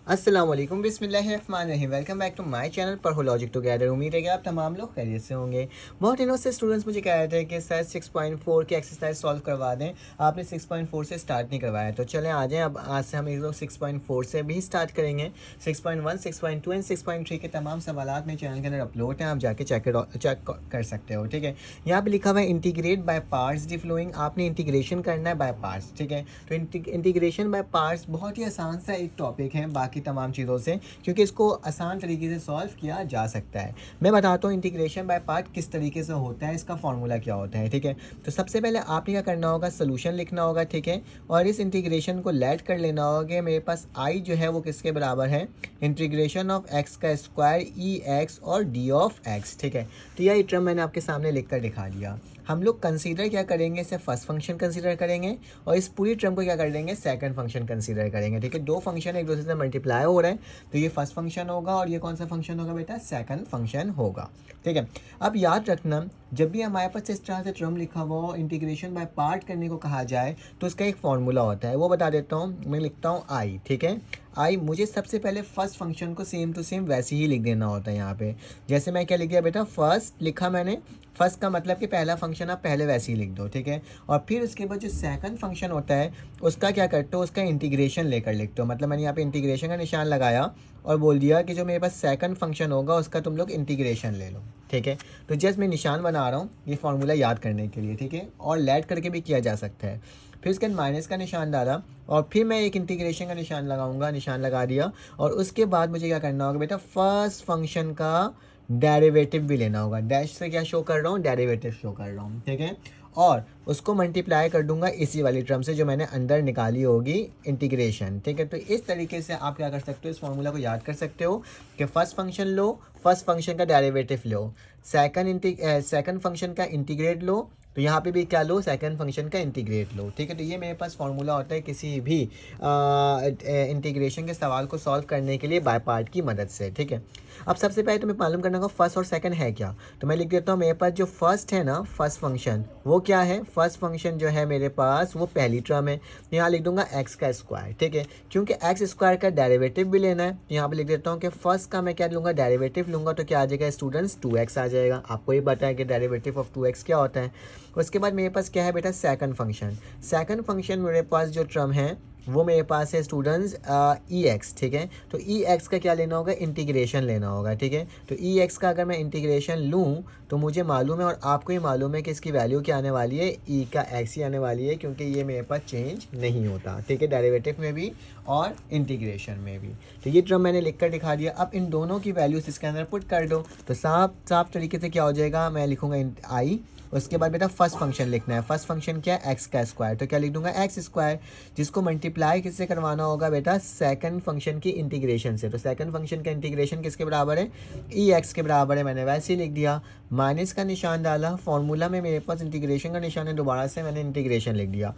अस्सलाम वालेकुम बिस्मिल्लाहिर्रहमानिर्रहीम। Welcome back to my channel पर हो लॉजिक टुगेदर। उम्मीद है कि आप तमाम लोग खैरियत से होंगे। बहुत दिनों से स्टूडेंट्स मुझे कह रहे थे कि सर 6.4 की एक्सरसाइज सॉल्व करवा दें, आपने 6.4 से स्टार्ट नहीं करवाया। तो चलें आ जाएं, अब आज से हम एक लोग 6.4 से भी स्टार्ट करेंगे। 6.1, 6.2 एंड 6.3 के तमाम सवालात मेरे चैनल के अंदर अपलोड हैं, आप जाके चेक कर सकते हो। ठीक है, यहाँ पे लिखा हुआ है integrate by parts the following. आपने इंटीग्रेशन करना है बाय पार्ट्स। ठीक है, तो इंटीग्रेशन बाय पार्ट्स बहुत ही आसान सा एक टॉपिक है बाकी तमाम चीज़ों से, क्योंकि इसको आसान तरीके से सॉल्व किया जा सकता है। मैं बताता हूँ इंटीग्रेशन बाय पार्ट किस तरीके से होता है, इसका फॉर्मूला क्या होता है। ठीक है, तो सबसे पहले आपने क्या करना होगा, सोल्यूशन लिखना होगा। ठीक है, और इस इंटीग्रेशन को लेट कर लेना होगा। मेरे पास आई जो है वो किसके बराबर है, इंटीग्रेशन ऑफ एक्स का स्क्वायर ई एक्स और डी ऑफ एक्स। ठीक है, तो यह टर्म मैंने आपके सामने लिख कर दिखा दिया। हम लोग कंसीडर क्या करेंगे, इसे फर्स्ट फंक्शन कंसीडर करेंगे और इस पूरी टर्म को क्या कर देंगे, सेकंड फंक्शन कंसीडर करेंगे। ठीक है, दो फंक्शन एक दूसरे से मल्टीप्लाई हो रहे हैं, तो ये फर्स्ट फंक्शन होगा और ये कौन सा फंक्शन होगा बेटा, सेकंड फंक्शन होगा। ठीक है, अब याद रखना जब भी हमारे पास इस तरह से टर्म लिखा हुआ हो, इंटीग्रेशन बाय पार्ट करने को कहा जाए, तो उसका एक फॉर्मूला होता है, वो बता देता हूँ। मैं लिखता हूँ आई। ठीक है, आई मुझे सबसे पहले फर्स्ट फंक्शन को सेम टू सेम वैसे ही लिख देना होता है। यहाँ पे जैसे मैं क्या लिख दिया बेटा, फर्स्ट लिखा मैंने। फर्स्ट का मतलब कि पहला फंक्शन आप पहले वैसे ही लिख दो। ठीक है, और फिर उसके बाद जो सेकंड फंक्शन होता है उसका क्या करते हो, उसका इंटीग्रेशन लेकर लिखते हो। मतलब मैंने यहाँ पे इंटीग्रेशन का निशान लगाया और बोल दिया कि जो मेरे पास सेकंड फंक्शन होगा उसका तुम लोग इंटीग्रेशन ले लो। ठीक है, तो जस्ट मैं निशान बना रहा हूँ ये फार्मूला याद करने के लिए। ठीक है, और लेट करके भी किया जा सकता है। फिर उसके बाद माइनस का निशान डाला और फिर मैं एक इंटीग्रेशन का निशान लगाऊंगा, निशान लगा दिया। और उसके बाद मुझे क्या करना होगा बेटा, फर्स्ट फंक्शन का डेरिवेटिव भी लेना होगा। डैश से क्या शो कर रहा हूँ, डेरिवेटिव शो कर रहा हूँ। ठीक है, और उसको मल्टीप्लाई कर दूंगा इसी वाली टर्म से जो मैंने अंदर निकाली होगी, इंटीग्रेशन। ठीक है, तो इस तरीके से आप क्या कर सकते हो, इस फॉर्मूला को याद कर सकते हो कि फर्स्ट फंक्शन लो, फर्स्ट फंक्शन का डेरिवेटिव लो, सेकंड फंक्शन का इंटीग्रेट लो, तो यहाँ पे भी क्या लो, सेकंड फंक्शन का इंटीग्रेट लो। ठीक है, तो ये मेरे पास फॉर्मूला होता है किसी भी इंटीग्रेशन के सवाल को सॉल्व करने के लिए बाय पार्ट की मदद से। ठीक है, अब सबसे पहले तुम्हें मालूम करना होगा फर्स्ट और सेकंड है क्या। तो मैं लिख देता हूँ, मेरे पास जो फर्स्ट है ना, फर्स्ट फंक्शन वो क्या है, फर्स्ट फंक्शन जो है मेरे पास वो पहली टर्म है। यहाँ लिख दूंगा एक्स का स्क्वायर। ठीक है, क्योंकि एक्स स्क्वायर का डेरिवेटिव भी लेना है, यहाँ पे लिख देता हूँ कि फर्स्ट का मैं क्या लूँगा, डेरिवेटिव लूँगा। तो क्या आ जाएगा स्टूडेंट्स, 2x आ जाएगा। आपको ये पता है कि डेरिवेटिव ऑफ 2x क्या होता है। उसके बाद मेरे पास क्या है बेटा, सेकंड फंक्शन। सेकंड फंक्शन मेरे पास जो टर्म है वो मेरे पास है स्टूडेंट्स ई एक्स। ठीक है, तो ई एक्स का क्या लेना होगा, इंटीग्रेशन लेना होगा। ठीक है, तो ई एक्स का अगर मैं इंटीग्रेशन लूँ तो मुझे मालूम है और आपको ही मालूम है कि इसकी वैल्यू क्या आने वाली है, ई का एक्स ही आने वाली है, क्योंकि ये मेरे पास चेंज नहीं होता। ठीक है, डेरिवेटिव में भी और इंटीग्रेशन में भी। तो ये टर्म मैंने लिख कर दिखा दिया। अब इन दोनों की वैल्यूज इसके अंदर पुट कर दो तो साफ साफ तरीके से क्या हो जाएगा, मैं लिखूंगा आई। उसके बाद बेटा फर्स्ट फंक्शन लिखना है। फर्स्ट फंक्शन क्या है, एक्स का स्क्वायर। तो क्या लिख दूंगा, एक्स स्क्वायर, जिसको मल्टीप्लाई किससे करवाना होगा बेटा, सेकंड फंक्शन की इंटीग्रेशन से। तो सेकंड फंक्शन का इंटीग्रेशन किसके बराबर है, ई एक्स के बराबर है। मैंने वैसे ही लिख दिया, माइनस का निशान डाला। फॉर्मूला में मेरे पास इंटीग्रेशन का निशान है, दोबारा से मैंने इंटीग्रेशन लिख दिया।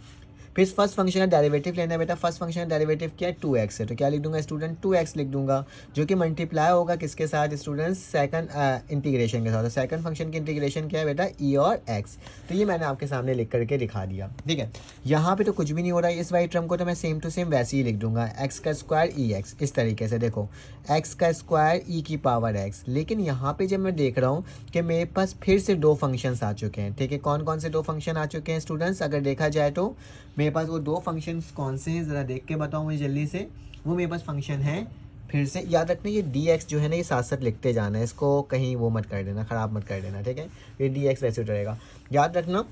फिर फर्स्ट फंक्शन का डेरिवेटिव लेना है बेटा। फर्स्ट फंक्शन का डेरिवेटिव क्या है, 2x है। तो क्या लिख दूंगा स्टूडेंट, 2x लिख दूंगा, जो कि मल्टीप्लाई होगा किसके साथ स्टूडेंट्स, सेकंड इंटीग्रेशन के साथ। तो सेकंड फंक्शन की इंटीग्रेशन क्या है बेटा, e और x। तो ये मैंने आपके सामने लिख करके दिखा दिया। ठीक है, यहाँ पे तो कुछ भी नहीं हो रहा है, इस वाली टर्म को तो मैं सेम टू सेम वैसे ही लिख दूंगा, एक्स का स्क्वायर ई एक्स। इस तरीके से देखो, एक्स का स्क्वायर ई की पावर एक्स। लेकिन यहाँ पे जब मैं देख रहा हूँ कि मेरे पास फिर से दो फंक्शंस आ चुके हैं। ठीक है, कौन कौन से दो फंक्शन आ चुके हैं स्टूडेंट्स, अगर देखा जाए तो मेरे पास वो दो फंक्शंस कौन से हैं, ज़रा देख के बताओ मुझे जल्दी से। वो मेरे पास फंक्शन है, फिर से याद रखना ये डी एक्स जो है ना, ये साथ साथ लिखते जाना है, इसको कहीं वो मत कर देना, ख़राब मत कर देना। ठीक है, ये डी एक्स वैसे रहेगा, याद रखना।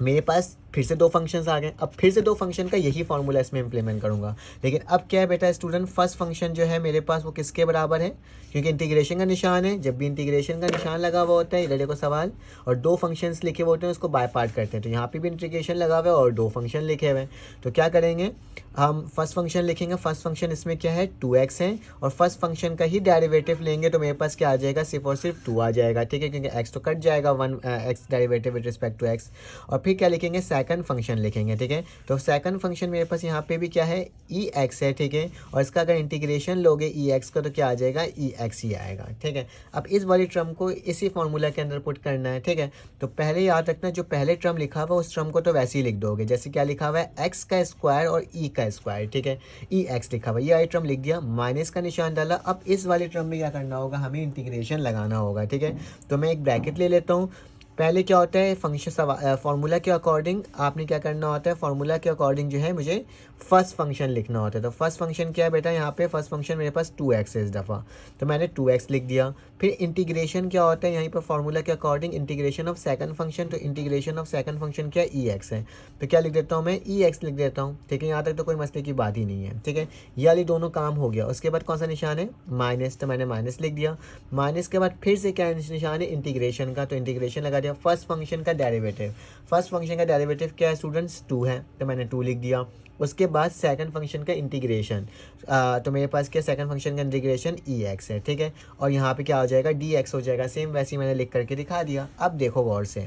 मेरे पास फिर से दो फंक्शंस आ गए। अब फिर से दो फंक्शन का यही फॉर्मूला इसमें इंप्लीमेंट करूंगा। लेकिन अब क्या है बेटा स्टूडेंट, फर्स्ट फंक्शन जो है मेरे पास वो किसके बराबर है, क्योंकि इंटीग्रेशन का निशान है। जब भी इंटीग्रेशन का निशान लगा हुआ होता है, इधर को सवाल और दो फंक्शंस लिखे हुए होते हैं, उसको बाय पार्ट करते हैं। तो यहाँ पे भी इंटीग्रेशन लगा हुआ है और दो फंक्शन लिखे हुए हैं। तो क्या करेंगे, हम फर्स्ट फंक्शन लिखेंगे। फर्स्ट फंक्शन इसमें क्या है, 2x है, और फर्स्ट फंक्शन का ही डेरिवेटिव लेंगे तो मेरे पास क्या आ जाएगा, सिर्फ और सिर्फ 2 आ जाएगा। ठीक है, क्योंकि x तो कट जाएगा, 1 x derivative with respect to x। और फिर क्या लिखेंगे, सेकंड फंक्शन लिखेंगे, ठीक है। तो सेकंड फंक्शन मेरे पास यहाँ पे भी क्या है, ई एक्स है, ठीक है। और इसका अगर इंटीग्रेशन लोगे ई एक्स का तो क्या आ जाएगा, ई एक्स ही आएगा, ठीक है। अब इस वाली टर्म को इसी फॉर्मूला के अंदर पुट करना है, ठीक है। तो पहले याद रखना जो पहले टर्म लिखा हुआ उस टर्म को तो वैसे ही लिख दोगे, जैसे क्या लिखा हुआ है, एक्स का स्क्वायर और ई का स्क्वायर, ठीक है। ई एक्स लिखा हुआ, ये वाली टर्म लिख दिया, माइनस का निशान डाला। अब इस वाली टर्म में क्या करना होगा, हमें इंटीग्रेशन लगाना होगा, ठीक है। तो मैं एक ब्रैकेट ले लेता हूँ। पहले क्या होता है, फंक्शन फार्मूला के अकॉर्डिंग आपने क्या करना होता है, फार्मूला के अकॉर्डिंग जो है मुझे फर्स्ट फंक्शन लिखना होता है। तो फर्स्ट फंक्शन क्या है बेटा, यहाँ पे फर्स्ट फंक्शन मेरे पास 2x है इस दफ़ा, तो मैंने 2x लिख दिया। फिर इंटीग्रेशन क्या होता है, यहीं पर फार्मूला के according integration of second function, तो इंटीग्रेशन ऑफ सेकंड फंक्शन क्या है, e(x) है, तो क्या लिख देता हूँ मैं, e(x) लिख देता हूँ, ठीक है। यहाँ तक तो कोई मसले की बात ही नहीं है, ठीक है। ये वाली दोनों काम हो गया। उसके बाद कौन सा निशान है, माइनस, तो मैंने माइनस लिख दिया। माइनस के बाद फिर से क्या निशान है, इंटीग्रेशन का, तो इंटीग्रेशन लगा दिया। फर्स्ट फंक्शन का डेरिवेटिव, फर्स्ट फंक्शन का डेरिवेटिव क्या है स्टूडेंट्स, 2 है, तो मैंने 2 लिख दिया। उसके बाद सेकंड फंक्शन का इंटीग्रेशन, तो मेरे पास क्या सेकंड फंक्शन का इंटीग्रेशन e(x) है, ठीक है। और यहाँ पे क्या हो जाएगा, dx हो जाएगा, सेम वैसे ही मैंने लिख करके दिखा दिया। अब देखो गौर से,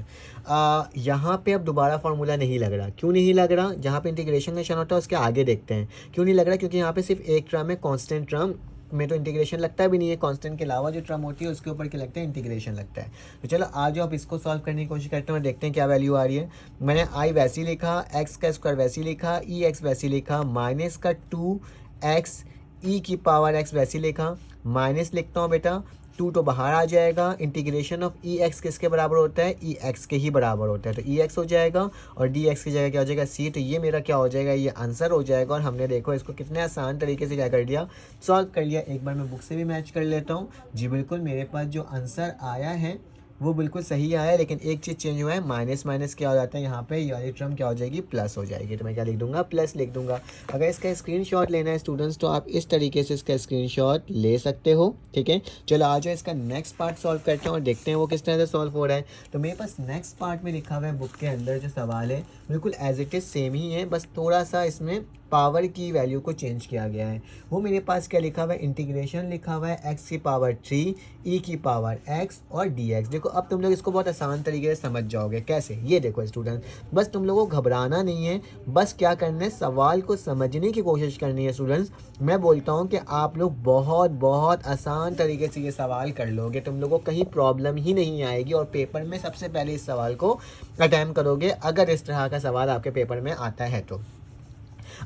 यहाँ पे अब दोबारा फार्मूला नहीं लग रहा। क्यों नहीं लग रहा, जहाँ पे इंटीग्रेशन का निशान होता है उसके आगे देखते हैं क्यों नहीं लग रहा, क्योंकि यहाँ पे सिर्फ एक टर्म है, कॉन्स्टेंट टर्म में तो इंटीग्रेशन लगता भी नहीं है। कांस्टेंट के अलावा जो टर्म होती है उसके ऊपर क्या लगता है, इंटीग्रेशन लगता है। तो चलो आज आप इसको सॉल्व करने की कोशिश करते हैं और देखते हैं क्या वैल्यू आ रही है। मैंने आई वैसे ही लिखा, एक्स का स्क्वायर वैसे ही लिखा, ई एक्स वैसे ही लिखा, माइनस का 2x ई की पावर x वैसे ही लिखा। माइनस लिखता हूँ बेटा, 2 तो बाहर आ जाएगा। इंटीग्रेशन ऑफ ई एक्स किसके बराबर होता है, ई एक्स के ही बराबर होता है, तो ई एक्स हो जाएगा और डी एक्स की जगह क्या हो जाएगा, सी। तो ये मेरा क्या हो जाएगा, ये आंसर हो जाएगा। और हमने देखो इसको कितने आसान तरीके से क्या कर दिया, सॉल्व कर लिया। एक बार मैं बुक से भी मैच कर लेता हूँ। जी बिल्कुल, मेरे पास जो आंसर आया है वो बिल्कुल सही आया है, लेकिन एक चीज़ चेंज हुआ है, माइनस माइनस क्या हो जाता है यहाँ पे, ये वाली टर्म क्या हो जाएगी, प्लस हो जाएगी। तो मैं क्या लिख दूंगा, प्लस लिख दूंगा। अगर इसका स्क्रीनशॉट लेना है स्टूडेंट्स तो आप इस तरीके से इसका स्क्रीनशॉट ले सकते हो, ठीक है। चलो आ जाओ इसका नेक्स्ट पार्ट सॉल्व करते हैं और देखते हैं वो किस तरह से सॉल्व हो रहा है। तो मेरे पास नेक्स्ट पार्ट में लिखा हुआ है बुक के अंदर जो सवाल है बिल्कुल एज इट इज़ सेम ही है, बस थोड़ा सा इसमें पावर की वैल्यू को चेंज किया गया है। वो मेरे पास क्या लिखा हुआ है, इंटीग्रेशन लिखा हुआ है x की पावर 3 e की पावर x और dx। देखो अब तुम लोग इसको बहुत आसान तरीके से समझ जाओगे। कैसे, ये देखो स्टूडेंट, बस तुम लोगों को घबराना नहीं है, बस क्या करना है, सवाल को समझने की कोशिश करनी है स्टूडेंट्स। मैं बोलता हूँ कि आप लोग बहुत बहुत आसान तरीके से ये सवाल कर लोगे, तुम लोगों को कहीं प्रॉब्लम ही नहीं आएगी और पेपर में सबसे पहले इस सवाल को अटैम्प्ट करोगे अगर इस तरह का सवाल आपके पेपर में आता है तो।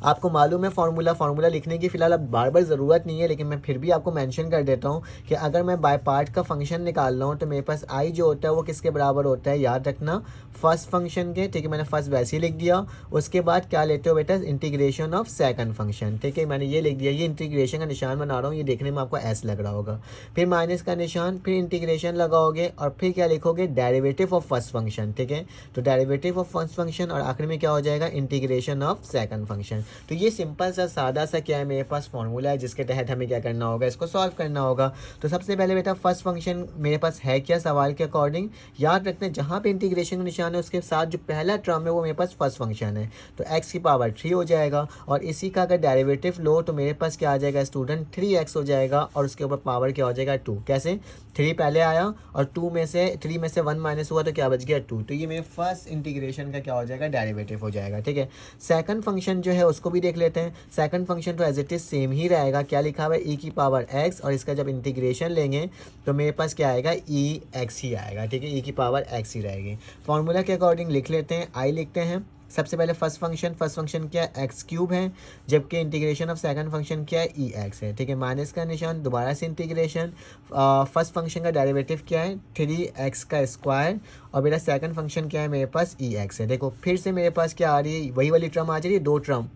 आपको मालूम है फार्मूला लिखने की फ़िलहाल अब बार बार ज़रूरत नहीं है, लेकिन मैं फिर भी आपको मेंशन कर देता हूँ कि अगर मैं बाय पार्ट का फंक्शन निकाल रहा हूँ तो मेरे पास आई जो होता है वो किसके बराबर होता है, याद रखना, फर्स्ट फंक्शन के, ठीक है। मैंने फर्स्ट वैसे ही लिख दिया। उसके बाद क्या लेते हो बेटा, इंटीग्रेशन ऑफ सेकंड फंक्शन, ठीक है। मैंने ये लिख दिया, ये इंटीग्रेशन का निशान बना रहा हूँ, ये देखने में आपको एस लग रहा होगा। फिर माइनस का निशान, फिर इंटीग्रेशन लगाओगे और फिर क्या लिखोगे, डेरिवेटिव ऑफ फर्स्ट फंक्शन, ठीक है। तो डेरिवेटिव ऑफ फर्स्ट फंक्शन और आखिर में क्या हो जाएगा, इंटीग्रेशन ऑफ सेकंड फंक्शन। तो ये सिंपल सा सादा सा क्या है, मेरे पास फॉर्मूला है जिसके तहत हमें क्या करना होगा, इसको सॉल्व करना होगा। तो सबसे पहले बेटा फर्स्ट फंक्शन मेरे पास है क्या, सवाल के अकॉर्डिंग याद रखना, जहाँ पे इंटीग्रेशन का निशान है उसके साथ जो पहला टर्म है वो मेरे पास फर्स्ट फंक्शन है, तो x की पावर 3 हो जाएगा। और इसी का अगर डेरिवेटिव लो तो मेरे पास क्या आ जाएगा स्टूडेंट, 3x हो जाएगा और उसके ऊपर पावर क्या हो जाएगा, 2। कैसे, 3 पहले आया और 3 में से 1 माइनस हुआ तो क्या बच गया, 2। तो ये मेरे फर्स्ट इंटीग्रेशन का क्या हो जाएगा, डेरिवेटिव हो जाएगा, ठीक है। सेकंड फंक्शन जो है उसको भी देख लेते हैं। सेकंड फंक्शन तो एज इट इज सेम ही रहेगा, क्या लिखा हुआ है, e की पावर x, और इसका जब इंटीग्रेशन लेंगे तो मेरे पास क्या आएगा, ई एक्स ही आएगा, ठीक है। e की पावर x ही रहेगी। फॉर्मूला के अकॉर्डिंग लिख लेते हैं, आई लिखते हैं। सबसे पहले फर्स्ट फंक्शन क्या है, एक्स क्यूब है, जबकि इंटीग्रेशन ऑफ सेकंड फंक्शन क्या है, ई एक्स है, ठीक है। माइनस का निशान, दोबारा से इंटीग्रेशन, फर्स्ट फंक्शन का डेरिवेटिव क्या है, 3x का स्क्वायर, और मेरा सेकंड फंक्शन क्या है, मेरे पास ई एक्स है। देखो फिर से मेरे पास क्या आ रही है, वही वाली टर्म आ रही है, 2 टर्म,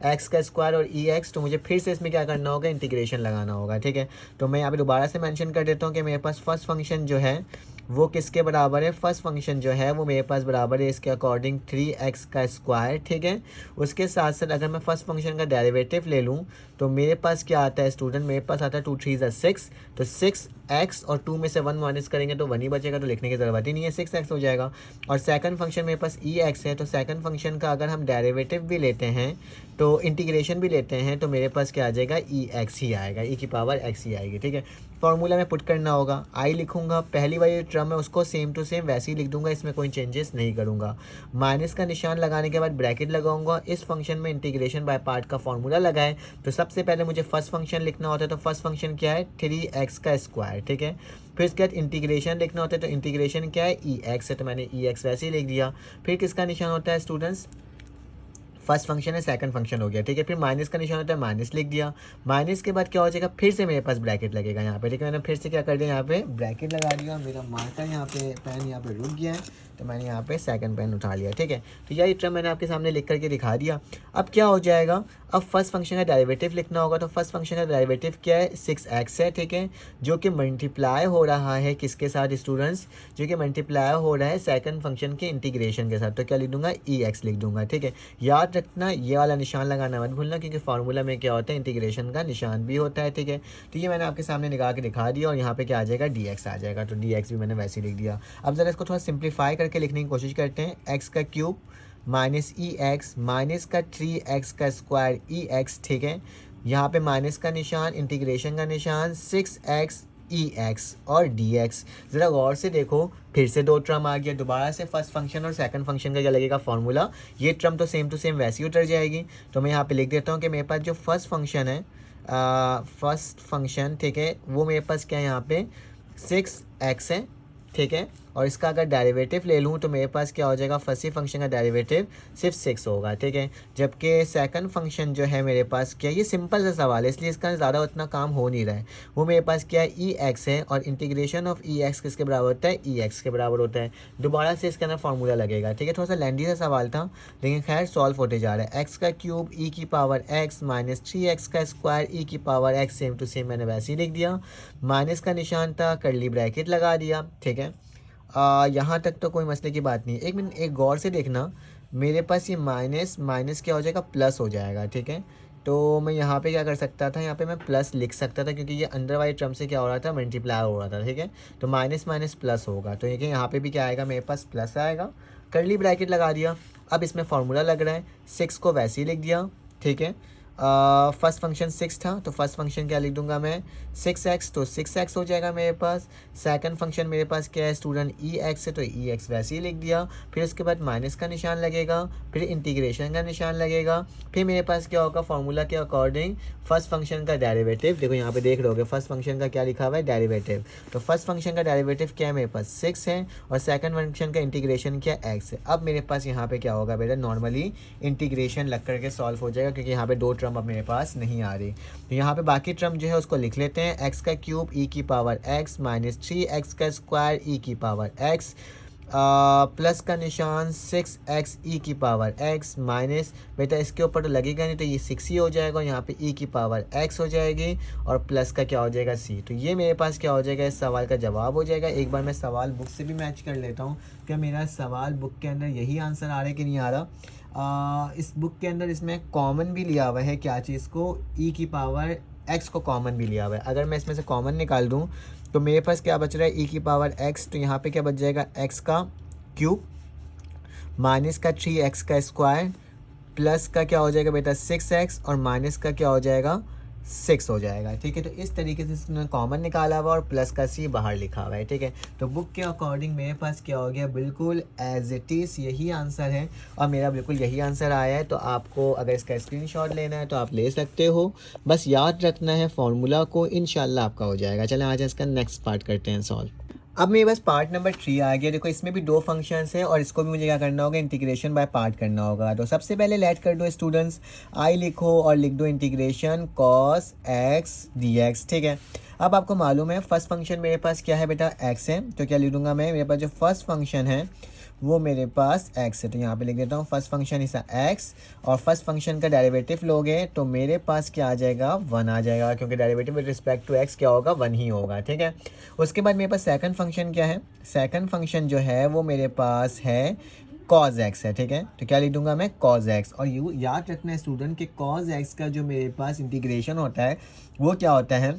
एक्स का स्क्वायर और ई एक्स। तो मुझे फिर से इसमें क्या करना होगा, इंटीग्रेशन लगाना होगा, ठीक है। तो मैं यहाँ पे दोबारा से मेंशन कर देता हूँ कि मेरे पास फर्स्ट फंक्शन जो है वो किसके बराबर है, फर्स्ट फंक्शन जो है वो मेरे पास बराबर है इसके अकॉर्डिंग 3x का स्क्वायर, ठीक है। उसके साथ साथ अगर मैं फर्स्ट फंक्शन का डेरिवेटिव ले लूँ तो मेरे पास क्या आता है स्टूडेंट, मेरे पास आता है 2 3 6, तो 6x और 2 में से 1 माइनस करेंगे तो 1 ही बचेगा, तो लिखने की ज़रूरत ही नहीं है, 6x हो जाएगा। और सेकंड फंक्शन मेरे पास ई एक्स है, तो सेकंड फंक्शन का अगर हम डेरिवेटिव भी लेते हैं तो इंटीग्रेशन भी लेते हैं तो मेरे पास क्या आ जाएगा, ई एक्स ही आएगा, ई की पावर x ही आएगी, ठीक है। फार्मूला में पुट करना होगा। आई लिखूंगा, पहली वाली टर्म है उसको सेम टू सेम वैसे ही लिख दूंगा, इसमें कोई चेंजेस नहीं करूंगा। माइनस का निशान लगाने के बाद ब्रैकेट लगाऊंगा। इस फंक्शन में इंटीग्रेशन बाय पार्ट का फॉर्मूला लगाए तो सबसे पहले मुझे फर्स्ट फंक्शन लिखना होता है, तो फर्स्ट फंक्शन क्या है 3x का स्क्वायर, ठीक है। फिर इसके बाद इंटीग्रेशन लिखना होता है, तो इंटीग्रेशन क्या है EX है, तो मैंने EX वैसे ही लिख दिया। फिर किसका निशान होता है स्टूडेंट्स, फर्स्ट फंक्शन है सेकंड फंक्शन हो गया, ठीक है। फिर माइनस का निशान होता है, माइनस लिख दिया। माइनस के बाद क्या हो जाएगा, फिर से मेरे पास ब्रैकेट लगेगा यहाँ पे, ठीक है। मैंने फिर से क्या कर दिया, यहाँ पे ब्रैकेट लगा दिया। मेरा मार्कर यहाँ पे पेन यहाँ पे रुक गया है, तो मैंने यहाँ पे सेकंड पेन उठा लिया, ठीक है। तो यही टर्म मैंने आपके सामने लिख करके दिखा दिया। अब क्या हो जाएगा, अब फर्स्ट फंक्शन का डेरिवेटिव लिखना होगा। तो फर्स्ट फंक्शन का डेरिवेटिव क्या है 6x है, ठीक है, जो कि मल्टीप्लाई हो रहा है किसके साथ स्टूडेंट्स, जो कि मल्टीप्लाई हो रहा है सेकंड फंक्शन के इंटीग्रेशन के साथ। तो क्या लिख दूंगा EX लिख दूंगा, ठीक है। याद रखना ये वाला निशान लगाना मत भूलना, क्योंकि फार्मूला में क्या होता है इंटीग्रेशन का निशान भी होता है, ठीक है। तो ये मैंने आपके सामने निकाल के दिखा दिया और यहाँ पे क्या आ जाएगा DX आ जाएगा, तो DX भी मैंने वैसे ही लिख दिया। अब ज़रा इसको थोड़ा सिंप्लीफाई करके लिखने की कोशिश करते हैं। x का क्यूब माइनस EX माइनस का 3x का स्क्वायर EX, ठीक है। यहाँ पे माइनस का निशान, इंटीग्रेशन का निशान 6x EX और DX। ज़रा गौर से देखो, फिर से दो टर्म आ गया, दोबारा से फर्स्ट फंक्शन और सेकंड फंक्शन का क्या लगेगा फॉर्मूला, ये टर्म तो सेम टू सेम वैसे ही उतर जाएगी। तो मैं यहाँ पे लिख देता हूँ कि मेरे पास जो फर्स्ट फंक्शन है, फर्स्ट फंक्शन, ठीक है, वो मेरे पास क्या है यहाँ पे 6x है, ठीक है। और इसका अगर डेरिवेटिव ले लूँ तो मेरे पास क्या हो जाएगा, फर्स्ट फंक्शन का डेरिवेटिव सिर्फ 6 होगा, ठीक है। जबकि सेकंड फंक्शन जो है मेरे पास क्या, ये सिंपल सा सवाल है इसलिए इसका ज़्यादा उतना काम हो नहीं रहा है। वो मेरे पास क्या है EX है, और इंटीग्रेशन ऑफ EX किसके बराबर होता है, EX के बराबर होता है। दोबारा से इसके अंदर फार्मूला लगेगा, ठीक है। थोड़ा सा लेंदी सा सवाल था, लेकिन खैर सॉल्व होते जा रहा है। x का क्यूब e की पावर x माइनस 3x का स्क्वायर e की power x, same to same मैंने वैसे ही लिख दिया। माइनस का निशान था, कर्ली ब्रैकेट लगा दिया, ठीक है। यहाँ तक तो कोई मसले की बात नहीं है। एक मिनट, एक गौर से देखना, मेरे पास ये माइनस माइनस क्या हो जाएगा, प्लस हो जाएगा, ठीक है। तो मैं यहाँ पे क्या कर सकता था, यहाँ पे मैं प्लस लिख सकता था, क्योंकि ये अंदर वाली टर्म से क्या हो रहा था, मल्टीप्लाई हो रहा था, ठीक है। तो माइनस माइनस प्लस होगा, तो ये यहाँ पे भी क्या आएगा, मेरे पास प्लस आएगा। कर्ली ब्रैकेट लगा दिया। अब इसमें फार्मूला लग रहा है, 6 को वैसे ही लिख दिया, ठीक है। फर्स्ट फंक्शन 6 था, तो फर्स्ट फंक्शन क्या लिख दूंगा मैं 6x, तो 6x हो जाएगा मेरे पास। सेकंड फंक्शन मेरे पास क्या है स्टूडेंट EX है, तो EX वैसे ही लिख दिया। फिर उसके बाद माइनस का निशान लगेगा, फिर इंटीग्रेशन का निशान लगेगा। फिर मेरे पास क्या होगा, फार्मूला के अकॉर्डिंग फर्स्ट फंक्शन का डेरिवेटिव, देखो यहाँ पे देख रहे होगे फर्स्ट फंक्शन का क्या लिखा हुआ है, डेरिवेटिव। तो फर्स्ट फंक्शन का डेरिवेटिव क्या है मेरे पास 6 है, और सेकंड फंक्शन का इंटीग्रेशन क्या x है। अब मेरे पास यहाँ पे क्या होगा बेटा, नॉर्मली इंटीग्रेशन लग करके सॉल्व हो जाएगा, क्योंकि यहाँ पे दो टर्म अब मेरे पास नहीं आ रही। तो यहाँ पे बाकी टर्म जो है उसको लिख लेते हैं। x का क्यूब e की पावर x माइनस 3x का स्क्वायर e की पावर x, प्लस का निशान 6x e की पावर x माइनस, बेटा इसके ऊपर तो लगेगा नहीं, तो ये 6 ही हो जाएगा, यहाँ पे e की पावर x हो जाएगी, और प्लस का क्या हो जाएगा c। तो ये मेरे पास क्या हो जाएगा, इस सवाल का जवाब हो जाएगा। एक बार मैं सवाल बुक से भी मैच कर लेता हूँ, क्या मेरा सवाल बुक के अंदर यही आंसर आ रहा है कि नहीं आ रहा। इस बुक के अंदर इसमें कॉमन भी लिया हुआ है, क्या चीज़ को, e की पावर x को कॉमन भी लिया हुआ है। अगर मैं इसमें से कॉमन निकाल दूँ तो मेरे पास क्या बच रहा है e की पावर x, तो यहाँ पे क्या बच जाएगा x का क्यूब माइनस का 3x का स्क्वायर, प्लस का क्या हो जाएगा बेटा 6x, और माइनस का क्या हो जाएगा 6 हो जाएगा, ठीक है। तो इस तरीके से इसने कॉमन निकाला हुआ और प्लस का c बाहर लिखा हुआ है, ठीक है। तो बुक के अकॉर्डिंग मेरे पास क्या हो गया, बिल्कुल एज इट इज़ यही आंसर है, और मेरा बिल्कुल यही आंसर आया है। तो आपको अगर इसका स्क्रीनशॉट लेना है तो आप ले सकते हो, बस याद रखना है फॉर्मूला को, इंशाल्लाह आपका हो जाएगा। चलें आज इसका नेक्स्ट पार्ट करते हैं सॉल्व। अब मेरे पास पार्ट नंबर 3 आ गया। देखो इसमें भी दो फंक्शंस हैं और इसको भी मुझे क्या करना होगा, इंटीग्रेशन बाय पार्ट करना होगा। तो सबसे पहले लेट कर दो स्टूडेंट्स, आई लिखो और लिख दो इंटीग्रेशन cos x dx, ठीक है। अब आपको मालूम है फर्स्ट फंक्शन मेरे पास क्या है बेटा x है, तो क्या लिख दूंगा मैं, मेरे पास जो फर्स्ट फंक्शन है वो मेरे पास x है, तो यहाँ पे लिख देता हूँ फर्स्ट फंक्शन इस x, और फर्स्ट फंक्शन का डेरिवेटिव लोगे तो मेरे पास क्या आ जाएगा 1 आ जाएगा, क्योंकि derivative with respect to x क्या होगा 1 ही होगा, ठीक है। उसके बाद मेरे पास सेकंड फंक्शन क्या है, सेकंड फंक्शन जो है वो मेरे पास है cos x है, ठीक है। तो क्या लिख दूंगा मैं cos x, और यू याद रखना है स्टूडेंट कि cos x का जो मेरे पास इंटीग्रेशन होता है वो क्या होता है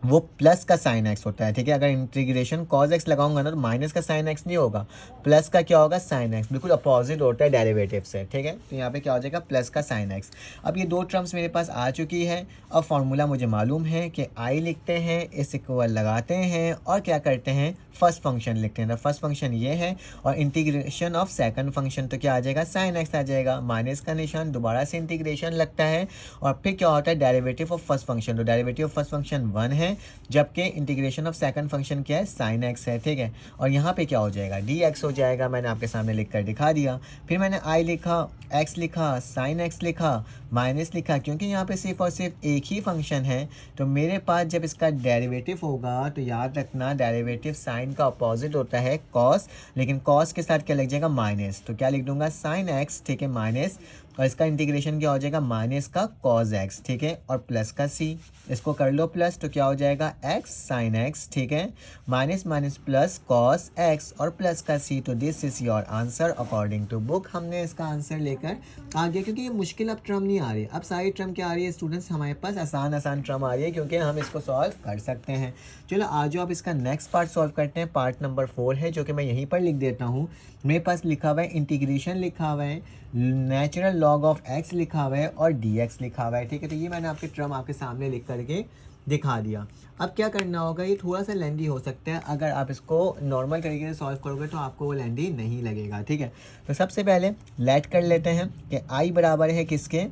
वो प्लस का साइन एक्स होता है, ठीक है। अगर इंटीग्रेशन कॉज एक्स लगाऊंगा ना तो माइनस का साइन एक्स नहीं होगा, प्लस का क्या होगा, साइन एक्स, बिल्कुल अपोजिट होता है डेरिवेटिव से, ठीक है। तो यहाँ पे क्या हो जाएगा, प्लस का साइन एक्स। अब ये दो टर्म्स मेरे पास आ चुकी है। अब फॉर्मूला मुझे मालूम है कि आई लिखते हैं, इस इक्वल लगाते हैं और क्या करते हैं, फर्स्ट फंक्शन लिखते हैं। तो फर्स्ट फंक्शन ये है और इंटीग्रेशन ऑफ सेकंड फंक्शन तो क्या आ जाएगा, साइन एक्स आ जाएगा, माइनस का निशान, दोबारा से इंटीग्रेशन लगता है और फिर क्या होता है, डेरिवेटिव ऑफ फर्स्ट फंक्शन। तो डेरिवेटिव ऑफ फर्स्ट फंक्शन 1 है, जबकि इंटीग्रेशन ऑफ सेकंड फंक्शन क्या है, साइन एक्स है, ठीक है। और यहाँ पे क्या हो जाएगा, डी एक्स हो जाएगा, मैंने आपके सामने लिख कर दिखा दिया। फिर मैंने आई लिखा, एक्स लिखा, साइन एक्स लिखा, माइनस लिखा, क्योंकि यहाँ पे सिर्फ और सिर्फ एक ही फंक्शन है। तो मेरे पास जब इसका डेरिवेटिव होगा तो याद रखना डेरिवेटिव साइन का अपोजिट होता है कॉस, लेकिन कॉस के साथ क्या लग जाएगा, माइनस। तो क्या लिख दूंगा, साइन एक्स, ठीक है, माइनस, और इसका इंटीग्रेशन क्या हो जाएगा, माइनस का कॉज एक्स, ठीक है, और प्लस का सी, इसको कर लो प्लस, तो क्या हो जाएगा, एक्स साइन एक्स, ठीक है, minus minus plus cos x और प्लस का सी। तो this is your answer according to book. हमने इसका आंसर लेकर आ गया, क्योंकि ये मुश्किल अब ट्रम नहीं आ रही, अब सारी ट्रम क्या आ रही है स्टूडेंट्स, हमारे पास आसान आसान ट्रम आ रही है, क्योंकि हम इसको सॉल्व कर सकते हैं। चलो आज जो आप इसका नेक्स्ट पार्ट सॉल्व करते हैं, पार्ट नंबर 4 है, जो कि मैं यहीं पर लिख देता हूँ। मेरे पास लिखा हुआ है इंटीग्रेशन लिखा हुआ है, नेचुरल लॉग ऑफ एक्स लिखा हुआ है और डी एक्स लिखा हुआ है, ठीक है। तो ये मैंने आपके ट्रम आपके सामने लिख करके दिखा दिया। अब क्या करना होगा, ये थोड़ा सा लेंदी हो सकता है, अगर आप इसको नॉर्मल तरीके से सॉल्व करोगे तो आपको वो लेंदी नहीं लगेगा, ठीक है। तो सबसे पहले लेट कर लेते हैं कि आई बराबर है किसके,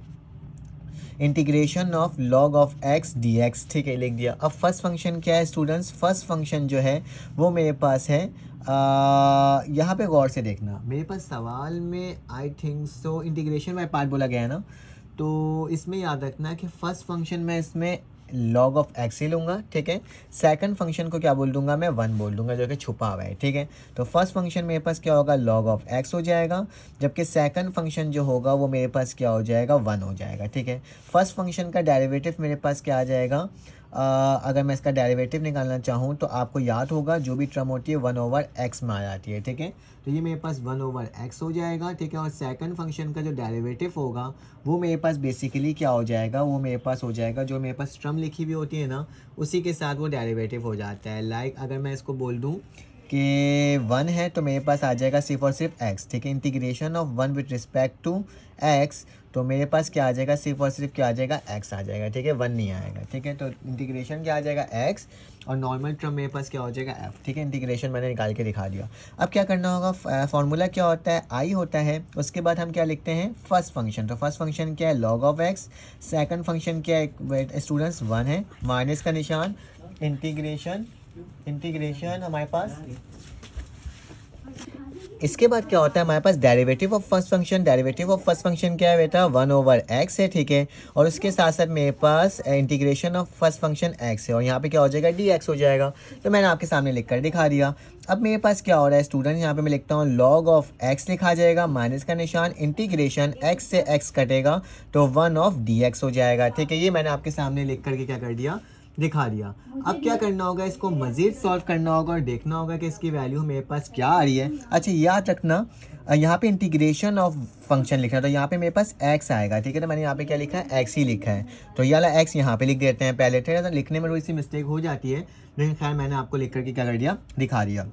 integration of log of x D x, ठीक है, लिख दिया। अब फर्स्ट फंक्शन क्या है स्टूडेंट्स, फर्स्ट फंक्शन जो है वो मेरे पास है, यहाँ पे गौर से देखना, मेरे पास सवाल में I think so integration by part बोला गया है ना, तो इसमें याद रखना कि फर्स्ट फंक्शन में इसमें लॉग ऑफ एक्स ही लूँगा, ठीक है। सेकंड फंक्शन को क्या बोल दूंगा मैं, 1 बोल दूंगा, जो कि छुपा हुआ है, ठीक है। तो फर्स्ट फंक्शन मेरे पास क्या होगा, लॉग ऑफ एक्स हो जाएगा, जबकि सेकंड फंक्शन जो होगा वो मेरे पास क्या हो जाएगा, 1 हो जाएगा, ठीक है। फर्स्ट फंक्शन का डेरिवेटिव मेरे पास क्या आ जाएगा, अगर मैं इसका डेरिवेटिव निकालना चाहूँ तो आपको याद होगा जो भी टर्म होती है 1/x में आ जाती है, ठीक है। तो ये मेरे पास 1/x हो जाएगा, ठीक है। और सेकंड फंक्शन का जो डेरिवेटिव होगा वो मेरे पास बेसिकली क्या हो जाएगा, वो मेरे पास हो जाएगा जो मेरे पास टर्म लिखी हुई होती है ना, उसी के साथ वो डेरिवेटिव हो जाता है। लाइक अगर मैं इसको बोल दूँ कि 1 है तो मेरे पास आ जाएगा सिर्फ और सिर्फ x, ठीक है। Integration of 1 with respect to x, तो मेरे पास क्या आ जाएगा, सिर्फ और सिर्फ क्या आ जाएगा, x आ जाएगा, ठीक है, 1 नहीं आएगा, ठीक है। तो इंटीग्रेशन क्या आ जाएगा, x, और नॉर्मल टर्म मेरे पास क्या हो जाएगा, f, ठीक है। इंटीग्रेशन मैंने निकाल के दिखा दिया। अब क्या करना होगा, फार्मूला क्या होता है, i होता है, उसके बाद हम क्या लिखते हैं, फर्स्ट फंक्शन। तो फर्स्ट फंक्शन क्या है, log of x, second function क्या है स्टूडेंट्स, 1 है, माइनस का निशान, इंटीग्रेशन हमारे पास, इसके बाद क्या होता है हमारे पास derivative of first function. Derivative of first function क्या है बेटा, 1/x है, ठीक है। और उसके साथ साथ मेरे पास integration of first function x है, और यहाँ पे क्या हो जाएगा, dx हो जाएगा। तो मैंने आपके सामने लिख कर दिखा दिया। अब मेरे पास क्या हो रहा है स्टूडेंट, यहाँ पे मैं लिखता हूँ लॉग ऑफ x लिखा जाएगा, माइनस का निशान, इंटीग्रेशन x से x कटेगा तो 1/dx हो जाएगा, ठीक है। ये मैंने आपके सामने लिख करके क्या कर दिया, दिखा दिया। अब क्या करना होगा, इसको मज़ीद सॉल्व करना होगा और देखना होगा कि इसकी वैल्यू मेरे पास क्या आ रही है। अच्छा याद रखना, यहाँ पे इंटीग्रेशन ऑफ फंक्शन लिखना है तो यहाँ पे मेरे पास x आएगा, ठीक है। तो मैंने यहाँ पे क्या लिखा है, x ही लिखा है, तो ये वाला x यहाँ पे लिख देते हैं पहले, ठीक है। तो लिखने में थोड़ी सी मिस्टेक हो जाती है, लेकिन खैर मैंने आपको लिख करके क्या कर दिया, दिखा दिया।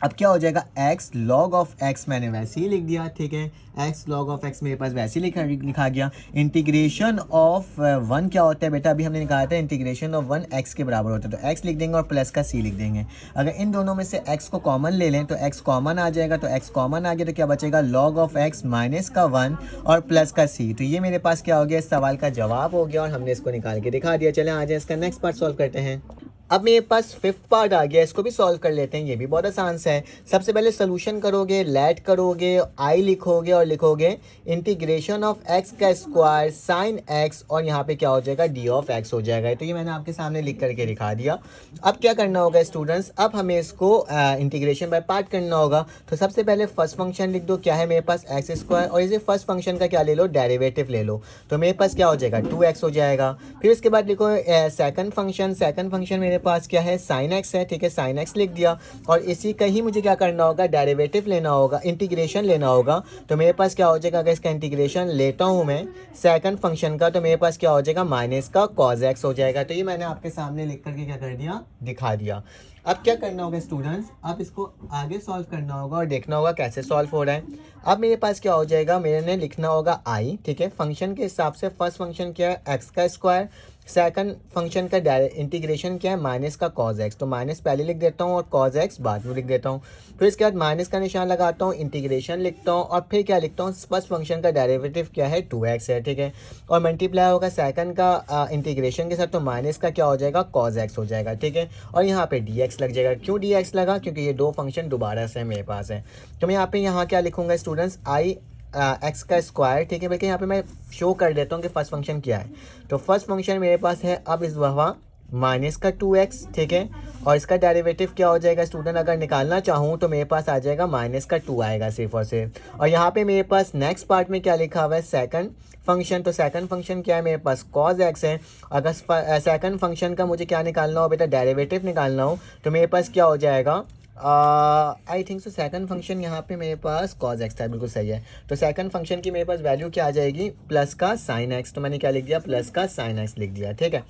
अब क्या हो जाएगा, x log ऑफ x मैंने वैसे ही लिख दिया, ठीक है। x log ऑफ x मेरे पास वैसे ही लिखा गया। इंटीग्रेशन ऑफ 1 क्या होता है बेटा, अभी हमने निकाला था इंटीग्रेशन ऑफ 1 x के बराबर होता है, तो x लिख देंगे और प्लस का c लिख देंगे। अगर इन दोनों में से x को कॉमन ले लें तो x कॉमन आ जाएगा, तो x कॉमन आ गया तो क्या बचेगा, log ऑफ x माइनस का 1 और प्लस का c। तो ये मेरे पास क्या हो गया, इस सवाल का जवाब हो गया और हमने इसको निकाल के दिखा दिया। चलें आ जाए इसका नेक्स्ट पार्ट सॉल्व करते हैं। अब मेरे पास 5th पार्ट आ गया, इसको भी सॉल्व कर लेते हैं। ये भी बहुत आसान सा है। सबसे पहले सोल्यूशन करोगे, लेट करोगे, आई लिखोगे और लिखोगे इंटीग्रेशन ऑफ एक्स का स्क्वायर साइन एक्स, और यहाँ पे क्या हो जाएगा, डी ऑफ एक्स हो जाएगा। तो ये मैंने आपके सामने लिख करके दिखा दिया। अब क्या करना होगा स्टूडेंट्स, अब हमें इसको इंटीग्रेशन बाय पार्ट करना होगा। तो सबसे पहले फर्स्ट फंक्शन लिख दो, क्या है मेरे पास, एक्स स्क्वायर, और इसे फर्स्ट फंक्शन का क्या ले लो, डेरिवेटिव ले लो। तो मेरे पास क्या हो जाएगा, 2x हो जाएगा। फिर उसके बाद लिखो सेकंड फंक्शन। सेकंड फंक्शन मेरे मेरे पास क्या है, साइन एक्स है, ठीक है, साइन एक्स लिख दिया। और इसी का ही मुझे क्या करना होगा, डेरिवेटिव लेना होगा, इंटीग्रेशन लेना होगा। तो मेरे पास क्या हो जाएगा, अगर इसका इंटीग्रेशन लेता हूँ मैं सेकंड फंक्शन का, तो मेरे पास क्या हो जाएगा, माइनस का कॉज एक्स हो जाएगा। तो ये मैंने आपके सामने लिख करके क्या कर दिया, दिखा दिया। अब क्या करना होगा स्टूडेंट्स, अब इसको आगे सॉल्व करना होगा और देखना होगा कैसे सॉल्व हो रहा है। अब मेरे पास क्या हो जाएगा, मैंने लिखना होगा आई, ठीक है, फंक्शन के हिसाब से फर्स्ट फंक्शन क्या है, एक्स का स्क्वायर, सेकंड फंक्शन का इंटीग्रेशन क्या है, माइनस का कॉज एक्स। तो माइनस पहले लिख देता हूँ और कॉज एक्स बाद में लिख देता हूँ। फिर इसके बाद माइनस का निशान लगाता हूँ, इंटीग्रेशन लिखता हूँ और फिर क्या लिखता हूँ, फर्स्ट फंक्शन का डेरिवेटिव क्या है, 2x है, ठीक है, और मल्टीप्लाई होगा सेकंड का इंटीग्रेशन के साथ, तो माइनस का क्या हो जाएगा, कॉज एक्स हो जाएगा, ठीक है, और यहाँ पे dx लग जाएगा। क्यों dx लगा, क्योंकि ये दो फंक्शन दोबारा से मेरे पास है। तो मैं यहाँ पे क्या लिखूंगा स्टूडेंट्स, आई एक्स का स्क्वायर, ठीक है, बल्कि यहाँ पे मैं शो कर देता हूँ कि फर्स्ट फंक्शन क्या है। तो फर्स्ट फंक्शन मेरे पास है अब इस वहाँ माइनस का 2x, ठीक है, और इसका डेरिवेटिव क्या हो जाएगा स्टूडेंट, अगर निकालना चाहूँ तो मेरे पास आ जाएगा माइनस का 2 आएगा सिर्फ और सिर्फ। और यहाँ पे मेरे पास नेक्स्ट पार्ट में क्या लिखा हुआ है, सेकंड फंक्शन। तो सेकंड फंक्शन क्या है, मेरे पास कॉज एक्स है। अगर सेकंड फंक्शन का मुझे क्या निकालना हो बेटा, डेरिवेटिव निकालना हो, तो मेरे पास क्या हो जाएगा, I think so second function यहाँ पे मेरे पास कॉज एक्स था, बिल्कुल सही है। तो सेकंड फंक्शन की मेरे पास वैल्यू क्या आ जाएगी, प्लस का साइन एक्स। तो मैंने क्या लिख दिया, प्लस का साइन एक्स लिख दिया, ठीक है।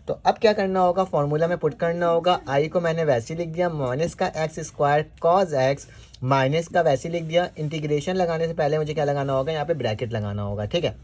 तो अब क्या करना होगा, फॉर्मूला में पुट करना होगा। आई को मैंने वैसे ही लिख दिया, माइनस का x square cos x, minus का वैसे ही लिख दिया। इंटीग्रेशन लगाने से पहले मुझे क्या लगाना होगा, यहाँ पे ब्रैकेट लगाना होगा, ठीक है।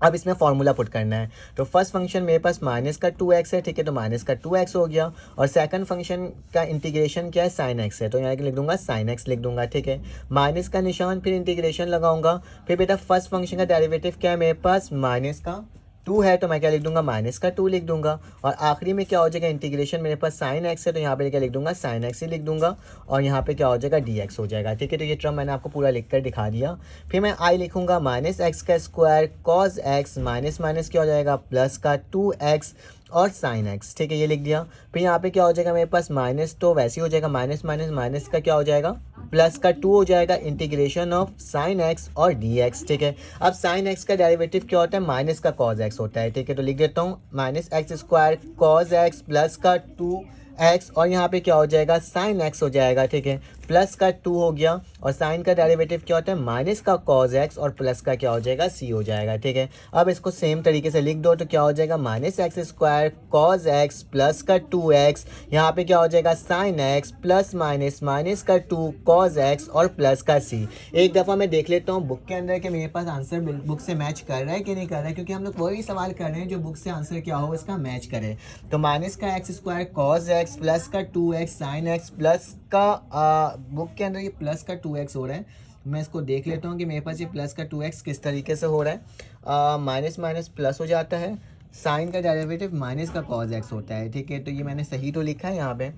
अब इसमें फॉर्मूला पुट करना है। तो फर्स्ट फंक्शन मेरे पास माइनस का 2x है, ठीक है, तो माइनस का 2x हो गया। और सेकंड फंक्शन का इंटीग्रेशन क्या है, साइन एक्स है, तो यहाँ लिख दूंगा साइन एक्स लिख दूंगा, ठीक है, माइनस का निशान, फिर इंटीग्रेशन लगाऊंगा। फिर बेटा फर्स्ट फंक्शन का डेरिवेटिव क्या है मेरे पास, माइनस का 2 है, तो मैं क्या लिख दूंगा, माइनस का 2 लिख दूंगा। और आखिरी में क्या हो जाएगा, इंटीग्रेशन मेरे पास साइन एक्स है, तो यहाँ पे क्या लिख दूंगा, साइन एक्स ही लिख दूंगा। और यहाँ पे क्या हो जाएगा, dx हो जाएगा, ठीक है। तो ये टर्म मैंने आपको पूरा लिख कर दिखा दिया। फिर मैं आई लिखूंगा, माइनस एक्स का square cos x, minus minus क्या हो जाएगा, प्लस का 2x और साइन एक्स, ठीक है, ये लिख दिया। फिर यहाँ पे क्या हो जाएगा मेरे पास, माइनस तो वैसे ही हो जाएगा, माइनस माइनस माइनस का क्या हो जाएगा, प्लस का 2 हो जाएगा, इंटीग्रेशन ऑफ साइन एक्स और dx, ठीक है। अब साइन एक्स का डेरिवेटिव क्या होता है, माइनस का कॉज एक्स होता है, ठीक है। तो लिख देता हूँ, minus x square cos x plus का 2x, और यहाँ पे क्या हो जाएगा, साइन एक्स हो जाएगा, ठीक है, प्लस का 2 हो गया। और साइन का डेरिवेटिव क्या होता है, माइनस का कॉज एक्स, और प्लस का क्या हो जाएगा, c हो जाएगा, ठीक है। अब इसको सेम तरीके से लिख दो, तो क्या हो जाएगा, minus x square cos x plus का 2x, यहाँ पे क्या हो जाएगा, sine x plus minus minus का 2 कॉज एक्स और प्लस का c। एक दफ़ा मैं देख लेता हूँ बुक के अंदर कि मेरे पास आंसर बुक से मैच कर रहा है कि नहीं कर रहा है, क्योंकि हम लोग वही सवाल कर रहे हैं जो बुक से आंसर क्या हो इसका मैच करे। तो माइनस का x square cos x plus का 2x साइन एक्स, प्लस का बुक के अंदर ये प्लस का 2x हो रहा है। मैं इसको देख लेता हूँ कि मेरे पास ये प्लस का 2x किस तरीके से हो रहा है। माइनस माइनस प्लस हो जाता है, साइन का डेरिवेटिव माइनस का कॉज एक्स होता है, ठीक है। तो ये मैंने सही तो लिखा है, यहाँ पे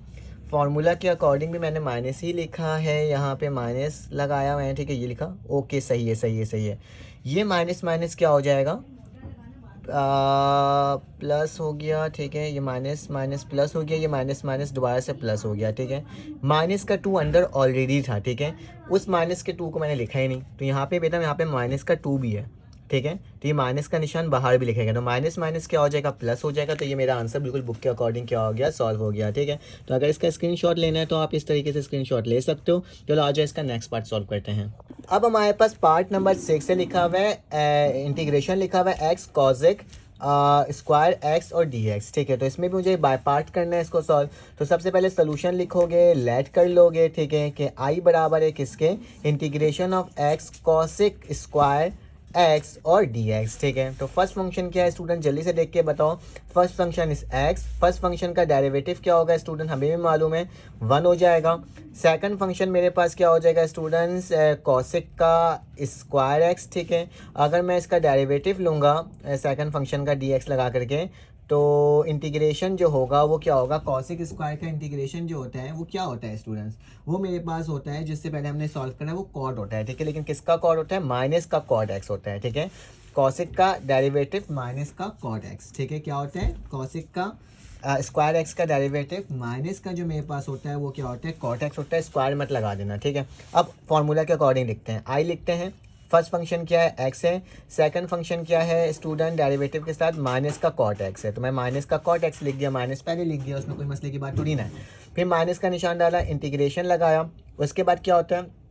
फॉर्मूला के अकॉर्डिंग भी मैंने माइनस ही लिखा है, यहाँ पे माइनस लगाया हुआ है, ठीक है, ये लिखा, ओके, सही है सही है सही है। ये माइनस माइनस क्या हो जाएगा, प्लस हो गया, ठीक है, ये माइनस माइनस प्लस हो गया, ये माइनस माइनस दोबारा से प्लस हो गया, ठीक है। माइनस का 2 अंदर ऑलरेडी था, ठीक है, उस माइनस के 2 को मैंने लिखा ही नहीं। तो यहाँ पे बेटा यहाँ पे माइनस का 2 भी है, ठीक है, तो ये माइनस का निशान बाहर भी लिखेगा, तो माइनस माइनस क्या हो जाएगा, प्लस हो जाएगा। तो ये मेरा आंसर बिल्कुल बुक के अकॉर्डिंग क्या हो गया, सॉल्व हो गया, ठीक है। तो अगर इसका स्क्रीनशॉट लेना है तो आप इस तरीके से स्क्रीनशॉट ले सकते हो। चलो आ जाओ इसका नेक्स्ट पार्ट सॉल्व करते हैं। अब हमारे पास पार्ट नंबर 6 से लिखा हुआ है, इंटीग्रेशन लिखा हुआ है एक्स कॉजिक स्क्वायर एक्स और dx, ठीक है। तो इसमें भी मुझे बाय पार्ट करना है इसको सॉल्व। तो सबसे पहले सोल्यूशन लिखोगे, लेट कर लोगे, ठीक है, कि आई बराबर है किसके, integration of x cosec square x और dx, ठीक है। तो फर्स्ट फंक्शन क्या है स्टूडेंट, जल्दी से देख के बताओ। फर्स्ट फंक्शन इस एक्स, फर्स्ट फंक्शन का डेरिवेटिव क्या होगा स्टूडेंट, हमें भी मालूम है 1 हो जाएगा। सेकंड फंक्शन मेरे पास क्या हो जाएगा स्टूडेंट्स, कॉसिक का स्क्वायर एक्स, ठीक है। अगर मैं इसका डेरिवेटिव लूँगा सेकंड फंक्शन का dx लगा करके, तो इंटीग्रेशन जो होगा वो क्या होगा, कॉसिक स्क्वायर का इंटीग्रेशन जो होता है वो क्या होता है स्टूडेंट्स, वो मेरे पास होता है जिससे पहले हमने सॉल्व करना है वो कॉट होता है, ठीक है। लेकिन किसका कॉट होता है, माइनस का कॉट एक्स होता है, ठीक है। कॉसिक का डेरिवेटिव माइनस का कॉट एक्स, ठीक है, क्या होता है, कॉसिक का स्क्वायर एक्स का डेरिवेटिव माइनस का जो मेरे पास होता है वो क्या होता है, कॉट एक्स होता है। स्क्वायर मत लगा देना, ठीक है। अब फॉर्मूला के अकॉर्डिंग लिखते हैं, आई लिखते हैं, फर्स्ट फंक्शन क्या है, एक्स है। सेकंड फंक्शन क्या है स्टूडेंट, डेरिवेटिव के साथ माइनस का कॉट एक्स है, तो मैं माइनस का कॉट एक्स लिख दिया, माइनस पहले लिख दिया, उसमें कोई मसले की बात थोड़ी ना है। फिर माइनस का निशान डाला, इंटीग्रेशन लगाया, उसके बाद क्या होता है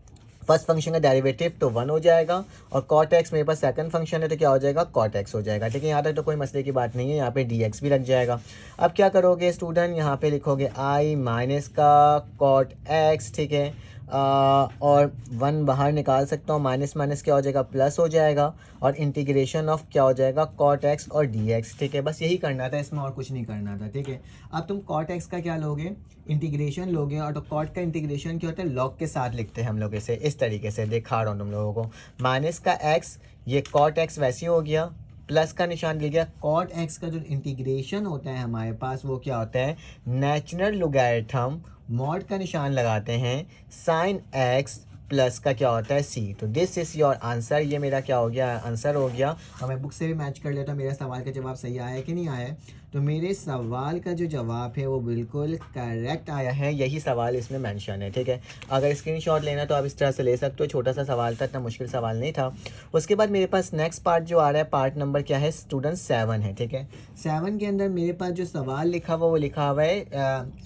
फर्स्ट फंक्शन का डेरिवेटिव तो 1 हो जाएगा, और कॉट एक्स मेरे पास सेकंड फंक्शन है तो क्या हो जाएगा, कॉट एक्स हो जाएगा। ठीक है, यहाँ तक तो कोई मसले की बात नहीं है, यहाँ पे डी एक्स भी लग जाएगा। अब क्या करोगे स्टूडेंट, यहाँ पे लिखोगे आई माइनस का कॉट एक्स, ठीक है, और 1 बाहर निकाल सकता हूँ, माइनस माइनस क्या हो जाएगा, प्लस हो जाएगा, और इंटीग्रेशन ऑफ क्या हो जाएगा, कॉट एक्स और डी एक्स। ठीक है, बस यही करना था इसमें, और कुछ नहीं करना था। ठीक है, अब तुम कॉट एक्स का क्या लोगे, इंटीग्रेशन लोगे, और तो कॉट का इंटीग्रेशन क्या होता है, लॉग के साथ लिखते हैं हम लोग इसे इस तरीके से, दिखा रहा हूँ तुम लोगों को। माइनस का एक्स, ये कॉट एक्स वैसे हो गया, प्लस का निशान ले गया, कॉट एक्स का जो इंटीग्रेशन होता है हमारे पास वो क्या होता है, नेचुरल लोगैरिथम, मॉड का निशान लगाते हैं, साइन एक्स प्लस का क्या होता है सी। तो दिस इज़ योर आंसर, ये मेरा क्या हो गया, आंसर हो गया। और मैं बुक से भी मैच कर लेता हूँ मेरा सवाल का जवाब सही आया है कि नहीं आया है। तो मेरे सवाल का जो जवाब है वो बिल्कुल करेक्ट आया है, यही सवाल इसमें मेंशन है। ठीक है, अगर स्क्रीनशॉट लेना तो आप इस तरह से ले सकते हो, छोटा सा सवाल था, इतना मुश्किल सवाल नहीं था। उसके बाद मेरे पास नेक्स्ट पार्ट जो आ रहा है, पार्ट नंबर क्या है स्टूडेंट 7 है। ठीक है, 7 के अंदर मेरे पास जो सवाल लिखा हुआ वो लिखा हुआ है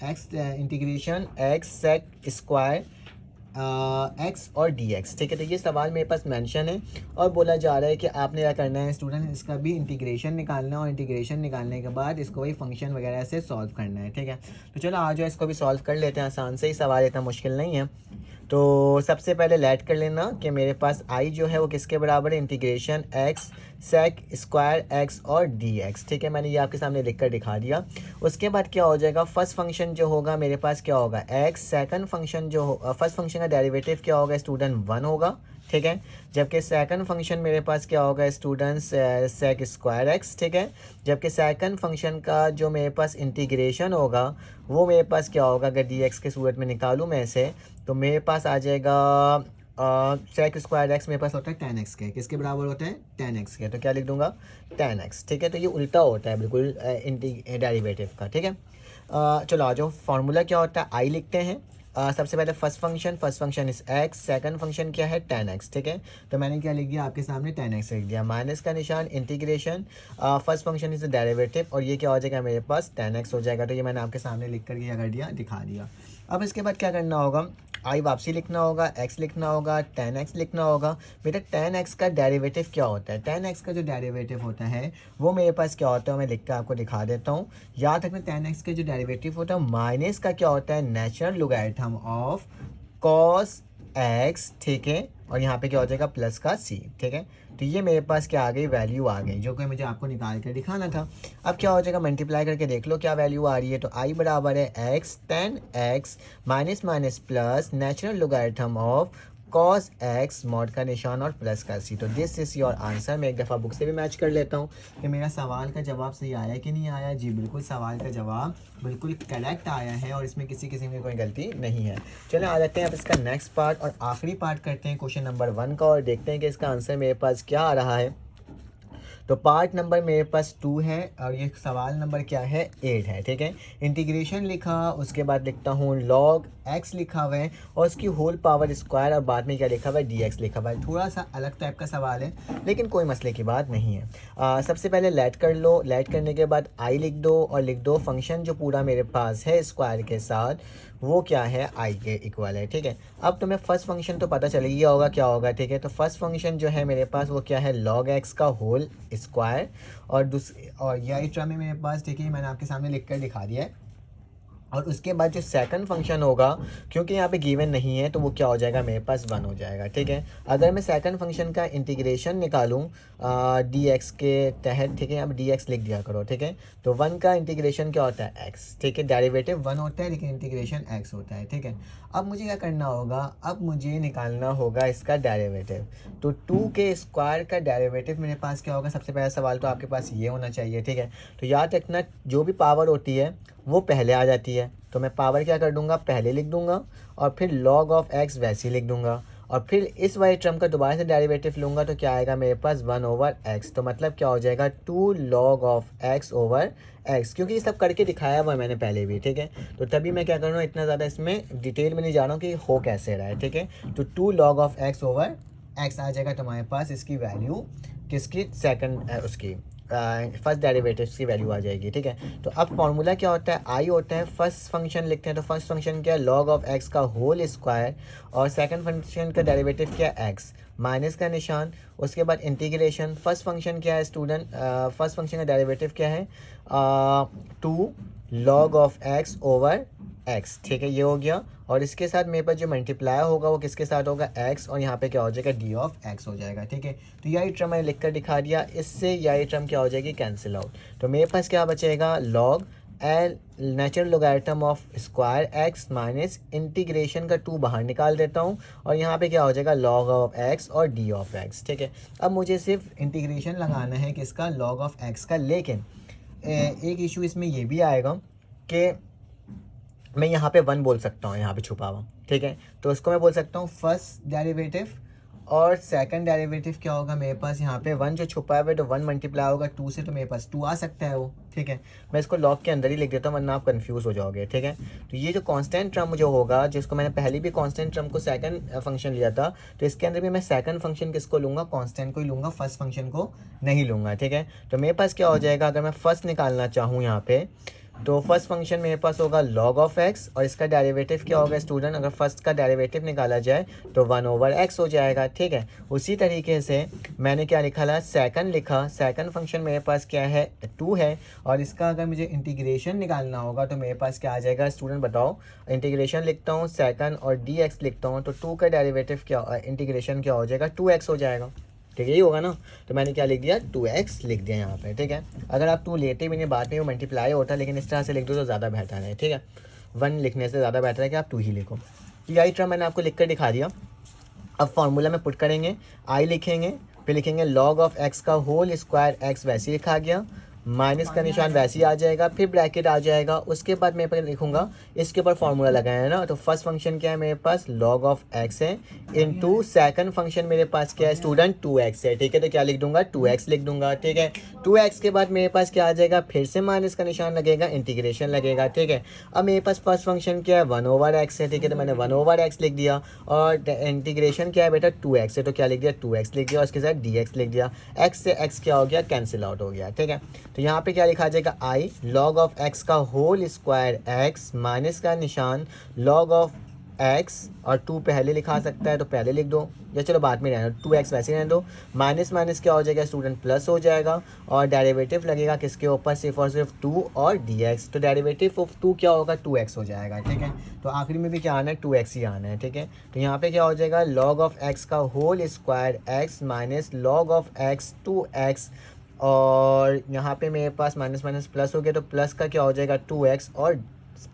x integration x sec square x और डी एक्स। ठीक है, तो ये सवाल मेरे पास मेंशन है, और बोला जा रहा है कि आपने क्या करना है स्टूडेंट, इसका भी इंटीग्रेशन निकालना है, और इंटीग्रेशन निकालने के बाद इसको वही फंक्शन वगैरह से सॉल्व करना है। ठीक है, तो चलो आ जाओ इसको भी सॉल्व कर लेते हैं, आसान से ही सवाल, इतना मुश्किल नहीं है। तो सबसे पहले लेट कर लेना कि मेरे पास आई जो है वो किसके बराबर है, integration x sec square x और डी एक्स। ठीक है, मैंने ये आपके सामने लिख कर दिखा दिया। उसके बाद क्या हो जाएगा, फर्स्ट फंक्शन जो होगा मेरे पास क्या होगा एक्स, सेकंड फंक्शन जो फर्स्ट फंक्शन का डेरिवेटिव क्या होगा स्टूडेंट 1 होगा। ठीक है, जबकि सेकंड फंक्शन मेरे पास क्या होगा स्टूडेंट्स सेक स्क्वायर एक्स। ठीक है, जबकि सेकंड फंक्शन का जो मेरे पास इंटीग्रेशन होगा वो मेरे पास क्या होगा, अगर डी एक्स के सूरत में निकालूँ मैं इसे, तो मेरे पास आ जाएगा सेक स्क्वायर एक्स मेरे पास होता है 10x के, किसके बराबर होता है 10x के, तो क्या लिख दूंगा 10x। ठीक है, तो ये उल्टा होता है बिल्कुल डेरिवेटिव का। ठीक है, चलो आ जाओ, फार्मूला क्या होता है आई लिखते हैं। सबसे पहले first function is x, second function क्या है 10x। ठीक है, तो मैंने क्या लिख दिया आपके सामने 10x लिख दिया, माइनस का निशान, integration, first function is derivative, और ये क्या हो जाएगा मेरे पास 10x हो जाएगा। तो ये मैंने आपके सामने लिख कर क्या कर दिया, दिखा दिया। अब इसके बाद क्या करना होगा, आई वापसी लिखना होगा, x लिखना होगा, 10x लिखना होगा। बेटा 10x का डेरिवेटिव क्या होता है, 10x का जो डेरिवेटिव होता है वो मेरे पास क्या होता है, मैं लिख कर आपको दिखा देता हूँ। याद रखना 10x का जो डेरिवेटिव होता है माइनस का क्या होता है, natural logarithm of cos x. ठीक है, और यहाँ पे क्या हो जाएगा प्लस का c। ठीक है, तो ये मेरे पास क्या आ गई, वैल्यू आ गई, जो कि मुझे आपको निकाल कर दिखाना था। अब क्या हो जाएगा, मल्टीप्लाई करके देख लो क्या वैल्यू आ रही है। तो i बराबर है x 10x minus minus plus natural logarithm of cos x, mod का निशान और प्लस का c। तो दिस इज़ योर आंसर। मैं एक दफ़ा बुक से भी मैच कर लेता हूँ कि मेरा सवाल का जवाब सही आया कि नहीं आया। जी बिल्कुल, सवाल का जवाब बिल्कुल करेक्ट आया है, और इसमें किसी किस्म की कोई गलती नहीं है। चलो आ जाते हैं अब इसका नेक्स्ट पार्ट, और आखिरी पार्ट करते हैं क्वेश्चन नंबर 1 का, और देखते हैं कि इसका आंसर मेरे पास क्या आ रहा है। तो पार्ट नंबर मेरे पास 2 है, और ये सवाल नंबर क्या है 8 है। ठीक है, इंटीग्रेशन लिखा, उसके बाद लिखता हूँ लॉग एक्स लिखा हुआ है, और उसकी होल पावर स्क्वायर, और बाद में क्या लिखा हुआ है डी एक्स लिखा हुआ है। थोड़ा सा अलग टाइप का सवाल है, लेकिन कोई मसले की बात नहीं है। सबसे पहले लेट कर लो, लेट करने के बाद आई लिख दो, और लिख दो फंक्शन जो पूरा मेरे पास है स्क्वायर के साथ वो क्या है आई के इक्वल है। ठीक है, अब तुम्हें फर्स्ट फंक्शन तो पता चल गया होगा क्या होगा। ठीक है, तो फर्स्ट फंक्शन जो है मेरे पास वो क्या है, लॉग एक्स का होल स्क्वायर, और यही टर्म है मेरे पास। ठीक है, मैंने आपके सामने लिख कर दिखा दिया है। और उसके बाद जो सेकंड फंक्शन होगा, क्योंकि यहाँ पे गिवन नहीं है, तो वो क्या हो जाएगा मेरे पास 1 हो जाएगा। ठीक है, अगर मैं सेकंड फंक्शन का इंटीग्रेशन निकालूँ डी एक्स के तहत, ठीक है, अब डी एक्स लिख दिया करो। ठीक है, तो 1 का इंटीग्रेशन क्या होता है एक्स। ठीक है, डेरिवेटिव 1 होता है, लेकिन इंटीग्रेशन एक्स होता है। ठीक है, अब मुझे क्या करना होगा, अब मुझे निकालना होगा इसका डेरिवेटिव। तो 2 के स्क्वायर का डेरिवेटिव मेरे पास क्या होगा, सबसे पहला सवाल तो आपके पास ये होना चाहिए। ठीक है, तो याद रखना जो भी पावर होती है वो पहले आ जाती है, तो मैं पावर क्या कर दूंगा, पहले लिख दूंगा, और फिर लॉग ऑफ एक्स वैसे ही लिख दूंगा, और फिर इस वाले टर्म का दोबारा से डेरिवेटिव लूँगा, तो क्या आएगा मेरे पास 1 ओवर एक्स। तो मतलब क्या हो जाएगा 2 log of x over x, क्योंकि ये सब करके दिखाया हुआ है मैंने पहले भी। ठीक है, तो तभी मैं क्या कर रहा हूँ, इतना ज़्यादा इसमें डिटेल में नहीं जा रहा हूँ कि हो कैसे रहा है। ठीक है, तो 2 log of x over x आ जाएगा तुम्हारे पास इसकी वैल्यू किसकी, सेकंड उसकी फर्स्ट डेरिवेटिव की वैल्यू आ जाएगी, ठीक है। तो अब फॉर्मूला क्या होता है, आई होता है, फर्स्ट फंक्शन लिखते हैं तो फर्स्ट फंक्शन क्या है, लॉग ऑफ एक्स का होल स्क्वायर, और सेकंड फंक्शन का डेरिवेटिव क्या है, एक्स, माइनस का निशान, उसके बाद इंटीग्रेशन। फर्स्ट फंक्शन क्या है स्टूडेंट, फर्स्ट फंक्शन का डेरिवेटिव क्या है, 2 log of x over x, ठीक है, ये हो गया। और इसके साथ मेरे पास जो मल्टीप्लाई होगा वो किसके साथ होगा, एक्स, और यहाँ पे क्या हो जाएगा, डी ऑफ एक्स हो जाएगा, ठीक है। तो यही टर्म मैंने लिख कर दिखा दिया, इससे यही टर्म क्या हो जाएगी, कैंसिल आउट। तो मेरे पास क्या बचेगा, log L natural logarithm of square x minus integration का 2 बाहर निकाल देता हूँ, और यहाँ पे क्या हो जाएगा, लॉग ऑफ एक्स और डी ऑफ एक्स, ठीक है। अब मुझे सिर्फ इंटीग्रेशन लगाना है किसका, लॉग ऑफ एक्स का। लेकिन एक इशू इसमें ये भी आएगा कि मैं यहाँ पे 1 बोल सकता हूँ, यहाँ पे छुपा हुआ, ठीक है। तो उसको मैं बोल सकता हूँ फर्स्ट डेरिवेटिव, और सेकंड डेरिवेटिव क्या होगा मेरे पास, यहाँ पे 1 जो छुपा हुआ है, तो 1 मल्टीप्लाई होगा 2 से, तो मेरे पास 2 आ सकता है वो, ठीक है। मैं इसको लॉग के अंदर ही लिख देता हूँ वरना आप कंफ्यूज हो जाओगे, ठीक है। तो ये जो कांस्टेंट टर्म जो होगा, जिसको मैंने पहले भी कांस्टेंट टर्म को सेकंड फंक्शन लिया था, तो इसके अंदर भी मैं सेकंड फंक्शन किसको लूँगा, कांस्टेंट को ही लूँगा, फर्स्ट फंक्शन को नहीं लूँगा, ठीक है। तो मेरे पास क्या हो जाएगा, अगर मैं फर्स्ट निकालना चाहूँ यहाँ पे, तो फर्स्ट फंक्शन मेरे पास होगा log ऑफ x, और इसका डेरिवेटिव क्या होगा स्टूडेंट, अगर फर्स्ट का डेरिवेटिव निकाला जाए तो 1 ओवर x हो जाएगा, ठीक है। उसी तरीके से मैंने क्या लिखा था, सेकंड लिखा, सेकंड फंक्शन मेरे पास क्या है, 2 है, और इसका अगर मुझे इंटीग्रेशन निकालना होगा तो मेरे पास क्या आ जाएगा स्टूडेंट, बताओ। इंटीग्रेशन लिखता हूँ सेकंड और dx लिखता हूँ, तो 2 का डेरिवेटिव क्या, इंटीग्रेशन क्या हो जाएगा, 2x हो जाएगा, ठीक है, यही होगा ना। तो मैंने क्या लिख दिया, 2x लिख दिया यहाँ पे, ठीक है। अगर आप 2 लेते भी नहीं, बाद में वो मल्टीप्लाई होता है, लेकिन इस तरह से लिख दो तो ज़्यादा बेहतर है, ठीक है। 1 लिखने से ज़्यादा बेहतर है कि आप 2 ही लिखो। तो यही टर्म मैंने आपको लिख कर दिखा दिया। अब फार्मूला में पुट करेंगे, आई लिखेंगे, फिर लिखेंगे लॉग ऑफ एक्स का होल स्क्वायर, एक्स वैसे ही लिखा गया, माइनस का निशान वैसे ही आ जाएगा, फिर ब्रैकेट आ जाएगा। उसके बाद मैं पर लिखूंगा, इसके ऊपर फार्मूला लगाया है ना, तो फर्स्ट फंक्शन क्या है मेरे पास, लॉग ऑफ एक्स है, इनटू सेकंड फंक्शन मेरे पास क्या है स्टूडेंट, 2x है, ठीक है। तो क्या लिख दूंगा, 2x लिख दूंगा, ठीक है। 2x के बाद मेरे पास क्या आ जाएगा, फिर से माइनस का निशान लगेगा, इंटीग्रेशन लगेगा, ठीक है। अब मेरे पास फर्स्ट फंक्शन क्या है, 1 ओवर एक्स है, ठीक है। तो मैंने 1 ओवर एक्स लिख दिया, और इंटीग्रेशन क्या है बेटा, 2x है, तो क्या लिख दिया, 2x लिख दिया, और उसके साथ dx लिख दिया। x से x क्या हो गया, कैंसिल आउट हो गया, ठीक है। तो यहाँ पे क्या लिखा जाएगा, आई लॉग ऑफ एक्स का होल स्क्वायर एक्स, माइनस का निशान लॉग ऑफ एक्स, और 2 पहले लिखा सकता है तो पहले लिख दो, या चलो बाद में रहना, 2x वैसे रहने दो, माइनस माइनस क्या हो जाएगा स्टूडेंट, प्लस हो जाएगा, और डेरिवेटिव लगेगा किसके ऊपर, सिर्फ और सिर्फ 2 और dx। तो डेरिवेटिव ऑफ 2 क्या होगा, 2x हो जाएगा, ठीक है। तो आखिरी में भी क्या आना है, 2x ही आना है, ठीक है। तो यहाँ पे क्या हो जाएगा, लॉग ऑफ एक्स का whole square x minus log of x 2x, और यहाँ पे मेरे पास माइनस माइनस प्लस हो गया, तो प्लस का क्या हो जाएगा, 2x और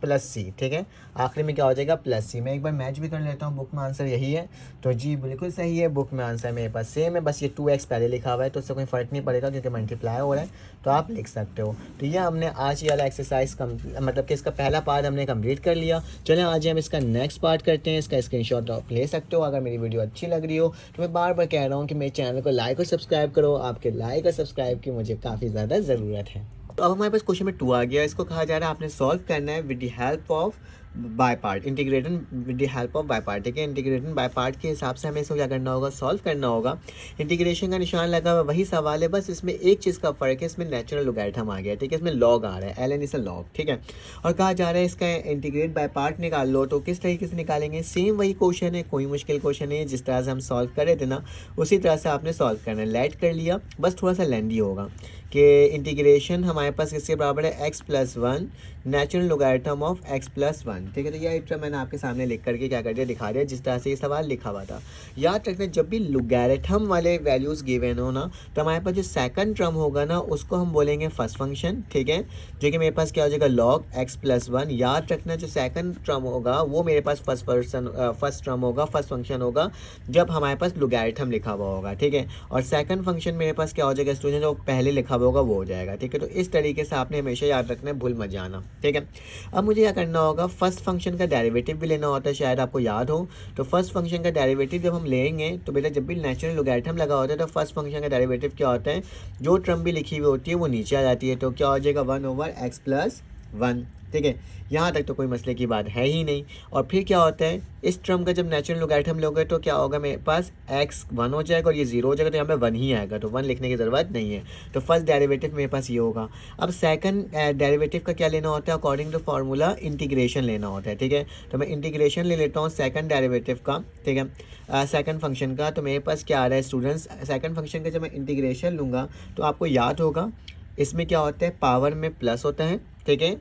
प्लस सी, ठीक है। आखिरी में क्या हो जाएगा, प्लस सी। मैं एक बार मैच भी कर लेता हूँ, बुक में आंसर यही है, तो जी बिल्कुल सही है, बुक में आंसर मेरे पास सेम है, बस ये 2x पहले लिखा हुआ है, तो उससे कोई फ़र्क नहीं पड़ेगा क्योंकि मल्टीप्लाई हो रहा है, तो आप लिख सकते हो। तो ये हमने आज ये वाला एक्सरसाइज मतलब कि इसका पहला पार्ट हमने कंप्लीट कर लिया। चलें आज हम इसका नेक्स्ट पार्ट करते हैं। इसका स्क्रीनशॉट आप ले सकते हो। अगर मेरी वीडियो अच्छी लग रही हो तो मैं बार बार कह रहा हूँ कि मेरे चैनल को लाइक और सब्सक्राइब करो। आपके लाइक और सब्सक्राइब की मुझे काफ़ी ज़्यादा ज़रूरत है। तो अब हमारे पास क्वेश्चन में 2 आ गया। इसको कहा जा रहा है आपने सॉल्व करना है with the help of by part, integration with the help of by part, ठीक है। इंटीग्रेशन बाय पार्ट के हिसाब से हमें इसको क्या करना होगा, सॉल्व करना होगा। इंटीग्रेशन का निशान लगा हुआ वही सवाल है, बस इसमें एक चीज़ का फ़र्क है, इसमें नेचुरल लोगैरिथम आ गया, ठीक है। इसमें लॉग आ रहा है, ln इज अ लॉग, ठीक है। और कहा जा रहा है इसका इंटीग्रेट बाय पार्ट निकाल लो, तो किस तरीके से निकालेंगे, सेम वही क्वेश्चन है, कोई मुश्किल क्वेश्चन नहीं है। जिस तरह से हम सॉल्व कर रहे थे ना उसी तरह से आपने सॉल्व करना है। लेट कर लिया, बस थोड़ा सा लेंदी होगा कि इंटीग्रेशन हमारे पास किसके बराबर है, x+1 natural logarithm of x+1, ठीक है। तो यह एक मैंने आपके सामने लिख करके क्या कर दिया, दिखा दिया जिस तरह से ये सवाल लिखा हुआ था। याद रखना जब भी लोगैरिथम वाले वैल्यूज़ गिवन हो ना, तो हमारे पास जो सेकंड टर्म होगा ना उसको हम बोलेंगे फर्स्ट फंक्शन, ठीक है। जो कि मेरे पास क्या हो जाएगा, लॉग x+1। याद रखना जो सेकंड टर्म होगा वो मेरे पास फर्स्ट टर्म होगा, फर्स्ट फंक्शन होगा जब हमारे पास लोगैरिथम लिखा हुआ होगा, ठीक है। और सेकंड फंक्शन मेरे पास क्या हो जाएगा स्टूडेंट, जो पहले लिखा हुआ होगा वो हो जाएगा, ठीक है। तो इस तरीके से आपने हमेशा याद रखना है, भूल मत जाना, ठीक है। अब मुझे क्या करना होगा, फर्स्ट फंक्शन का डेरिवेटिव भी लेना होता है, शायद आपको याद हो। तो फर्स्ट फंक्शन का डेरिवेटिव जब हम लेंगे तो बेटा जब भी नेचुरल लोगैरिथम लगा होता है तो फर्स्ट फंक्शन का डेरिवेटिव क्या होता है, जो टर्म भी लिखी हुई होती है वो नीचे आ जाती है। तो क्या हो जाएगा, 1 ओवर x+ 1, ठीक है। यहाँ तक तो कोई मसले की बात है ही नहीं। और फिर क्या होता है, इस टर्म का जब नेचुरल लोगैरिथम लोगे तो क्या होगा, मेरे पास x 1 हो जाएगा और ये 0 हो जाएगा, तो यहाँ पे 1 ही आएगा, तो 1 लिखने की ज़रूरत नहीं है। तो फर्स्ट डेरिवेटिव मेरे पास ये होगा। अब सेकंड डेरिवेटिव का क्या लेना होता है, अकॉर्डिंग टू फार्मूला इंटीग्रेशन लेना होता है, ठीक है। तो मैं इंटीग्रेशन ले लेता हूँ सेकंड डेरिवेटिव का, ठीक है, सेकंड फंक्शन का। तो मेरे पास क्या आ रहा है स्टूडेंट्स, सेकंड फंक्शन का जब मैं इंटीग्रेशन लूँगा तो आपको याद होगा इसमें क्या होता है, पावर में प्लस होता है, ठीक है।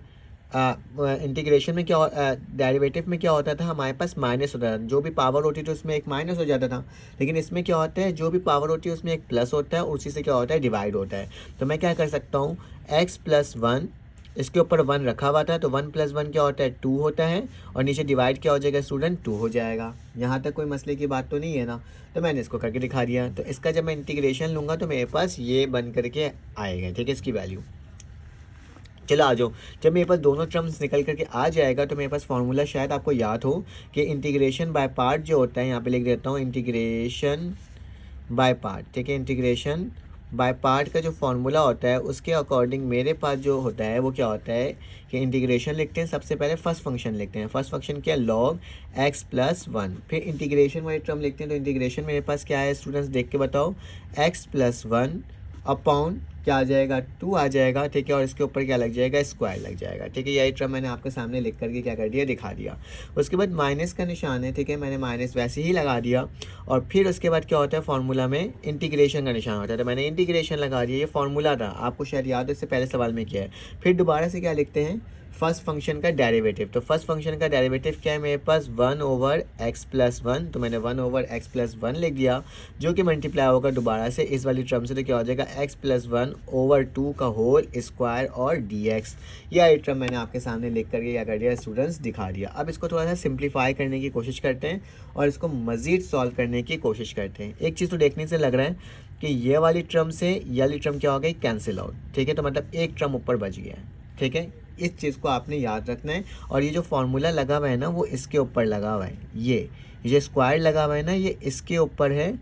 इंटीग्रेशन में क्या, डेरिवेटिव में क्या होता था, हमारे पास माइनस होता था, जो भी पावर होती थी उसमें एक माइनस हो जाता था। लेकिन इसमें क्या होता है, जो भी पावर होती है उसमें एक प्लस होता है, उसी से क्या होता है, डिवाइड होता है। तो मैं क्या कर सकता हूँ, x + 1, इसके ऊपर 1 रखा हुआ था, तो 1 + 1 क्या होता है, 2 होता है, और नीचे डिवाइड क्या हो जाएगा स्टूडेंट, 2 हो जाएगा। यहाँ तक कोई मसले की बात तो नहीं है ना। तो मैंने इसको करके दिखा दिया। तो इसका जब मैं इंटीग्रेशन लूँगा तो मेरे पास ये बन करके आएगा, ठीक है, इसकी वैल्यू। चलो आ जाओ, जब मेरे पास दोनों टर्म्स निकल करके आ जाएगा तो मेरे पास फार्मूला शायद आपको याद हो कि इंटीग्रेशन बाय पार्ट जो होता है, यहाँ पे लिख देता हूँ इंटीग्रेशन बाय पार्ट, ठीक है। इंटीग्रेशन बाय पार्ट का जो फार्मूला होता है उसके अकॉर्डिंग मेरे पास जो होता है वो क्या होता है कि इंटीग्रेशन लिखते हैं, सबसे पहले फर्स्ट फंक्शन लिखते हैं। फर्स्ट फंक्शन क्या, log x + 1। फिर इंटीग्रेशन वाली टर्म लिखते हैं। तो इंटीग्रेशन मेरे पास क्या है स्टूडेंट्स, देख के बताओ, x + 1 अपॉन क्या आ जाएगा, 2 आ जाएगा, ठीक है। और इसके ऊपर क्या लग जाएगा, स्क्वायर लग जाएगा, ठीक है। यही टर्म मैंने आपके सामने लिख करके क्या कर दिया, दिखा दिया। उसके बाद माइनस का निशान है, ठीक है, मैंने माइनस वैसे ही लगा दिया। और फिर उसके बाद क्या होता है, फार्मूला में इंटीग्रेशन का निशान होता है, तो मैंने इंटीग्रेशन लगा दिया। ये फार्मूला था, आपको शायद याद है, इससे पहले सवाल में किया है। फिर दोबारा से क्या लिखते हैं, फर्स्ट फंक्शन का डेरिवेटिव। तो फर्स्ट फंक्शन का डेरिवेटिव क्या है मेरे पास, 1/x + 1। तो मैंने 1/x + 1 लिख दिया, जो कि मल्टीप्लाई होगा दोबारा से इस वाली टर्म से। तो क्या हो जाएगा, x + 1/2 का होल स्क्वायर और dx। यह टर्म मैंने आपके सामने लिख करके क्या कर दिया स्टूडेंट्स, दिखा दिया। अब इसको थोड़ा सा सिंप्लीफाई करने की कोशिश करते हैं और इसको मज़ीद सॉल्व करने की कोशिश करते हैं। एक चीज़ तो देखने से लग रहा है कि ये वाली टर्म से ये वाली टर्म क्या हो गई, कैंसिल आउट, ठीक है। तो मतलब एक टर्म ऊपर बच गया है, ठीक है। इस चीज़ को आपने याद रखना है। और ये जो फार्मूला लगा हुआ है ना, वो इसके ऊपर लगा हुआ है, ये स्क्वायर लगा हुआ है ना, ये इसके ऊपर है।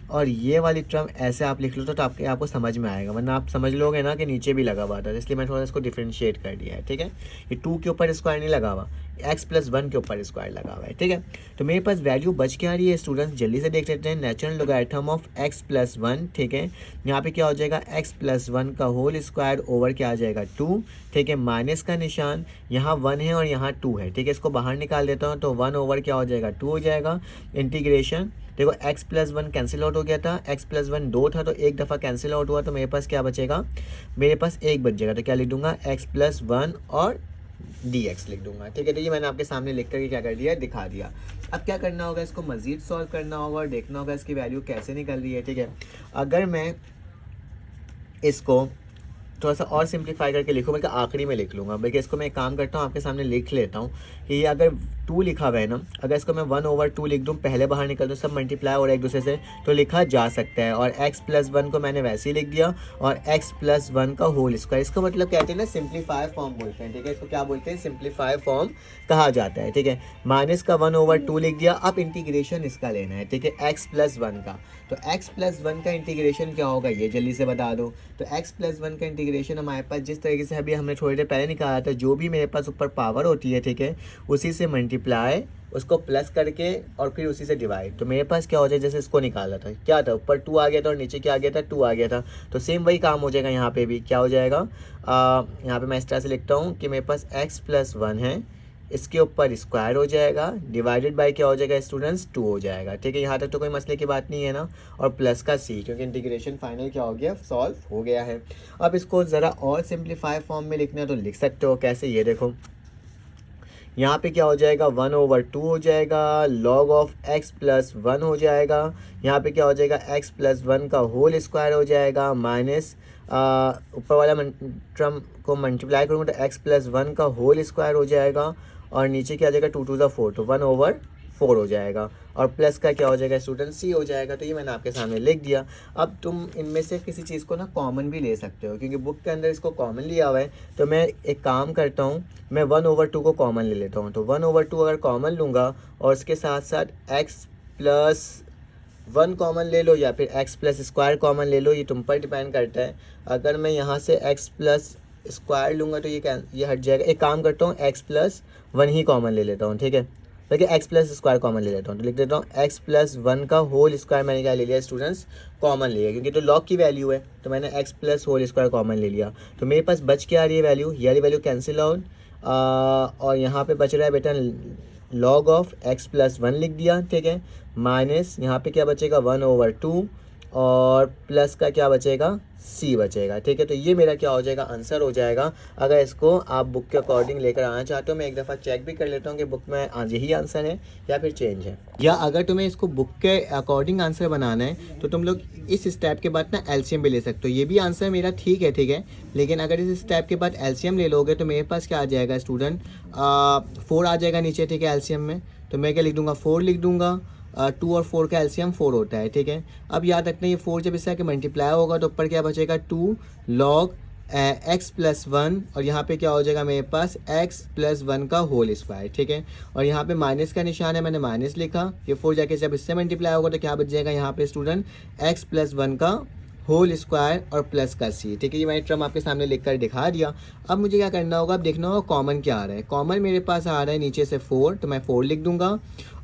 और ये वाली टर्म ऐसे आप लिख लो तो आपको समझ में आएगा, वरना आप समझ लोगे ना कि नीचे भी लगा हुआ था, इसलिए मैं थोड़ा इसको डिफ्रेंशिएट कर दिया है, ठीक है। ये 2 के ऊपर स्क्वायर नहीं लगा हुआ, x + 1 के ऊपर स्क्वायर लगा हुआ है, ठीक है। तो मेरे पास वैल्यू बच के आ रही है स्टूडेंट्स, जल्दी से देख लेते हैं। नेचुरल लोगैरिथम ऑफ x + 1, ठीक है। यहाँ पे क्या हो जाएगा, x + 1 का होल स्क्वायर ओवर क्या आ जाएगा, 2, ठीक है। माइनस का निशान, यहाँ 1 है और यहाँ 2 है, ठीक है। इसको बाहर निकाल देता हूँ, तो 1 ओवर क्या हो जाएगा, 2 हो जाएगा। इंटीग्रेशन देखो, x + 1 कैंसिल आउट हो गया था, x + 1 2 था, तो एक दफ़ा कैंसिल आउट हुआ, तो मेरे पास क्या बचेगा, मेरे पास 1 बच जाएगा। तो क्या लिख दूंगा, x + 1 और dx लिख दूंगा, ठीक है। तो ये मैंने आपके सामने लिख करके क्या कर दिया, दिखा दिया। अब क्या करना होगा, इसको मज़ीद सॉल्व करना होगा और देखना होगा इसकी वैल्यू कैसे निकल रही है, ठीक है। अगर मैं इसको थोड़ा सा और सिंप्लीफाई करके लिखूँ, बल्कि आखिरी में लिख लूँगा, बल्कि इसको मैं एक काम करता हूँ, आपके सामने लिख लेता हूँ कि ये अगर 2 लिखा हुआ है ना, अगर इसको मैं 1/2 लिख दूँ, पहले बाहर निकल दूँ, सब मल्टीप्लाई हो रहा है एक दूसरे से, तो लिखा जा सकता है। और x + 1 को मैंने वैसे ही लिख दिया, और x + 1 का होल स्क्वायर, इसका मतलब कहते हैं ना सिंप्लीफाई फॉर्म बोलते हैं, ठीक है। इसको क्या बोलते हैं, सिंप्लीफाई फॉर्म कहा जाता है, ठीक है। माइनस का 1/2 लिख दिया। अब इंटीग्रेशन इसका लेना है, ठीक है, x + 1 का। तो x + 1 का इंटीग्रेशन क्या होगा, ये जल्दी से बता दो। तो x + 1 का इंटीग्रेशन हमारे पास जिस तरीके से अभी हमने थोड़ी देर पहले निकाला था, जो भी मेरे पास ऊपर पावर होती है, ठीक है, उसी से मल्टीप्लाई, उसको प्लस करके और फिर उसी से डिवाइड। तो मेरे पास क्या हो जाए, जैसे इसको निकाला था, क्या था, ऊपर 2 आ गया था और नीचे क्या आ गया था, 2 आ गया था। तो सेम वही काम हो जाएगा यहाँ पे भी, क्या हो जाएगा, यहाँ पे मैं इस तरह से लिखता हूँ कि मेरे पास x + 1 है, इसके ऊपर स्क्वायर हो जाएगा, डिवाइडेड बाय क्या हो जाएगा स्टूडेंट्स, 2 हो जाएगा, ठीक है। यहाँ तक तो कोई मसले की बात नहीं है ना। और प्लस का c, क्योंकि इंटीग्रेशन फाइनल क्या हो गया, सॉल्व हो गया है। अब इसको ज़रा और सिंप्लीफाई फॉर्म में लिखना है तो लिख सकते हो, कैसे, ये देखो। यहाँ पे क्या हो जाएगा, 1/2 हो जाएगा, log ऑफ x + 1 हो जाएगा। यहाँ पे क्या हो जाएगा, x + 1 का होल स्क्वायर हो जाएगा, माइनस ऊपर वाला टर्म को मल्टीप्लाई करूँगा तो x + 1 का होल स्क्वायर हो जाएगा, और नीचे क्या आ जाएगा, 2 * 4, तो 1/4 हो जाएगा। और प्लस का क्या हो जाएगा स्टूडेंट, c हो जाएगा। तो ये मैंने आपके सामने लिख दिया। अब तुम इनमें से किसी चीज़ को ना कॉमन भी ले सकते हो, क्योंकि बुक के अंदर इसको कॉमन लिया हुआ है। तो मैं एक काम करता हूँ, मैं 1/2 को कॉमन ले लेता हूँ। तो 1/2 अगर कॉमन लूँगा और इसके साथ साथ x + 1 कॉमन ले लो या फिर x + स्क्वायर कॉमन ले लो, ये तुम पर डिपेंड करता है। अगर मैं यहाँ से x + स्क्वायर लूँगा तो ये हट जाएगा। एक काम करता हूँ, एक्स प्लस वन ही कॉमन ले लेता हूँ, ठीक है, देखिए एक्स प्लस स्क्वायर कॉमन ले लेता हूँ, तो लिख देता हूँ एक्स प्लस वन का होल स्क्वायर मैंने क्या ले लिया स्टूडेंट्स, कॉमन लिया, क्योंकि तो लॉग की वैल्यू है तो मैंने x plus whole square common ले लिया। तो मेरे पास बच क्या आ रही है वैल्यू, ये वाली वैल्यू कैंसिल आउट, और यहाँ पे बच रहा है बेटा log of x plus one लिख दिया, ठीक है, माइनस यहाँ पे क्या बचेगा 1/2 और प्लस का क्या बचेगा सी बचेगा, ठीक है। तो ये मेरा क्या हो जाएगा आंसर हो जाएगा। अगर इसको आप बुक के अकॉर्डिंग लेकर आना चाहते हो, मैं एक दफ़ा चेक भी कर लेता हूँ कि बुक में आज यही आंसर है या फिर चेंज है। या अगर तुम्हें इसको बुक के अकॉर्डिंग आंसर बनाना है तो तुम लोग इस स्टेप के बाद ना एलसीएम भी ले सकते हो। ये भी आंसर मेरा ठीक है, लेकिन अगर इस स्टेप के बाद एलसीएम ले लोगे तो मेरे पास क्या आ जाएगा स्टूडेंट, 4 आ जाएगा नीचे, ठीक है, एलसीएम में। तो मैं क्या लिख दूंगा, 4 लिख दूंगा। 2 और 4 का एलसीएम 4 होता है, ठीक है। अब याद रखना ये 4 जब इससे आके मल्टीप्लाई होगा तो ऊपर क्या बचेगा 2 लॉग एक्स प्लस वन, और यहाँ पे क्या हो जाएगा मेरे पास एक्स प्लस वन का होल स्क्वायर, ठीक है। और यहाँ पे माइनस का निशान है, मैंने माइनस लिखा। ये 4 जाके जब इससे मल्टीप्लाई होगा तो क्या बच जाएगा यहाँ पे स्टूडेंट एक्स प्लस वन का होल स्क्वायर और प्लस का सी, ठीक है। ये मैंने टर्म आपके सामने लिख कर दिखा दिया। अब मुझे क्या करना होगा, अब देखना होगा कॉमन क्या आ रहा है। कॉमन मेरे पास आ रहा है नीचे से 4, तो मैं 4 लिख दूंगा,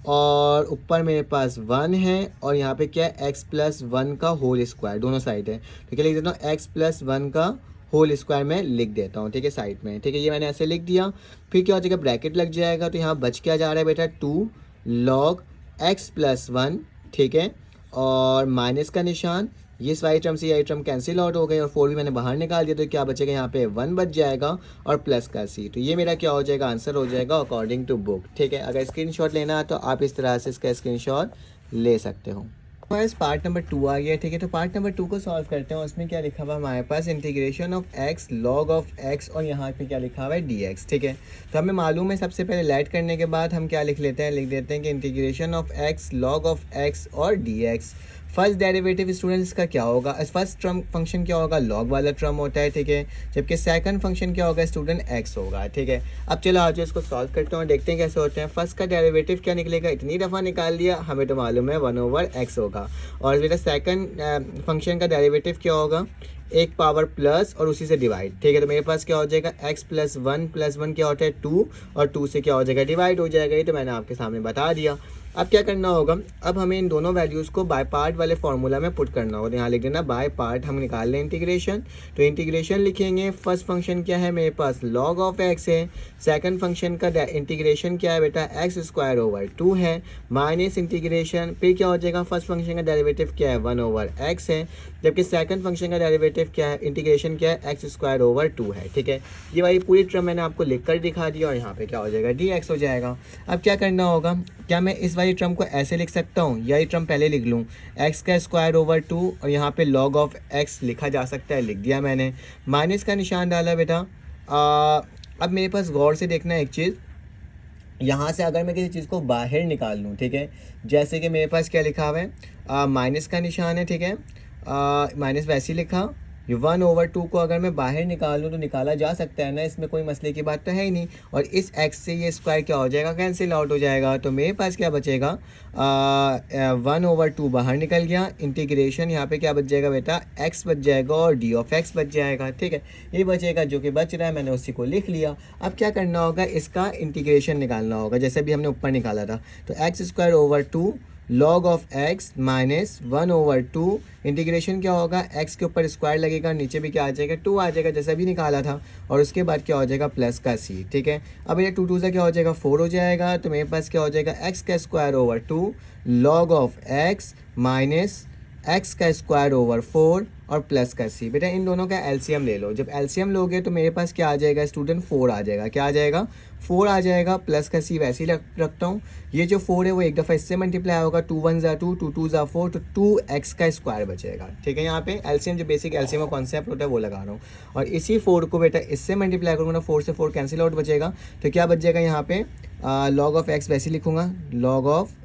और ऊपर मेरे पास 1 है, और यहाँ पे क्या है एक्स प्लस वन का होल स्क्वायर, दोनों साइड है, ठीक है। लिख देता हूँ एक्स प्लस वन का होल स्क्वायर में लिख देता हूँ, ठीक है, साइड में, ठीक है। ये मैंने ऐसे लिख दिया। फिर क्या हो जाएगा, ब्रैकेट लग जाएगा, तो यहाँ बच क्या जा रहा है बेटा 2 लॉग एक्स प्लस वन, ठीक है, और माइनस का निशान, ये वाली टर्म से ये टर्म कैंसिल आउट हो गई, और 4 भी मैंने बाहर निकाल दिया, तो क्या बचेगा यहाँ पे 1 बच जाएगा और प्लस का सी। तो ये मेरा क्या हो जाएगा आंसर हो जाएगा अकॉर्डिंग टू बुक, ठीक है। अगर स्क्रीनशॉट लेना है तो आप इस तरह से इसका स्क्रीनशॉट ले सकते हो। हमारे पास पार्ट नंबर 2 आ गया, ठीक है। तो पार्ट नंबर 2 को सॉल्व करते हैं। उसमें क्या लिखा हुआ है हमारे पास, integration of x log of x, और यहाँ पे क्या लिखा हुआ है डी एक्स, ठीक है। तो हमें मालूम है सबसे पहले लेट करने के बाद हम क्या लिख लेते हैं, लिख देते हैं कि integration of x log of x और d x. First derivative students का क्या होगा, फर्स्ट टर्म फंक्शन क्या होगा, लॉग वाला टर्म होता है, ठीक है, जबकि सेकंड फंक्शन क्या होगा स्टूडेंट एक्स होगा, ठीक है। अब चलो आज इसको सॉल्व करते हैं, देखते हैं कैसे होते हैं। फर्स्ट का डेरिवेटिव क्या निकलेगा, इतनी दफ़ा निकाल दिया, हमें तो मालूम है 1/x होगा। और मेरा सेकंड फंक्शन का डेरिवेटिव क्या होगा, एक पावर प्लस और उसी से डिवाइड, ठीक है। तो मेरे पास क्या हो जाएगा x प्लस वन क्या होता है 2, और 2 से क्या हो जाएगा डिवाइड हो जाएगा। ये तो मैंने आपके सामने बता दिया। अब क्या करना होगा, अब हमें इन दोनों वैल्यूज़ को बाय पार्ट वाले फॉर्मूला में पुट करना होगा। तो यहाँ लिख देना बाय पार्ट, हम निकाल लें इंटीग्रेशन। तो इंटीग्रेशन लिखेंगे, फर्स्ट फंक्शन क्या है मेरे पास लॉग ऑफ एक्स है, सेकंड फंक्शन का इंटीग्रेशन क्या है बेटा एक्स स्क्वायर ओवर 2 है, माइनस इंटीग्रेशन, फिर क्या हो जाएगा फर्स्ट फंक्शन का डेरिवेटिव क्या है 1/x है, जबकि सेकंड फंक्शन का डेरिवेटिव क्या है इंटीग्रेशन क्या है एक्स स्क्वायर ओवर 2 है, ठीक है। ये वाली पूरी टर्म मैंने आपको लिख कर दिखा दिया, और यहाँ पे क्या हो जाएगा dx हो जाएगा। अब क्या करना होगा, क्या मैं इस वाली टर्म को ऐसे लिख सकता हूँ, या ये टर्म पहले लिख लूँ एक्स का स्क्वायर ओवर 2, और यहाँ पे लॉग ऑफ एक्स लिखा जा सकता है, लिख दिया मैंने, माइनस का निशान डाला बेटा। अब मेरे पास गौर से देखना है एक चीज़, यहाँ से अगर मैं किसी चीज़ को बाहर निकाल लूँ, ठीक है, जैसे कि मेरे पास क्या लिखा हुआ है माइनस का निशान है, ठीक है, माइनस वैसे ही लिखा। ये 1/2 को अगर मैं बाहर निकालूँ तो निकाला जा सकता है ना, इसमें कोई मसले की बात तो है ही नहीं। और इस x से ये स्क्वायर क्या हो जाएगा कैंसिल आउट हो जाएगा। तो मेरे पास क्या बचेगा 1/2 बाहर निकल गया, इंटीग्रेशन यहाँ पे क्या बच जाएगा बेटा x बच जाएगा और d ऑफ x बच जाएगा, ठीक है। ये बचेगा जो कि बच रहा है, मैंने उसी को लिख लिया। अब क्या करना होगा, इसका इंटीग्रेशन निकालना होगा, जैसे भी हमने ऊपर निकाला था। तो x square over 2 log of x minus 1/2, integration क्या होगा x के ऊपर स्क्वायर लगेगा, नीचे भी क्या आ जाएगा 2 आ जाएगा जैसा भी निकाला था, और उसके बाद क्या हो जाएगा प्लस का c, ठीक है। अब ये 2 से क्या हो जाएगा 4 हो जाएगा। तो मेरे पास क्या हो जाएगा x का square over 2 log of x minus x का स्क्वायर ओवर 4 और प्लस का c। बेटा इन दोनों का एलसीएम ले लो, जब एलसीएम लोगे तो मेरे पास क्या आ जाएगा स्टूडेंट 4 आ जाएगा, क्या आ जाएगा 4 आ जाएगा, प्लस का c वैसे ही रखता हूँ। ये जो 4 है वो एक दफ़ा इससे मल्टीप्लाई होगा, 2 1 ज़ा 2, 2 2 ज़ा 4, तो 2x का स्क्वायर बचेगा, ठीक है। यहाँ पे एलसीएम जो बेसिक एलसीएम का कॉन्सेप्ट होता है वो लगा रहा हूँ, और इसी 4 को बेटा इससे मल्टीप्लाई करूँगा ना, 4 से 4 कैंसिल आउट बचेगा। तो क्या बच जाएगा यहाँ पे लॉग ऑफ x वैसे ही लिखूँगा, लॉग ऑफ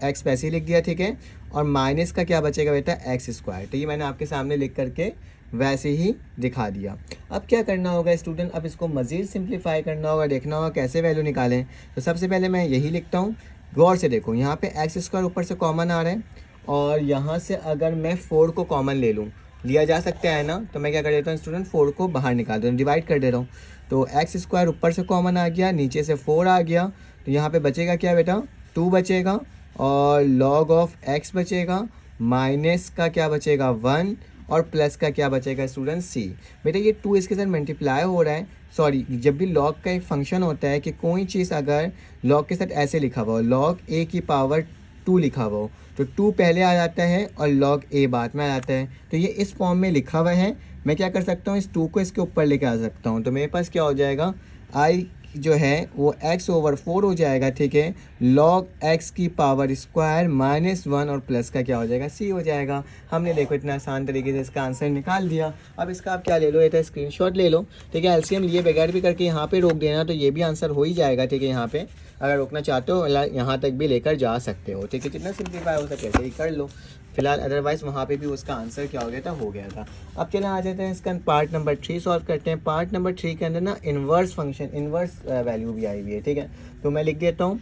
x वैसे ही लिख दिया, ठीक है। और माइनस का क्या बचेगा बेटा एक्स स्क्वायर। तो ये मैंने आपके सामने लिख करके वैसे ही दिखा दिया। अब क्या करना होगा स्टूडेंट, अब इसको मज़ीद सिंप्लीफाई करना होगा, देखना होगा कैसे वैल्यू निकालें। तो सबसे पहले मैं यही लिखता हूँ, गौर से देखो यहाँ पे एक्स स्क्वायर ऊपर से कॉमन आ रहा है, और यहाँ से अगर मैं 4 को कॉमन ले लूँ, लिया जा सकता है ना, तो मैं क्या कर देता हूँ स्टूडेंट 4 को बाहर निकाल देता हूँ, डिवाइड कर दे रहा हूँ। तो एक्स स्क्वायर ऊपर से कॉमन आ गया, नीचे से 4 आ गया, तो यहाँ पे बचेगा क्या बेटा 2 बचेगा, और लॉग ऑफ एक्स बचेगा, माइनस का क्या बचेगा 1, और प्लस का क्या बचेगा स्टूडेंट सी। बेटा ये 2 इसके साथ मल्टीप्लाई हो रहा है, सॉरी जब भी लॉग का एक फंक्शन होता है कि कोई चीज़ अगर लॉग के साथ ऐसे लिखा हुआ हो, लॉग ए की पावर 2 लिखा हुआ हो, तो 2 पहले आ जाता है और लॉग ए बाद में आ जाता है। तो ये इस फॉर्म में लिखा हुआ है, मैं क्या कर सकता हूँ इस 2 को इसके ऊपर लेके आ सकता हूँ। तो मेरे पास क्या हो जाएगा आई जो है वो x/4 हो जाएगा, ठीक है, log x की पावर स्क्वायर -1 और प्लस का क्या हो जाएगा c हो जाएगा। हमने देखो इतना आसान तरीके से इसका आंसर निकाल दिया। अब इसका आप क्या ले लो, ये तो स्क्रीनशॉट ले लो, ठीक है, एलसीएम लिए बगैर भी करके यहाँ पे रोक देना, तो ये भी आंसर हो ही जाएगा, ठीक है। यहाँ पे अगर रोकना चाहते हो यहाँ तक भी लेकर जा सकते हो, ठीक है, जितना सिंप्लीफाई हो सके ऐसे ही कर लो फिलहाल, अदरवाइज वहाँ पे भी उसका आंसर क्या हो गया था, हो गया था। अब चले आ जाते हैं इसका पार्ट नंबर 3 सॉल्व करते हैं। पार्ट नंबर 3 के अंदर ना इन्वर्स फंक्शन, इन्वर्स वैल्यू भी आई हुई है, ठीक है। तो मैं लिख देता हूँ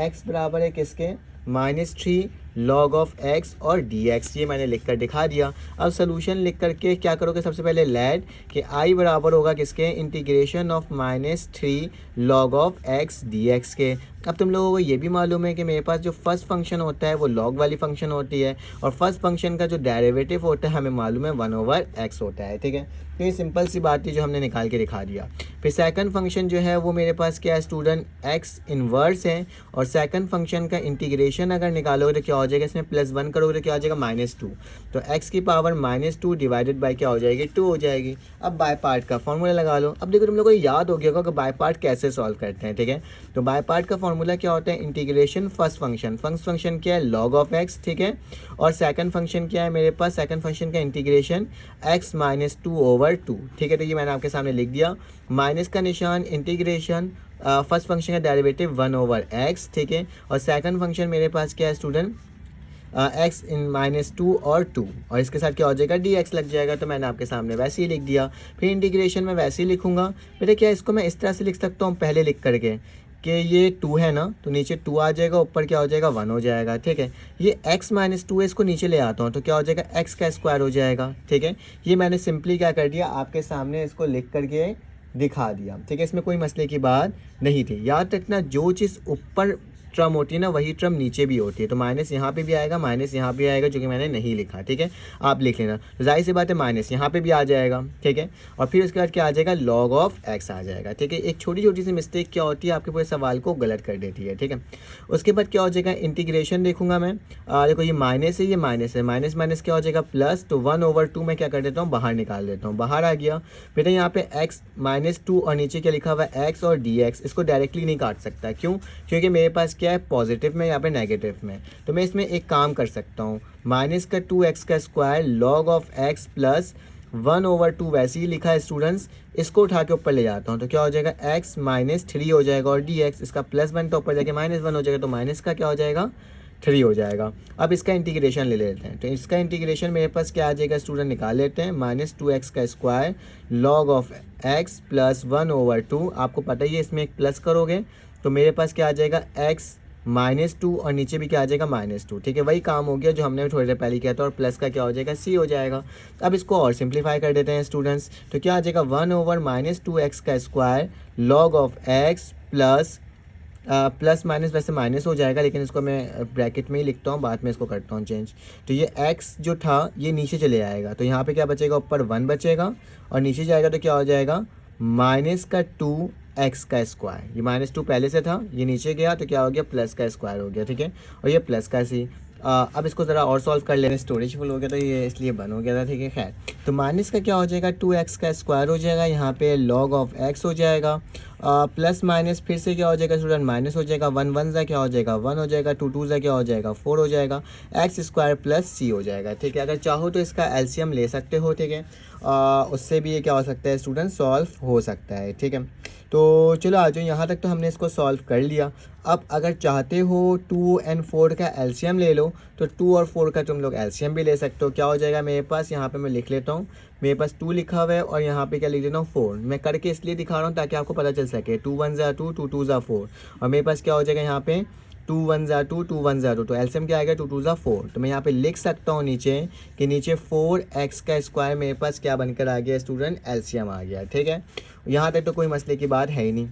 x बराबर है किसके -3 log ऑफ x और dx, ये मैंने लिख कर दिखा दिया। अब सोल्यूशन लिख करके क्या करोगे, सबसे पहले लेट कि i बराबर होगा किसके integration of -3 log of x dx के। अब तुम लोगों को ये भी मालूम है कि मेरे पास जो फर्स्ट फंक्शन होता है वो लॉग वाली फंक्शन होती है, और फर्स्ट फंक्शन का जो डेरिवेटिव होता है हमें मालूम है 1/x होता है, ठीक है। तो ये सिंपल सी बात थी जो हमने निकाल के दिखा दिया। फिर सेकंड फंक्शन जो है वो मेरे पास क्या है स्टूडेंट x इन्वर्स है, और सेकंड फंक्शन का इंटीग्रेशन अगर निकालोगे तो क्या हो जाएगा, इसमें +1 करोगे तो क्या हो जाएगा -2, तो x की पावर -2 डिवाइडेड बाई क्या हो जाएगी 2 हो जाएगी। अब बाय पार्ट का फॉर्मूला लगा लो। अब देखो तुम लोगों को याद हो गया होगा कि बाय पार्ट कैसे सॉल्व करते हैं, ठीक है। तो बाय पार्ट का फॉर्मूला क्या होता है, इंटीग्रेशन फर्स्ट फंक्शन क्या है log ऑफ x, ठीक है, और सेकंड फंक्शन क्या है मेरे पास, सेकंड फंक्शन का इंटीग्रेशन x -2/2, ठीक है। तो ये मैंने आपके सामने लिख दिया, माइनस का निशान, इंटीग्रेशन फर्स्ट फंक्शन का डेरिवेटिव 1/x, ठीक है, और सेकंड फंक्शन मेरे पास क्या है स्टूडेंट x इन -2 और 2, और इसके साथ क्या हो जाएगा dx लग जाएगा। तो मैंने आपके सामने वैसे ही लिख दिया। फिर इंटीग्रेशन में वैसे ही लिखूंगा बेटा, क्या इसको मैं इस तरह से लिख सकता हूँ पहले लिख करके कि ये 2 है ना, तो नीचे 2 आ जाएगा, ऊपर क्या हो जाएगा 1 हो जाएगा, ठीक है। ये x -2 है, इसको नीचे ले आता हूँ तो क्या हो जाएगा x का स्क्वायर हो जाएगा, ठीक है। ये मैंने सिंपली क्या कर दिया आपके सामने इसको लिख करके दिखा दिया, ठीक है। इसमें कोई मसले की बात नहीं थी। याद रखना जो चीज़ ऊपर ट्रम होती है ना वही ट्रम नीचे भी होती है, तो माइनस यहाँ पे भी आएगा, माइनस यहाँ पे आएगा, जो कि मैंने नहीं लिखा, ठीक है, आप लिख लेना। तो जाहिर सी बात है माइनस यहाँ पे भी आ जाएगा, ठीक है, और फिर उसके बाद क्या आ जाएगा लॉग ऑफ x आ जाएगा, ठीक है। एक छोटी छोटी सी मिस्टेक क्या होती है आपके पूरे सवाल को गलत कर देती है, ठीक है। उसके बाद क्या हो जाएगा इंटीग्रेशन देखूंगा मैं, देखो ये माइनस है, ये माइनस है, माइनस माइनस क्या हो जाएगा प्लस, तो 1/2 मैं क्या कर देता हूँ बाहर निकाल देता हूँ, बाहर आ गया। बेटा यहाँ पे x -2 और नीचे क्या लिखा हुआ है x और dx, इसको डायरेक्टली नहीं काट सकता, क्यों, क्योंकि मेरे पास क्या है पॉजिटिव में, यहाँ पे नेगेटिव में। तो मैं इसमें एक काम कर सकता हूँ, माइनस का 2x का square log of x plus 1/2 वैसे ही लिखा है स्टूडेंट्स, इसको उठा के ऊपर ले जाता हूँ तो क्या हो जाएगा x -3 हो जाएगा, और dx इसका प्लस बनता ऊपर जाके -1 हो जाएगा, तो माइनस का क्या हो जाएगा 3 हो जाएगा। अब इसका इंटीग्रेशन ले लेते हैं, तो इसका इंटीग्रेशन मेरे पास क्या आ जाएगा स्टूडेंट, निकाल लेते हैं, -2x का square log of x plus 1/2, आपको पता ही है इसमें एक प्लस करोगे तो मेरे पास क्या आ जाएगा x -2 और नीचे भी क्या आ जाएगा -2, ठीक है। वही काम हो गया जो हमने थोड़ी देर पहले किया था, और प्लस का क्या हो जाएगा c हो जाएगा। अब इसको और सिंप्लीफाई कर देते हैं स्टूडेंट्स, तो क्या आ जाएगा 1/-2x का square log of x plus plus minus वैसे माइनस हो जाएगा, लेकिन इसको मैं ब्रैकेट में ही लिखता हूँ, बाद में इसको करता हूँ चेंज। तो ये x जो था ये नीचे चले आएगा, तो यहाँ पे क्या बचेगा, ऊपर 1 बचेगा, और नीचे जाएगा तो क्या हो जाएगा माइनस का 2x का स्क्वायर, ये -2 पहले से था, ये नीचे गया तो क्या हो गया प्लस का स्क्वायर हो गया, ठीक है, और ये प्लस का c। अब इसको ज़रा और सॉल्व कर लेते हैं, स्टोरेज फुल हो गया तो ये इसलिए बंद हो गया था, ठीक है। खैर तो माइनस का क्या हो जाएगा 2x का स्क्वायर हो जाएगा, यहाँ पे लॉग ऑफ x हो जाएगा, प्लस माइनस फिर से क्या हो जाएगा स्टूडेंट माइनस हो जाएगा, 1 ज़ा क्या हो जाएगा 1 हो जाएगा, 2 ज़ा क्या हो जाएगा 4 हो जाएगा, x स्क्वायर प्लस c हो जाएगा, ठीक है। अगर चाहो तो इसका एलसीएम ले सकते हो, ठीक है, उससे भी ये क्या हो सकता है स्टूडेंट सॉल्व हो सकता है, ठीक है। तो चलो आ जाओ, यहाँ तक तो हमने इसको सॉल्व कर लिया। अब अगर चाहते हो 2 और 4 का एलसीएम ले लो, तो 2 और 4 का तुम लोग एलसीएम भी ले सकते हो। क्या हो जाएगा मेरे पास, यहाँ पे मैं लिख लेता हूँ, मेरे पास 2 लिखा हुआ है और यहाँ पे क्या लिख देता हूँ 4। मैं करके इसलिए दिखा रहा हूँ ताकि आपको पता चल सके, 2 1 ज़ा 2, 2 2 ज़ा 4, और मेरे पास क्या हो जाएगा यहाँ पे 2 1 ज़ा 2, 2 1 ज़ा 2, तो एलसीएम क्या आएगा 2 2 ज़ा 4। तो मैं यहाँ पे लिख सकता हूँ नीचे कि नीचे 4x का स्क्वायर मेरे पास क्या बनकर आ गया स्टूडेंट, एलसीएम आ गया। ठीक है, यहाँ तक तो कोई मसले की बात है ही नहीं।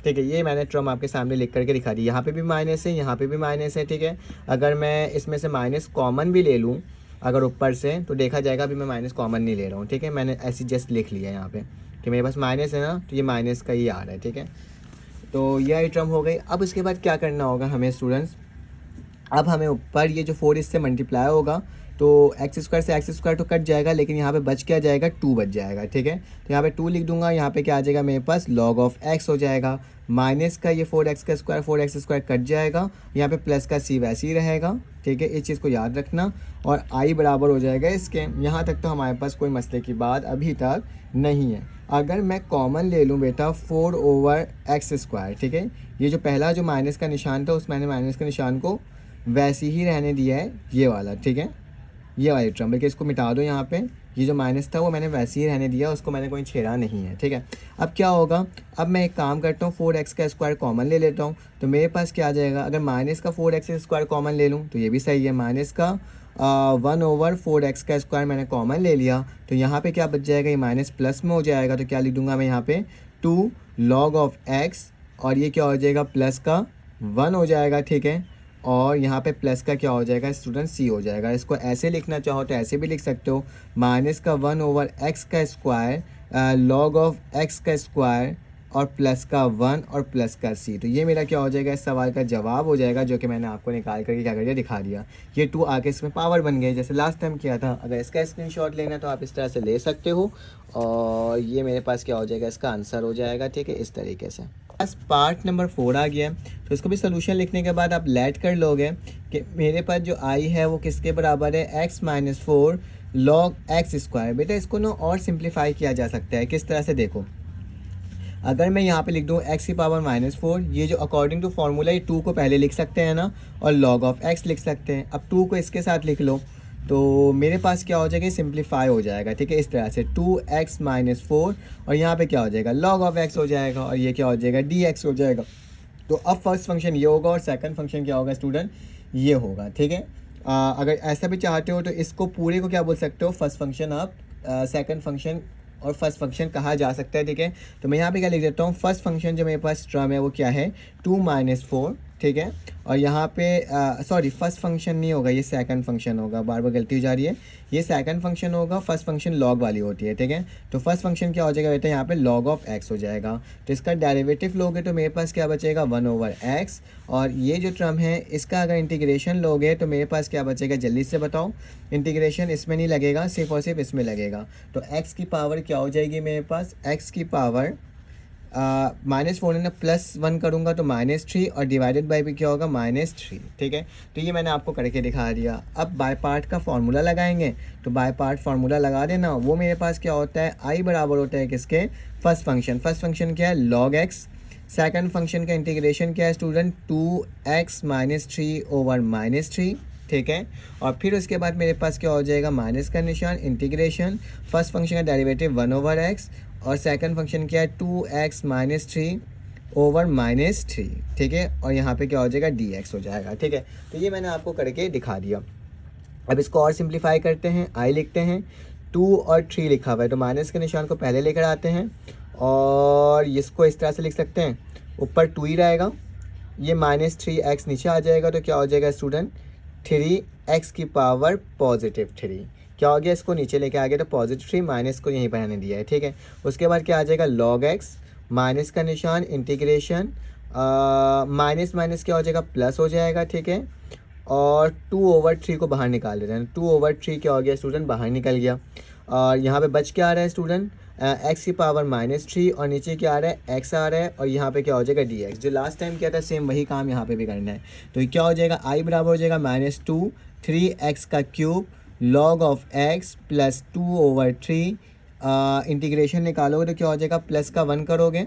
ठीक है, ये मैंने टर्म आपके सामने लिख करके दिखा दी। यहाँ पे भी माइनस है, यहाँ पे भी माइनस है। ठीक है, अगर मैं इसमें से माइनस कॉमन भी ले लूँ अगर ऊपर से, तो देखा जाएगा अभी मैं माइनस कॉमन नहीं ले रहा हूँ। ठीक है, मैंने ऐसी जस्ट लिख लिया है यहाँ पे कि मेरे पास माइनस है ना, तो ये माइनस का ही आ रहा है। ठीक है, तो यह टर्म हो गई। अब उसके बाद क्या करना होगा हमें स्टूडेंट्स, अब हमें ऊपर ये जो 4 इससे मल्टीप्लाई होगा तो एक्स स्क्वायर से एक्स स्क्वायर तो कट जाएगा, लेकिन यहाँ पे बच क्या जाएगा, 2 बच जाएगा। ठीक है, तो यहाँ पे 2 लिख दूंगा, यहाँ पे क्या आ जाएगा मेरे पास लॉग ऑफ एक्स हो जाएगा, माइनस का ये 4x का स्क्वायर 4x स्क्वायर कट जाएगा, यहाँ पे प्लस का c वैसे ही रहेगा। ठीक है, इस चीज़ को याद रखना, और i बराबर हो जाएगा इसके। यहाँ तक तो हमारे पास कोई मसले की बात अभी तक नहीं है। अगर मैं कॉमन ले लूँ बेटा 4/x स्क्वायर, ठीक है, ये जो पहला जो माइनस का निशान था उस मैंने माइनस के निशान को वैसे ही रहने दिया है, ये वाला। ठीक है, ये वाली टर्म, बल्कि इसको मिटा दो। यहाँ पे ये जो माइनस था वो मैंने वैसे ही रहने दिया, उसको मैंने कोई छेड़ा नहीं है। ठीक है, अब क्या होगा, अब मैं एक काम करता हूँ 4x का स्क्वायर कॉमन ले लेता हूँ, तो मेरे पास क्या आ जाएगा, अगर माइनस का 4x स्क्वायर कॉमन ले लूँ तो ये भी सही है। माइनस का 1/4x का स्क्वायर मैंने कॉमन ले लिया, तो यहाँ पे क्या बच जाएगा, ये माइनस प्लस में हो जाएगा, तो क्या लिख दूंगा मैं यहाँ पे 2 log ऑफ x, और ये क्या हो जाएगा प्लस का 1 हो जाएगा। ठीक है, और यहाँ पे प्लस का क्या हो जाएगा स्टूडेंट, c हो जाएगा। इसको ऐसे लिखना चाहो तो ऐसे भी लिख सकते हो, माइनस का 1/x का स्क्वायर लॉग ऑफ x का स्क्वायर और प्लस का 1 और प्लस का c। तो ये मेरा क्या हो जाएगा, इस सवाल का जवाब हो जाएगा, जो कि मैंने आपको निकाल करके क्या कर दिया, दिखा दिया। ये 2 आके इसमें पावर बन गए जैसे लास्ट टाइम किया था। अगर इसका स्क्रीनशॉट लेना तो आप इस तरह से ले सकते हो, और ये मेरे पास क्या हो जाएगा, इसका आंसर हो जाएगा। ठीक है, इस तरीके से बस पार्ट नंबर 4 आ गया। तो इसको भी सोल्यूशन लिखने के बाद आप लेट कर लोगे कि मेरे पास जो आई है वो किसके बराबर है, x - 4 log x स्क्वायर। बेटा इसको ना और सिंप्लीफाई किया जा सकता है, किस तरह से देखो, अगर मैं यहाँ पे लिख दूँ x की पावर -4, ये जो अकॉर्डिंग टू फार्मूला ये 2 को पहले लिख सकते हैं ना, और log ऑफ x लिख सकते हैं। अब 2 को इसके साथ लिख लो तो मेरे पास क्या हो जाएगा, सिंप्लीफाई हो जाएगा। ठीक है, इस तरह से 2x - 4, और यहाँ पे क्या हो जाएगा log ऑफ x हो जाएगा, और ये क्या हो जाएगा dx हो जाएगा। तो अब फर्स्ट फंक्शन ये होगा और सेकंड फंक्शन क्या होगा स्टूडेंट, ये होगा। ठीक है, अगर ऐसा भी चाहते हो तो इसको पूरे को क्या बोल सकते हो, फर्स्ट फंक्शन आप सेकंड फंक्शन और फर्स्ट फंक्शन कहा जा सकता है। ठीक है, तो मैं यहाँ पे क्या लिख देता हूँ, फर्स्ट फंक्शन जो मेरे पास टर्म है वो क्या है 2 - 4। ठीक है, और यहाँ पे सॉरी फर्स्ट फंक्शन नहीं होगा, ये सेकंड फंक्शन होगा, बार बार गलती हो जा रही है, ये सेकंड फंक्शन होगा, फर्स्ट फंक्शन लॉग वाली होती है। ठीक है, तो फर्स्ट फंक्शन क्या हो जाएगा बेटा, यहाँ पे log ऑफ x हो जाएगा। तो इसका डेरिवेटिव लोगे तो मेरे पास क्या बचेगा 1/x, और ये जो टर्म है इसका अगर इंटीग्रेशन लोगे तो मेरे पास क्या बचेगा, जल्दी से बताओ। इंटीग्रेशन इसमें नहीं लगेगा, सिर्फ और सिर्फ इसमें लगेगा। तो x की पावर क्या हो जाएगी मेरे पास, x की पावर -4 है, +1 करूँगा तो -3, और डिवाइडेड बाई भी क्या होगा -3। ठीक है, तो ये मैंने आपको करके दिखा दिया। अब बाय पार्ट का फार्मूला लगाएंगे, तो बाय पार्ट फार्मूला लगा देना। वो मेरे पास क्या होता है, i बराबर होता है किसके, फर्स्ट फंक्शन क्या है log x, सेकंड फंक्शन का इंटीग्रेशन क्या है स्टूडेंट 2x - 3/-3। ठीक है, और फिर उसके बाद मेरे पास क्या हो जाएगा, माइनस का निशान, इंटीग्रेशन, फर्स्ट फंक्शन का डेरिवेटिव 1/x, और सेकंड फंक्शन क्या है 2x - 3/-3। ठीक है, और यहाँ पे क्या हो जाएगा dx हो जाएगा। ठीक है, तो ये मैंने आपको करके दिखा दिया। अब इसको और सिंप्लीफाई करते हैं, i लिखते हैं, 2 और 3 लिखा हुआ है, तो माइनस के निशान को पहले लेकर आते हैं, और इसको इस तरह से लिख सकते हैं, ऊपर 2 ही रहेगा, ये -3x नीचे आ जाएगा, तो क्या हो जाएगा स्टूडेंट 3x की पावर +3। क्या हो गया, इसको नीचे लेके आ गया तो +3, माइनस को यहीं पर आने दिया है। ठीक है, उसके बाद क्या आ जाएगा log x, माइनस का निशान, इंटीग्रेशन, माइनस माइनस क्या हो जाएगा, प्लस हो जाएगा। ठीक है, और 2/3 को बाहर निकाल देते हैं, 2/3 क्या हो गया स्टूडेंट, बाहर निकल गया। और यहाँ पे बच क्या आ रहा है स्टूडेंट, x की पावर -3, और नीचे क्या आ रहा है x आ रहा है, और यहाँ पे क्या हो जाएगा dx। जो लास्ट टाइम किया था सेम वही काम यहाँ पे भी करना है। तो क्या हो जाएगा, i बराबर हो जाएगा -2 3x का cube log of x + 2/3, integration निकालोगे तो क्या हो जाएगा, प्लस का 1 करोगे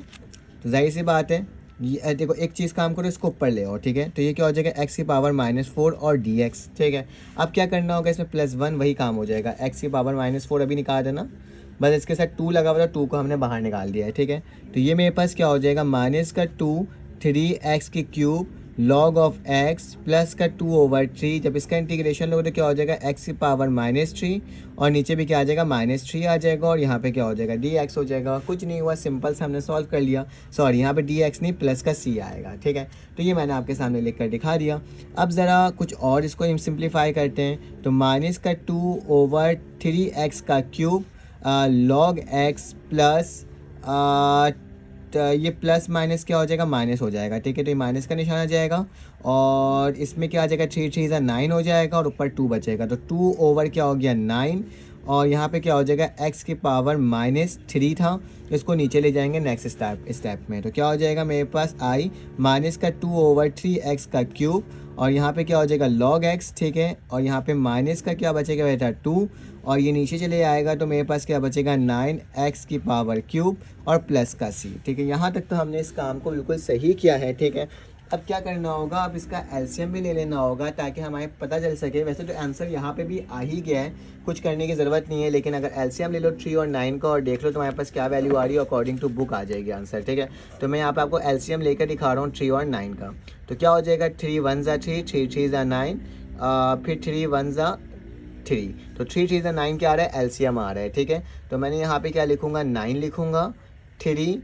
तो जाहिर सी बात है, ये देखो एक चीज़ काम करो, इसको ऊपर ले आओ। ठीक है, तो ये क्या हो जाएगा x की पावर -4 और dx। ठीक है, अब क्या करना होगा, इसमें +1 वही काम हो जाएगा, x की पावर -4 अभी निकाल देना, बस इसके साथ 2 लगा हुआ था, 2 को हमने बाहर निकाल दिया है। ठीक है, तो ये मेरे पास क्या हो जाएगा, -2 3x की cube log of x plus का 2/3, जब इसका इंटीग्रेशन लोगे तो क्या हो जाएगा एक्स की पावर -3 और नीचे भी क्या आ जाएगा -3 आ जाएगा और यहाँ पे क्या हो जाएगा डी एक्स हो जाएगा। कुछ नहीं हुआ, सिंपल से हमने सॉल्व कर लिया। सॉरी, यहाँ पे डी एक्स नहीं प्लस का सी आएगा, ठीक है। तो ये मैंने आपके सामने लिख कर दिखा दिया। अब ज़रा कुछ और इसको सिंप्लीफाई करते हैं। तो -2/3x का क्यूब लॉग एक्स प्लस ये प्लस माइनस क्या हो जाएगा माइनस हो जाएगा, ठीक है। तो ये माइनस का निशान आ जाएगा और इसमें क्या आ जाएगा 3 3 9 हो जाएगा और ऊपर 2 बचेगा। तो 2 क्या हो गया 9 और यहाँ पे क्या हो जाएगा x की पावर -3 था, इसको नीचे ले जाएंगे नेक्स्ट स्टेप में। तो क्या हो जाएगा मेरे पास i माइनस का 2/3x का क्यूब और यहाँ पे क्या हो जाएगा log x, ठीक है। और यहाँ पे माइनस का क्या बचेगा बेटा 2 और ये नीचे चले आएगा तो मेरे पास क्या बचेगा 9x की पावर क्यूब और प्लस का c, ठीक है। यहाँ तक तो हमने इस काम को बिल्कुल सही किया है, ठीक है। अब क्या करना होगा, अब इसका एलसीएम भी ले लेना होगा ताकि हमें पता चल सके। वैसे तो आंसर यहाँ पे भी आ ही गया है, कुछ करने की ज़रूरत नहीं है, लेकिन अगर एलसीएम ले लो 3 और 9 का और देख लो तुम्हारे पास क्या वैल्यू आ रही है, अकॉर्डिंग टू बुक आ जाएगी आंसर, ठीक है। तो मैं यहाँ पे आपको एलसीएम लेकर दिखा रहा हूँ 3 और 9 का। तो क्या हो जाएगा 3 1 ज़ा 3, 3 3 ज़ा 9, फिर 3 1 ज़ा 3, तो 3 3 ज़ा 9 क्या आ रहा है एलसीएम आ रहा है, ठीक है। तो मैंने यहाँ पे क्या लिखूँगा 9 लिखूँगा, 3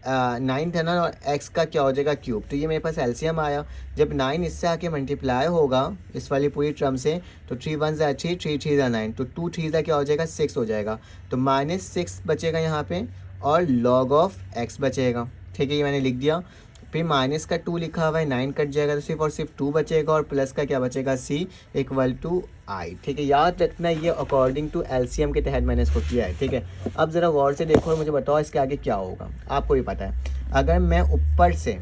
9 था ना और x का क्या हो जाएगा क्यूब। तो ये मेरे पास एलसीएम आया। जब 9 इससे आके मल्टीप्लाई होगा इस वाली पूरी टर्म से तो 3 1 ज़ा 3, 3 3 ज़ा 9, तो 2 3 ज़ा क्या हो जाएगा 6 हो जाएगा। तो -6 बचेगा यहाँ पे और log ऑफ x बचेगा, ठीक है। ये मैंने लिख दिया। फिर माइनस का 2 लिखा हुआ है, 9 कट जाएगा तो सिर्फ और सिर्फ 2 बचेगा और प्लस का क्या बचेगा c इक्वल टू i, ठीक है। याद रखना ये अकॉर्डिंग टू एलसीएम के तहत मैंने इसको किया है, ठीक है। अब ज़रा गौर से देखो और मुझे बताओ इसके आगे क्या होगा, आपको भी पता है। अगर मैं ऊपर से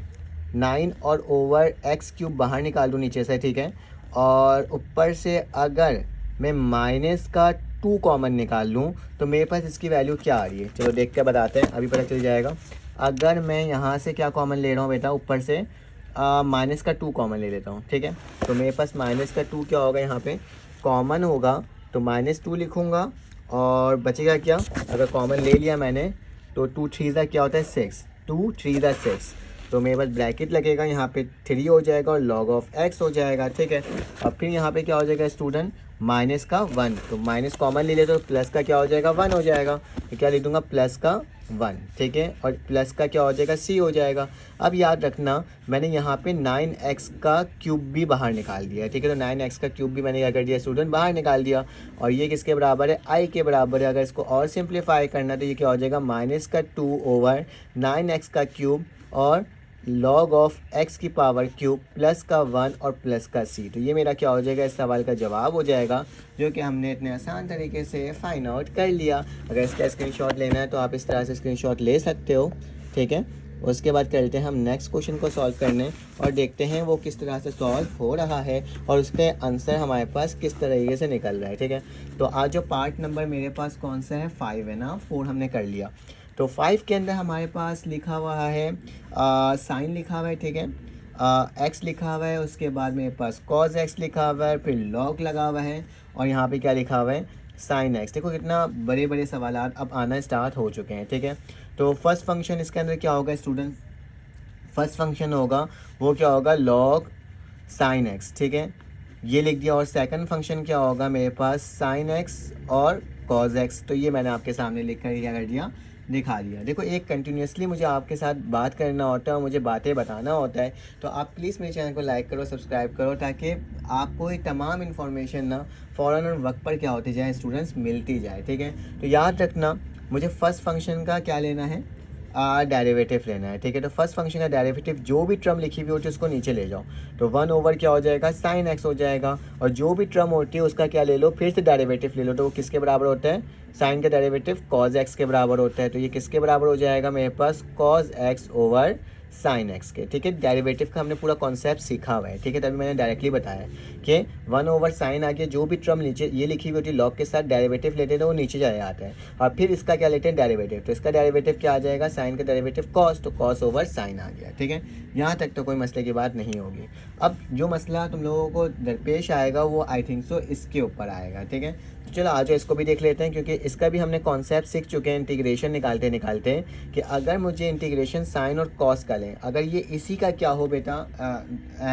9 और ओवर एक्स क्यूब बाहर निकाल दूँ नीचे से, ठीक है, और ऊपर से अगर मैं माइनस का 2 कॉमन निकाल लूँ तो मेरे पास इसकी वैल्यू क्या आ रही है, चलो देख कर बताते हैं, अभी पता चल जाएगा। अगर मैं यहाँ से क्या कॉमन ले रहा हूँ बेटा, ऊपर से माइनस का 2 कॉमन ले लेता हूँ, ठीक है। तो मेरे पास माइनस का 2 क्या होगा यहाँ पे कॉमन होगा, तो -2 लिखूँगा और बचेगा क्या, अगर कॉमन ले लिया मैंने तो 2 3 ज़ा क्या होता है 6, 2 3 ज़ा 6, तो मेरे पास ब्रैकेट लगेगा, यहाँ पे 3 हो जाएगा और log ऑफ x हो जाएगा, ठीक है। अब फिर यहाँ पे क्या हो जाएगा स्टूडेंट माइनस का 1, तो माइनस कॉमन ले ले तो प्लस का क्या हो जाएगा 1 हो जाएगा, तो क्या लिख दूंगा प्लस का 1, ठीक है। और प्लस का क्या हो जाएगा c हो जाएगा। अब याद रखना मैंने यहाँ पे 9x का क्यूब भी बाहर निकाल दिया, ठीक है। तो 9x का क्यूब भी मैंने क्या कर दिया स्टूडेंट बाहर निकाल दिया और ये किसके बराबर है i के बराबर है। अगर इसको और सिंप्लीफाई करना तो ये क्या हो जाएगा -2/9x का क्यूब और log ऑफ x की पावर क्यूब प्लस का 1 और प्लस का c। तो ये मेरा क्या हो जाएगा इस सवाल का जवाब हो जाएगा, जो कि हमने इतने आसान तरीके से फाइंड आउट कर लिया। अगर इसका स्क्रीनशॉट लेना है तो आप इस तरह से स्क्रीनशॉट ले सकते हो, ठीक है। उसके बाद करते हैं हम नेक्स्ट क्वेश्चन को सॉल्व करने और देखते हैं वो किस तरह से सॉल्व हो रहा है और उसके आंसर हमारे पास किस तरीके से निकल रहा है, ठीक है। तो आज जो पार्ट नंबर मेरे पास कौन सा है 5 है ना, 4 हमने कर लिया। तो 5 के अंदर हमारे पास लिखा हुआ है साइन लिखा हुआ है, ठीक है, एक्स लिखा हुआ है, उसके बाद मेरे पास कॉज एक्स लिखा हुआ है, फिर लॉग लगा हुआ है और यहाँ पे क्या लिखा हुआ है साइन एक्स। देखो कितना बड़े बड़े सवाल अब आना स्टार्ट हो चुके हैं, ठीक है। तो फर्स्ट फंक्शन इसके अंदर क्या होगा स्टूडेंट, फर्स्ट फंक्शन होगा वो क्या होगा लॉग साइन एक्स, ठीक है, ये लिख दिया। और सेकंड फंक्शन क्या होगा मेरे पास साइन एक्स और कॉज एक्स। तो ये मैंने आपके सामने लिख कर क्या कर दिया दिखा दिया। देखो एक कंटिन्यूसली मुझे आपके साथ बात करना होता है और मुझे बातें बताना होता है, तो आप प्लीज़ मेरे चैनल को लाइक करो, सब्सक्राइब करो, ताकि आपको ये तमाम इन्फॉर्मेशन ना फ़ौरन और वक्त पर क्या होती जाए स्टूडेंट्स मिलती जाए, ठीक है। तो याद रखना मुझे फर्स्ट फंक्शन का क्या लेना है डेरिवेटिव लेना है, ठीक है। तो फर्स्ट फंक्शन का डेरिवेटिव जो भी टर्म लिखी हुई होती है उसको नीचे ले जाओ, तो 1 क्या हो जाएगा साइन एक्स हो जाएगा और जो भी टर्म होती है उसका क्या ले लो फिर से डेरिवेटिव ले लो, तो वो किसके बराबर होता है साइन का डेरिवेटिव कॉज एक्स के बराबर होता है। तो ये किसके बराबर हो जाएगा मेरे पास cos x over sine x के, ठीक है। डेरिवेटिव का हमने पूरा कॉन्सेप्ट सीखा हुआ है, ठीक है, तभी मैंने डायरेक्टली बताया कि 1/sin आ गया, जो भी टर्म नीचे ये लिखी हुई होती है लॉग के साथ डेरिवेटिव लेते हैं तो वो नीचे चले आता है और फिर इसका क्या लेते हैं डेरिवेटिव, तो इसका डेरिवेटिव क्या आ जाएगा साइन का डेरिवेटिव कॉस, तो कॉस ओवर साइन आ गया, ठीक है। यहाँ तक तो कोई मसले की बात नहीं होगी। अब जो मसला तुम लोगों को दरपेश आएगा वो आई थिंक सो इसके ऊपर आएगा, ठीक है। तो चलो आज इसको भी देख लेते हैं, क्योंकि इसका भी हमने कॉन्सेप्ट सीख चुके हैं इंटीग्रेशन निकालते निकालते कि अगर मुझे इंटीग्रेशन साइन और कॉस का निकालें, अगर ये इसी का क्या हो बेटा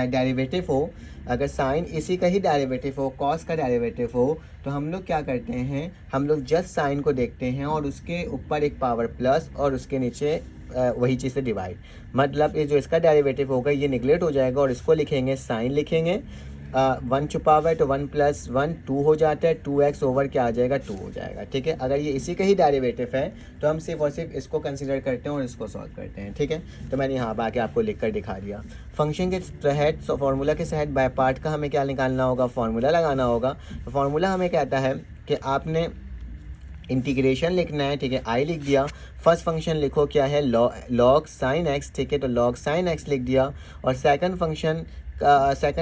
डेरिवेटिव हो, अगर साइन इसी का ही डेरिवेटिव हो, कॉस का डेरिवेटिव हो, तो हम लोग क्या करते हैं, हम लोग जस्ट साइन को देखते हैं और उसके ऊपर एक पावर प्लस और उसके नीचे वही चीज़ से डिवाइड, मतलब ये जो इसका डेरिवेटिव होगा ये निगलेक्ट हो जाएगा और इसको लिखेंगे साइन लिखेंगे, 1 छुपा हुआ है तो 1 + 1 2 हो जाता है, 2x ओवर क्या आ जाएगा 2 हो जाएगा, ठीक है। अगर ये इसी का ही डेरिवेटिव है तो हम सिर्फ और सिर्फ इसको कंसीडर करते हैं और इसको सॉल्व करते हैं, ठीक है। तो मैंने यहाँ पर आके आपको लिख कर दिखा दिया। फंक्शन के तहत फार्मूला के तहत बाय पार्ट का हमें क्या निकालना होगा, फार्मूला लगाना होगा। तो फार्मूला हमें कहता है कि आपने इंटीग्रेशन लिखना है, ठीक है। आई लिख दिया, फर्स्ट फंक्शन लिखो क्या है, लॉग साइन एक्स, ठीक है। तो लॉग साइन एक्स लिख दिया और सेकंड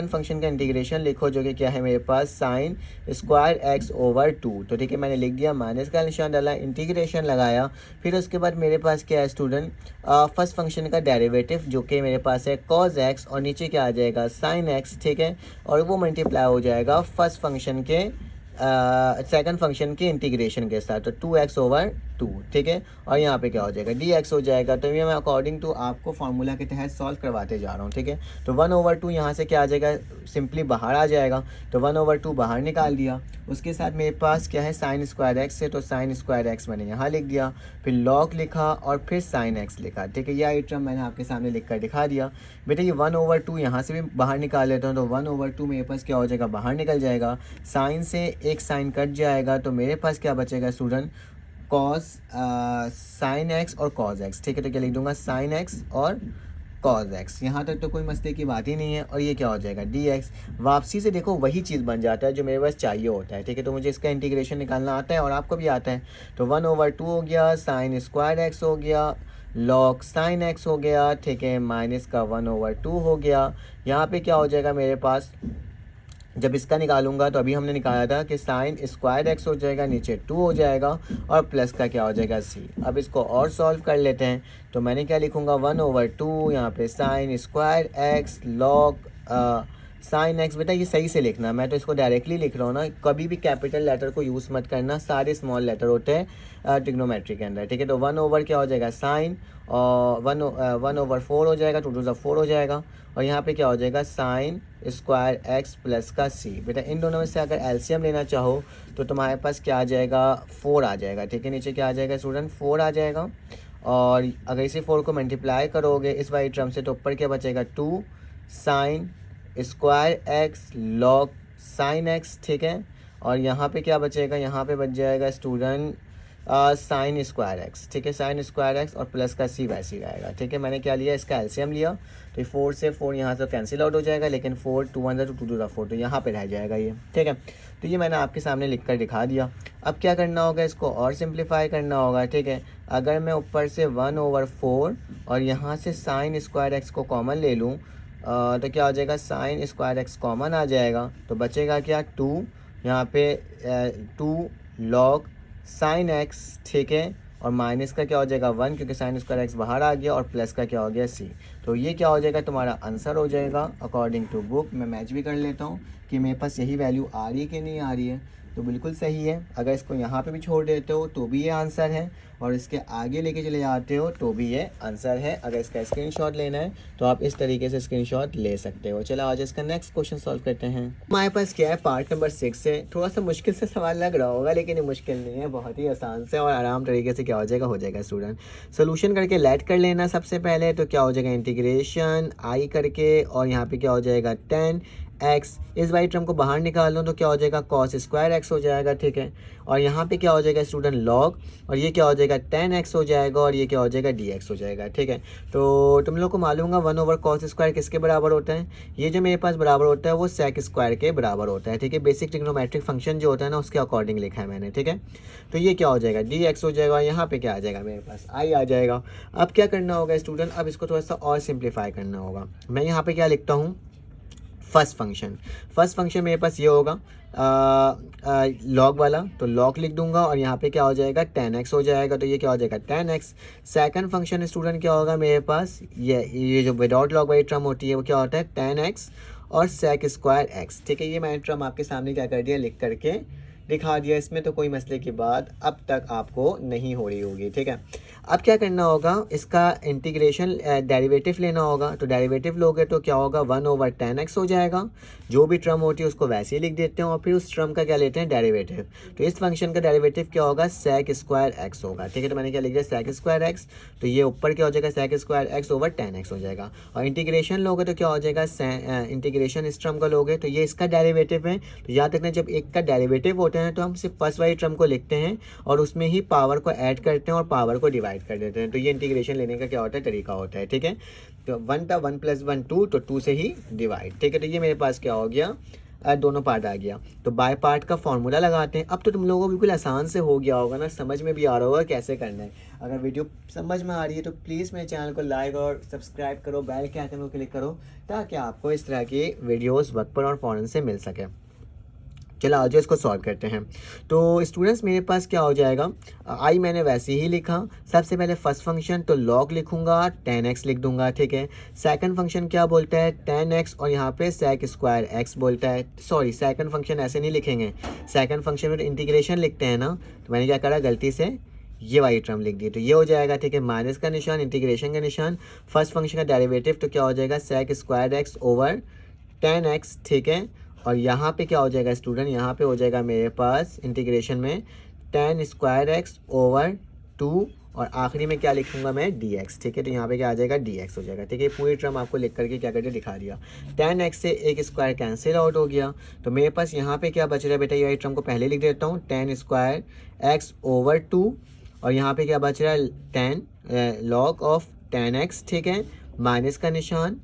फंक्शन का इंटीग्रेशन लिखो जो कि क्या है मेरे पास साइन स्क्वायर एक्स ओवर 2। तो ठीक है, मैंने लिख दिया, माइनस का निशान डाला, इंटीग्रेशन लगाया। फिर उसके बाद मेरे पास क्या है स्टूडेंट, फर्स्ट फंक्शन का डेरिवेटिव जो कि मेरे पास है कॉज एक्स और नीचे क्या आ जाएगा साइन एक्स, ठीक है। और वो मल्टीप्लाई हो जाएगा फर्स्ट फंक्शन के सेकंड फंक्शन के इंटीग्रेशन के साथ, तो 2x ओवर 2, ठीक है। और यहाँ पे क्या हो जाएगा dx हो जाएगा। तो ये मैं अकॉर्डिंग टू आपको फार्मूला के तहत सॉल्व करवाते जा रहा हूँ, ठीक है। तो 1/2 यहाँ से क्या आ जाएगा, सिंपली बाहर आ जाएगा। तो 1/2 बाहर निकाल दिया। उसके साथ मेरे पास क्या है साइन स्क्वायर एक्स है, तो साइन स्क्वायर एक्स मैंने यहाँ लिख दिया, फिर लॉग लिखा और फिर साइन एक्स लिखा, ठीक है। यह आइटम मैंने आपके सामने लिख कर दिखा दिया। बेटा ये 1/2 यहाँ से भी बाहर निकाल लेता हूँ, तो 1/2 मेरे पास क्या हो जाएगा, बाहर निकल जाएगा। साइन से एक साइन कट जाएगा, तो मेरे पास क्या बचेगा स्टूडेंट, कॉस साइन एक्स और कॉज एक्स, ठीक है। तो क्या लिख दूंगा साइन एक्स और कॉज एक्स, यहाँ तक तो कोई मसले की बात ही नहीं है। और ये क्या हो जाएगा dx, वापसी से देखो वही चीज़ बन जाता है जो मेरे पास चाहिए होता है, ठीक है। तो मुझे इसका इंटीग्रेशन निकालना आता है और आपको भी आता है। तो 1/2 हो गया, साइन स्क्वायर एक्स हो गया, लॉग साइन एक्स हो गया, ठीक है, माइनस का 1/2 हो गया। यहाँ पे क्या हो जाएगा मेरे पास, जब इसका निकालूंगा तो अभी हमने निकाला था कि साइन स्क्वायर एक्स हो जाएगा, नीचे 2 हो जाएगा और प्लस का क्या हो जाएगा c। अब इसको और सॉल्व कर लेते हैं। तो मैंने क्या लिखूंगा 1/2 यहाँ पे sine square x log sine x. बेटा ये सही से लिखना, मैं तो इसको डायरेक्टली लिख रहा हूँ ना, कभी भी कैपिटल लेटर को यूज़ मत करना, सारे स्मॉल लेटर होते हैं ट्रिग्नोमेट्री के अंदर, ठीक है। तो 1 ओवर क्या हो जाएगा साइन और 1/4 हो जाएगा, 2 2 4 हो जाएगा। और यहाँ पे क्या हो जाएगा साइन स्क्वायर एक्स प्लस का c। बेटा इन दोनों में से अगर एलसीएम लेना चाहो तो तुम्हारे पास क्या आ जाएगा 4 आ जाएगा, ठीक है। नीचे क्या आ जाएगा स्टूडेंट 4 आ जाएगा। और अगर इसी 4 को मल्टीप्लाई करोगे इस वाली टर्म से तो ऊपर क्या बचेगा 2 sine square x log sign x, ठीक है। और यहाँ पे क्या बचेगा, यहाँ पे बच जाएगा स्टूडेंट साइन स्क्वायर एक्स, ठीक है। साइन स्क्वायर एक्स और प्लस का c वैसे ही रहेगा, ठीक है। मैंने क्या लिया, इसका एलसीएम लिया, तो 4 से 4 यहाँ से कैंसिल आउट हो जाएगा, लेकिन 4 2 1 2 2 4, तो यहाँ पे रह जाएगा ये, ठीक है। तो ये मैंने आपके सामने लिख कर दिखा दिया। अब क्या करना होगा, इसको और सिंप्लीफाई करना होगा, ठीक है। अगर मैं ऊपर से 1/4 और यहाँ से साइन स्क्वायर एक्स को कॉमन ले लूँ तो क्या हो जाएगा, साइन स्क्वायर एक्स कॉमन आ जाएगा, तो बचेगा क्या 2 यहाँ पे 2 लॉग साइन एक्स, ठीक है। और माइनस का क्या हो जाएगा 1 क्योंकि साइन स्क्वायर एक्स बाहर आ गया, और प्लस का क्या हो गया c। तो ये क्या हो जाएगा तुम्हारा आंसर हो जाएगा अकॉर्डिंग टू बुक। मैं मैच भी कर लेता हूँ कि मेरे पास यही वैल्यू आ रही है कि नहीं आ रही है, तो बिल्कुल सही है। अगर इसको यहाँ पे भी छोड़ देते हो तो भी ये आंसर है, और इसके आगे लेके चले जाते हो तो भी ये आंसर है। अगर इसका स्क्रीनशॉट लेना है तो आप इस तरीके से स्क्रीनशॉट ले सकते हो। चलो आज इसका नेक्स्ट क्वेश्चन सॉल्व करते हैं। हमारे पास क्या है, पार्ट नंबर 6 से थोड़ा सा मुश्किल से सवाल लग रहा होगा, लेकिन ये मुश्किल नहीं है, बहुत ही आसान से और आराम तरीके से क्या हो जाएगा स्टूडेंट। सोल्यूशन करके लेट कर लेना सबसे पहले, तो क्या हो जाएगा इंटीग्रेशन आई करके, और यहाँ पे क्या हो जाएगा 10x, इस वाली टर्म को बाहर निकाल लो तो क्या हो जाएगा कॉस स्क्वायर एक्स हो जाएगा, ठीक है। और यहाँ पे क्या हो जाएगा स्टूडेंट लॉग, और ये क्या हो जाएगा 10x हो जाएगा, और ये क्या हो जाएगा dx हो जाएगा, ठीक है। तो तुम लोग को मालूम होगा 1/cos स्क्वायर किसके बराबर होता है, ये जो मेरे पास बराबर होता है वो सेक स्क्वायर के बराबर होता है, ठीक है। बेसिक ट्रिग्नोमेट्रिक फंक्शन जो होता है ना उसके अकॉर्डिंग लिखा है मैंने, ठीक है। तो ये क्या हो जाएगा dx हो जाएगा, यहाँ पे क्या आ जाएगा मेरे पास i आ जाएगा। अब क्या करना होगा स्टूडेंट, अब इसको थोड़ा सा और सिंप्लीफाई करना होगा। मैं यहाँ पे क्या लिखता हूँ, फर्स्ट फंक्शन मेरे पास ये होगा लॉग वाला, तो लॉग लिख दूंगा, और यहाँ पे क्या हो जाएगा 10x हो जाएगा, तो ये क्या हो जाएगा 10x। सेकंड फंक्शन स्टूडेंट क्या होगा मेरे पास, ये जो विदाउट लॉग वाली टर्म होती है वो क्या होता है 10x और सेक स्क्वायर एक्स, ठीक है। ये मैंने टर्म आपके सामने क्या कर दिया, लिख करके दिखा दिया इसमें, तो कोई मसले की बात अब तक आपको नहीं हो रही होगी, ठीक है। अब क्या करना होगा, इसका इंटीग्रेशन डेरिवेटिव लेना होगा। तो डेरिवेटिव लोगे तो क्या होगा, 1/10x हो जाएगा। जो भी टर्म होती है उसको वैसे ही लिख देते हैं और फिर उस टर्म का क्या लेते हैं, डेरिवेटिव। तो इस फंक्शन का डेरिवेटिव क्या होगा, सेक स्क्वायर एक्स होगा, ठीक है। तो मैंने क्या लिख दिया, सेक स्क्वायर एक्स। तो ये ऊपर क्या हो जाएगा, सेक स्क्वायर एक्स ओवर 10x हो जाएगा। और इंटीग्रेशन लोगे तो क्या हो जाएगा, इंटीग्रेशन इस टर्म का लोगे तो ये इसका डेरिवेटिव है। तो याद रखना, जब एक का डेरिवेटिव होता है तो हम सिर्फ फर्स्ट वाली टर्म को लिखते हैं और उसमें ही पावर को ऐड करते हैं और पावर को डिवाइड कर देते हैं। तो ये इंटीग्रेशन लेने का क्या होता है, तरीका होता है, ठीक है। तो 1 था, 1 + 1 2, तो 2 से ही डिवाइड, ठीक है। तो ये मेरे पास क्या हो गया, दोनों पार्ट आ गया। तो बाय पार्ट का फॉर्मूला लगाते हैं। अब तो तुम लोगों को बिल्कुल आसान से हो गया होगा ना, समझ में भी आ रहा होगा कैसे करना है। अगर वीडियो समझ में आ रही है तो प्लीज़ मेरे चैनल को लाइक और सब्सक्राइब करो, बेल के आइकन को क्लिक करो, ताकि आपको इस तरह की वीडियोस वक्त पर और फ़ौरन से मिल सके। चलो आज इसको सॉल्व करते हैं। तो स्टूडेंट्स मेरे पास क्या हो जाएगा, आई मैंने वैसे ही लिखा। सबसे पहले फर्स्ट फंक्शन तो लॉग लिखूंगा, 10x लिख दूंगा, ठीक है। सेकंड फंक्शन क्या बोलता है, 10x, और यहाँ पे सेक स्क्वायर एक्स बोलता है। सॉरी, सेकंड फंक्शन ऐसे नहीं लिखेंगे, सेकंड फंक्शन में तो इंटीग्रेशन लिखते हैं ना। तो मैंने क्या करा, गलती से ये वाली टर्म लिख दी, तो ये हो जाएगा, ठीक है। माइनस का निशान, इंटीग्रेशन का निशान, फर्स्ट फंक्शन का डेरिवेटिव तो क्या हो जाएगा, सेक स्क्वायर एक्स ओवर 10x, ठीक है। और यहाँ पे क्या हो जाएगा स्टूडेंट, यहाँ पे हो जाएगा मेरे पास इंटीग्रेशन में 10 स्क्वायर एक्स ओवर 2, और आखिरी में क्या लिखूंगा मैं, dx, ठीक है। तो यहाँ पे क्या आ जाएगा, dx हो जाएगा, ठीक है। पूरी टर्म आपको लिख करके क्या करके दिखा दिया। 10x से एक स्क्वायर कैंसिल आउट हो गया। तो मेरे पास यहाँ पे क्या बच रहा है बेटा, ये टर्म को पहले लिख देता हूँ, 10 स्क्वायर एक्स ओवर 2, और यहाँ पे क्या बच रहा है, 10 लॉग ऑफ 10x, ठीक है। माइनस का निशान,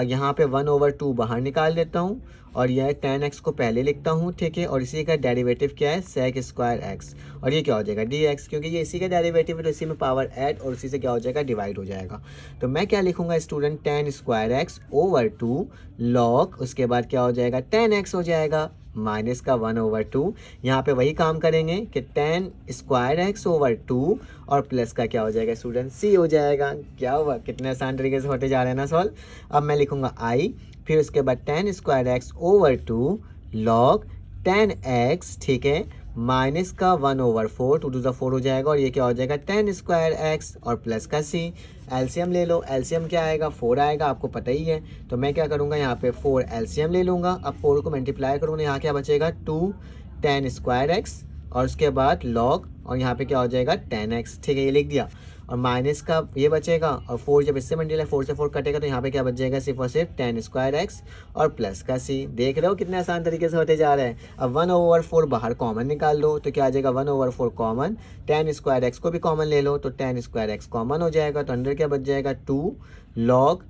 यहाँ पे 1/2 बाहर निकाल देता हूँ और यह 10x को पहले लिखता हूँ, ठीक है। और इसी का डेरिवेटिव क्या है, सेक स्क्वायर एक्स, और ये क्या हो जाएगा, dx, क्योंकि ये इसी का डेरिवेटिव है तो इसी में पावर ऐड और उसी से क्या हो जाएगा, डिवाइड हो जाएगा। तो मैं क्या लिखूंगा student, 10 square x over 2 log, उसके बाद क्या हो जाएगा, 10x हो जाएगा, माइनस का 1/2। यहाँ पे वही काम करेंगे कि 10 स्क्वायर एक्स ओवर 2 और प्लस का क्या हो जाएगा स्टूडेंट, c हो जाएगा। क्या हुआ, कितने आसान तरीके से होते जा रहे हैं ना सॉल्व। अब मैं लिखूंगा i, फिर उसके बाद 10 square x over 2 log 10x, ठीक है, माइनस का 1/4, 2 to the 4 हो जाएगा, और ये क्या हो जाएगा, 10 स्क्वायर एक्स और प्लस का c। एलसीएम ले लो, एलसीएम क्या आएगा, 4 आएगा, आपको पता ही है। तो मैं क्या करूँगा, यहाँ पे 4 एलसीएम ले लूँगा। अब 4 को मल्टीप्लाई करूँगा, यहाँ क्या बचेगा, 2 10 स्क्वायर एक्स और उसके बाद लॉग, और यहाँ पे क्या हो जाएगा, 10x, ठीक है, ये लिख दिया। और माइनस का ये बचेगा, और 4 जब इससे मल्टीप्लाई 4 से 4 कटेगा तो यहाँ पे क्या बच जाएगा, सिर्फ और सिर्फ 10 स्क्वायर एक्स और प्लस का c। देख रहे हो कितने आसान तरीके से होते जा रहे हैं। अब 1/4 बाहर कॉमन निकाल लो, तो क्या आ जाएगा, 1/4 कॉमन, 10 स्क्वायर एक्स को भी कॉमन ले लो, तो 10 स्क्वायर एक्स कॉमन हो जाएगा। तो अंदर क्या बच जाएगा, 2 लॉग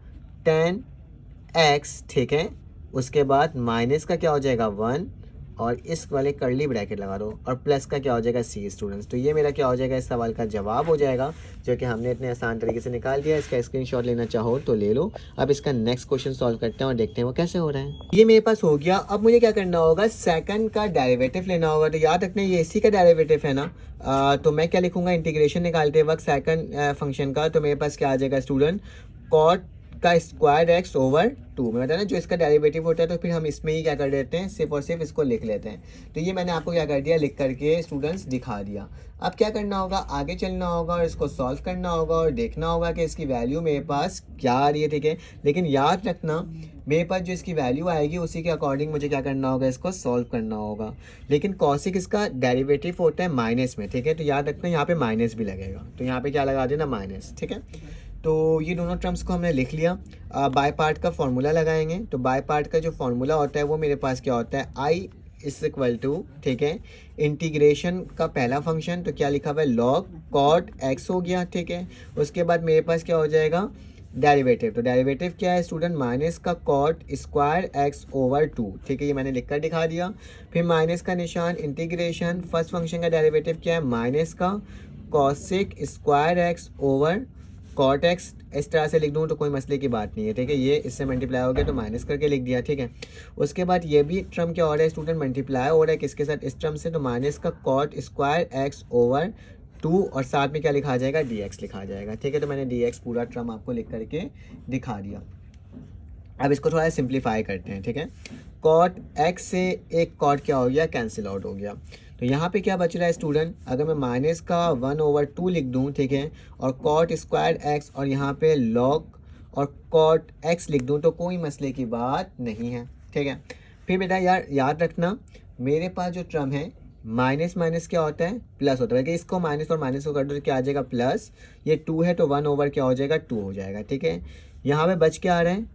10x, ठीक है। उसके बाद माइनस का क्या हो जाएगा, 1, और इस वाले कर्ली ब्रैकेट लगा दो, और प्लस का क्या हो जाएगा, c स्टूडेंट्स। तो ये मेरा क्या हो जाएगा, इस सवाल का जवाब हो जाएगा, जो कि हमने इतने आसान तरीके से निकाल दिया। इसका स्क्रीनशॉट लेना चाहो तो ले लो। अब इसका नेक्स्ट क्वेश्चन सॉल्व करते हैं और देखते हैं वो कैसे हो रहा है। ये मेरे पास हो गया। अब मुझे क्या करना होगा, सेकंड का डेरिवेटिव लेना होगा। तो याद रखना ये इसी का डेरिवेटिव है ना। तो मैं क्या लिखूंगा, इंटीग्रेशन निकालते वक्त सेकंड फंक्शन का, तो मेरे पास क्या आ जाएगा स्टूडेंट, कॉट का स्क्वायर एक्स ओवर 2 में, बताया ना जो इसका डेरिवेटिव होता है, तो फिर हम इसमें ही क्या कर देते हैं, सिर्फ और सिर्फ इसको लिख लेते हैं। तो ये मैंने आपको क्या कर दिया, लिख करके स्टूडेंट्स दिखा दिया। अब क्या करना होगा, आगे चलना होगा और इसको सॉल्व करना होगा और देखना होगा कि इसकी वैल्यू मेरे पास क्या आ रही है, ठीक है। लेकिन याद रखना, मेरे पास जो इसकी वैल्यू आएगी उसी के अकॉर्डिंग मुझे क्या करना होगा, इसको सॉल्व करना होगा। लेकिन कॉसिक इसका डेरिवेटिव होता है माइनस में, ठीक है। तो याद रखना यहाँ पे माइनस भी लगेगा, तो यहाँ पे क्या लगा देना, माइनस, ठीक है। तो ये दोनों टर्म्स को हमने लिख लिया। बाय पार्ट का फॉर्मूला लगाएंगे। तो बाय पार्ट का जो फॉर्मूला होता है वो मेरे पास क्या होता है, आई इज इक्वल टू, ठीक है, इंटीग्रेशन का पहला फंक्शन तो क्या लिखा हुआ है, लॉग कॉट एक्स हो गया, ठीक है। उसके बाद मेरे पास क्या हो जाएगा, डेरिवेटिव। तो डेरिवेटिव क्या है स्टूडेंट, माइनस का कॉट स्क्वायर एक्स ओवर 2, ठीक है, ये मैंने लिखकर दिखा दिया। फिर माइनस का निशान, इंटीग्रेशन, फर्स्ट फंक्शन का डेरिवेटिव क्या है, माइनस का cosec square x over cot x. इस तरह से लिख दूँ तो कोई मसले की बात नहीं है, ठीक है। ये इससे मल्टीप्लाई हो गया तो माइनस करके लिख दिया, ठीक है। उसके बाद ये भी टर्म क्या हो रहा है स्टूडेंट, मल्टीप्लाई हो रहा है किसके साथ, इस टर्म से, तो माइनस का कॉट स्क्वायर एक्स ओवर 2 और साथ में क्या लिखा जाएगा, dx लिखा जाएगा, ठीक है। तो मैंने dx पूरा टर्म आपको लिख करके दिखा दिया। अब इसको थोड़ा सिंप्लीफाई करते हैं, ठीक है। कॉट एक्स से एक कॉट क्या हो गया, कैंसिल आउट हो गया। तो यहाँ पे क्या बच रहा है स्टूडेंट, अगर मैं माइनस का 1/2 लिख दूँ, ठीक है, और कॉट स्क्वायर एक्स और यहाँ पे लॉग और कॉट एक्स लिख दूँ तो कोई मसले की बात नहीं है, ठीक है। फिर बेटा यार याद रखना, मेरे पास जो टर्म है माइनस माइनस क्या होता है, प्लस होता है, कि इसको माइनस और माइनस को कर दो तो क्या आ जाएगा, प्लस। ये 2 है तो 1 ओवर क्या हो जाएगा, 2 हो जाएगा, ठीक है। यहाँ पे बच के आ रहा है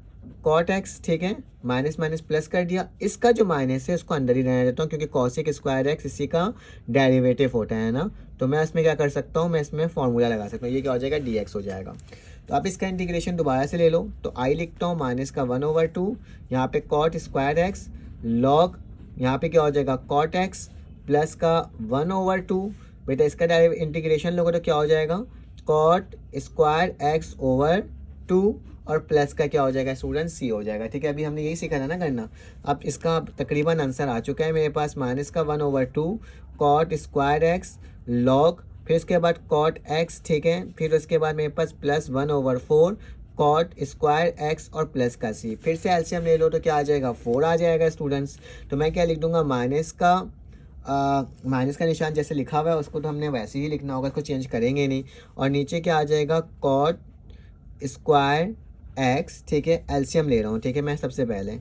कॉट एक्स, ठीक है, माइनस माइनस प्लस कर दिया। इसका जो माइनस है उसको अंदर ही रहने देता हूँ, क्योंकि कॉसिक स्क्वायर एक्स इसी का डेरिवेटिव होता है ना। तो मैं इसमें क्या कर सकता हूँ, मैं इसमें फॉर्मूला लगा सकता हूँ, ये क्या हो जाएगा, डी एक्स हो जाएगा। तो आप इसका इंटीग्रेशन दोबारा से ले लो, तो आई लिखता हूँ माइनस का 1/2, यहाँ पे कॉट स्क्वायर एक्स लॉग, यहाँ पे क्या हो जाएगा कॉट एक्स प्लस का 1/2। बेटा इसका डायरेक्ट इंटीग्रेशन लोगे तो क्या हो जाएगा, कॉट स्क्वायर एक्स ओवर 2 और प्लस का क्या हो जाएगा स्टूडेंट, सी हो जाएगा, ठीक है। अभी हमने यही सीखा था ना करना। अब इसका तकरीबन आंसर आ चुका है मेरे पास, माइनस का 1/2 कॉट स्क्वायर एक्स लॉग, फिर उसके बाद कॉट एक्स, ठीक है, फिर उसके बाद मेरे पास प्लस 1/4 कॉट स्क्वायर एक्स और प्लस का सी। फिर से एलसीएम ले लो तो क्या आ जाएगा, 4 आ जाएगा स्टूडेंट्स। तो मैं क्या लिख दूंगा, माइनस का निशान जैसे लिखा हुआ है उसको तो हमने वैसे ही लिखना होगा, उसको चेंज करेंगे नहीं। और नीचे क्या आ जाएगा, कॉट स्क्वायर एक्स, ठीक है, एलसीएम ले रहा हूँ, ठीक है, मैं सबसे पहले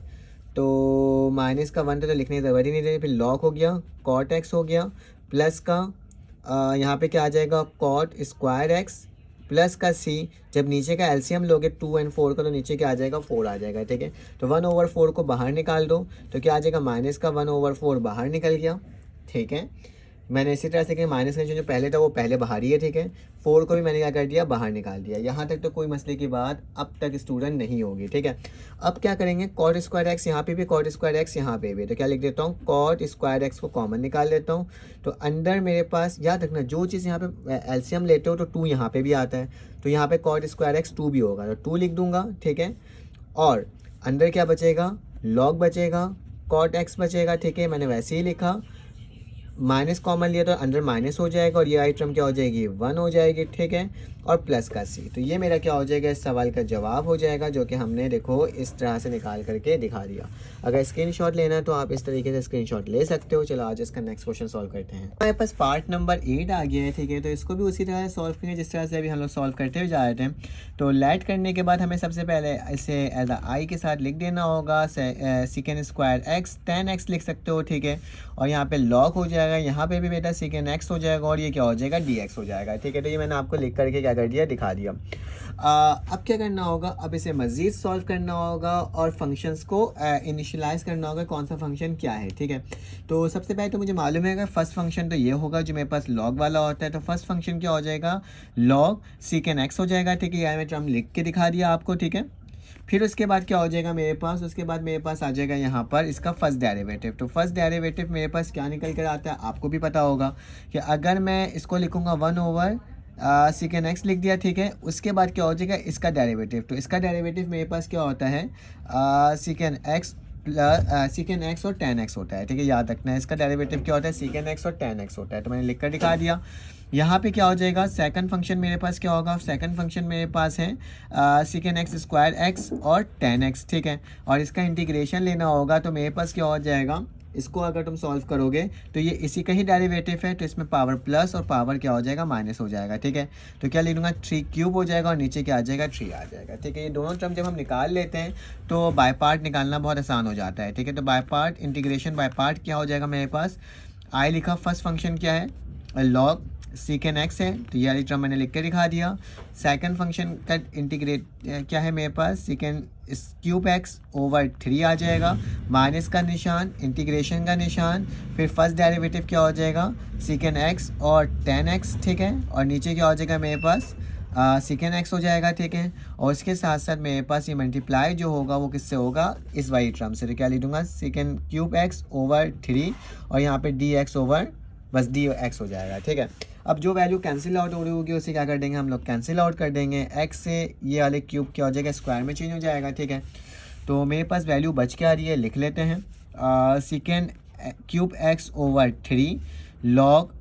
तो माइनस का 1 तो लिखने की ज़रूरत ही नहीं रही, फिर लॉग हो गया, कॉट एक्स हो गया, प्लस का यहाँ पे क्या आ जाएगा, कॉट स्क्वायर एक्स प्लस का सी। जब नीचे का एलसीएम लोगे 2 और 4 का तो नीचे क्या आ जाएगा, 4 आ जाएगा, ठीक है। तो 1/4 को बाहर निकाल दो तो क्या आ जाएगा, माइनस का 1/4 बाहर निकल गया, ठीक है। मैंने इसी तरह से कि माइनस का जो पहले था वो पहले बाहर ही है, ठीक है। 4 को भी मैंने क्या कर दिया, बाहर निकाल दिया। यहाँ तक तो कोई मसले की बात अब तक स्टूडेंट नहीं होगी, ठीक है। अब क्या करेंगे, कॉट स्क्वायर एक्स यहाँ पे भी, कॉट स्क्वायर एक्स यहाँ पे भी, तो क्या लिख देता हूँ, कॉट स्क्वायर एक्स को कॉमन निकाल लेता हूँ। तो अंदर मेरे पास याद रखना, जो चीज़ यहाँ पे एलसीएम लेते हो तो 2 यहाँ पे भी आता है, तो यहाँ पे कॉट स्क्वायर एक्स 2 भी होगा, तो 2 लिख दूंगा, ठीक है। और अंदर क्या बचेगा, लॉग बचेगा, कॉट एक्स बचेगा, ठीक है, मैंने वैसे ही लिखा। माइनस कॉमन लिया तो अंदर माइनस हो जाएगा और ये आई टर्म क्या हो जाएगी, 1 हो जाएगी, ठीक है, और प्लस का सी। तो ये मेरा क्या हो जाएगा, इस सवाल का जवाब हो जाएगा, जो कि हमने देखो इस तरह से निकाल करके दिखा दिया। अगर स्क्रीनशॉट लेना है तो आप इस तरीके से स्क्रीनशॉट ले सकते हो। चलो आज इसका नेक्स्ट क्वेश्चन सॉल्व करते हैं। हमारे पास पार्ट नंबर 8 आ गया है, ठीक है, तो इसको भी उसी तरह से सॉल्व करेंगे जिस तरह से अभी हम लोग सॉल्व करते हुए जा रहे थे। तो लेट करने के बाद हमें सबसे पहले इसे एज आई के साथ लिख देना होगा, सेकेंड स्क्वायर एक्स 10x लिख सकते हो, ठीक है, और यहाँ पे लॉग हो जाएगा, यहाँ पे भी बेटा सेकेंड एक्स हो जाएगा और ये क्या हो जाएगा, dx हो जाएगा, ठीक है। तो ये मैंने आपको लिख करके क्या कर दिया, दिखा दिया। अब क्या करना होगा, अब इसे मज़ीद सॉल्व करना होगा और फंक्शंस को इनिशियलाइज करना होगा, कौन सा फंक्शन क्या है, ठीक है। तो सबसे पहले तो मुझे मालूम है कि फर्स्ट फंक्शन तो ये होगा जो मेरे पास लॉग वाला होता है। तो फर्स्ट फंक्शन क्या हो जाएगा, लॉग सेकेंड एक्स हो जाएगा, ठीक है, यार मैं टर्म लिख के दिखा दिया आपको, ठीक है। फिर उसके बाद क्या हो जाएगा मेरे पास, उसके बाद मेरे पास आ जाएगा यहाँ पर इसका फर्स्ट डेरिवेटिव। तो फर्स्ट डेरिवेटिव मेरे पास क्या निकल कर आता है, आपको भी पता होगा कि अगर मैं इसको लिखूँगा 1 ओवर सेकेंड एक्स लिख दिया, ठीक है, उसके बाद क्या हो जाएगा इसका डेरिवेटिव। तो इसका डेरिवेटिव मेरे पास क्या होता है, second x plus second x और 10x होता है, ठीक है, याद रखना है इसका डेरिवेटिव क्या होता है, सेकेंड एक्स और 10x होता है। तो मैंने लिख कर दिखा दिया। यहाँ पे क्या हो जाएगा, सेकंड फंक्शन मेरे पास क्या होगा, सेकंड फंक्शन मेरे पास है सेकेंड एक्स स्क्वायर एक्स और 10x, ठीक है, और इसका इंटीग्रेशन लेना होगा। तो मेरे पास क्या हो जाएगा, इसको अगर तुम सॉल्व करोगे तो ये इसी का ही डेरिवेटिव है, तो इसमें पावर प्लस और पावर क्या हो जाएगा, माइनस हो जाएगा, ठीक है। तो क्या लिखूँगा, 3 क्यूब हो जाएगा और नीचे क्या आ जाएगा, 3 आ जाएगा, ठीक है। ये दोनों टर्म जब हम निकाल लेते हैं तो बाय पार्ट निकालना बहुत आसान हो जाता है, ठीक है। तो by part integration by part क्या हो जाएगा मेरे पास, आई लिखा, फर्स्ट फंक्शन क्या है, लॉग सेकेंड एक्स है, तो ये वाली टर्म मैंने लिख के दिखा दिया। सेकंड फंक्शन का इंटीग्रेट क्या है मेरे पास, सेकेंड क्यूब एक्स ओवर 3 आ जाएगा, माइनस का निशान, इंटीग्रेशन का निशान, फिर फर्स्ट डेरिवेटिव क्या हो जाएगा, सेकेंड एक्स और 10x, ठीक है, और नीचे क्या हो जाएगा मेरे पास सेकेंड एक्स हो जाएगा, ठीक है। और इसके साथ साथ मेरे पास ये मल्टीप्लाई जो होगा वो किससे होगा, इस वाली टर्म से। तो क्या लिखूँगा, सेकेंड क्यूब एक्स ओवर 3 और यहाँ पे dx ओवर बस dx हो जाएगा, ठीक है। अब जो वैल्यू कैंसिल आउट हो रही होगी उसे क्या कर देंगे हम लोग, कैंसिल आउट कर देंगे। x से ये वाले क्यूब क्या हो जाएगा, स्क्वायर में चेंज हो जाएगा, ठीक है। तो मेरे पास वैल्यू बच के आ रही है, लिख लेते हैं, second cube x over 3 log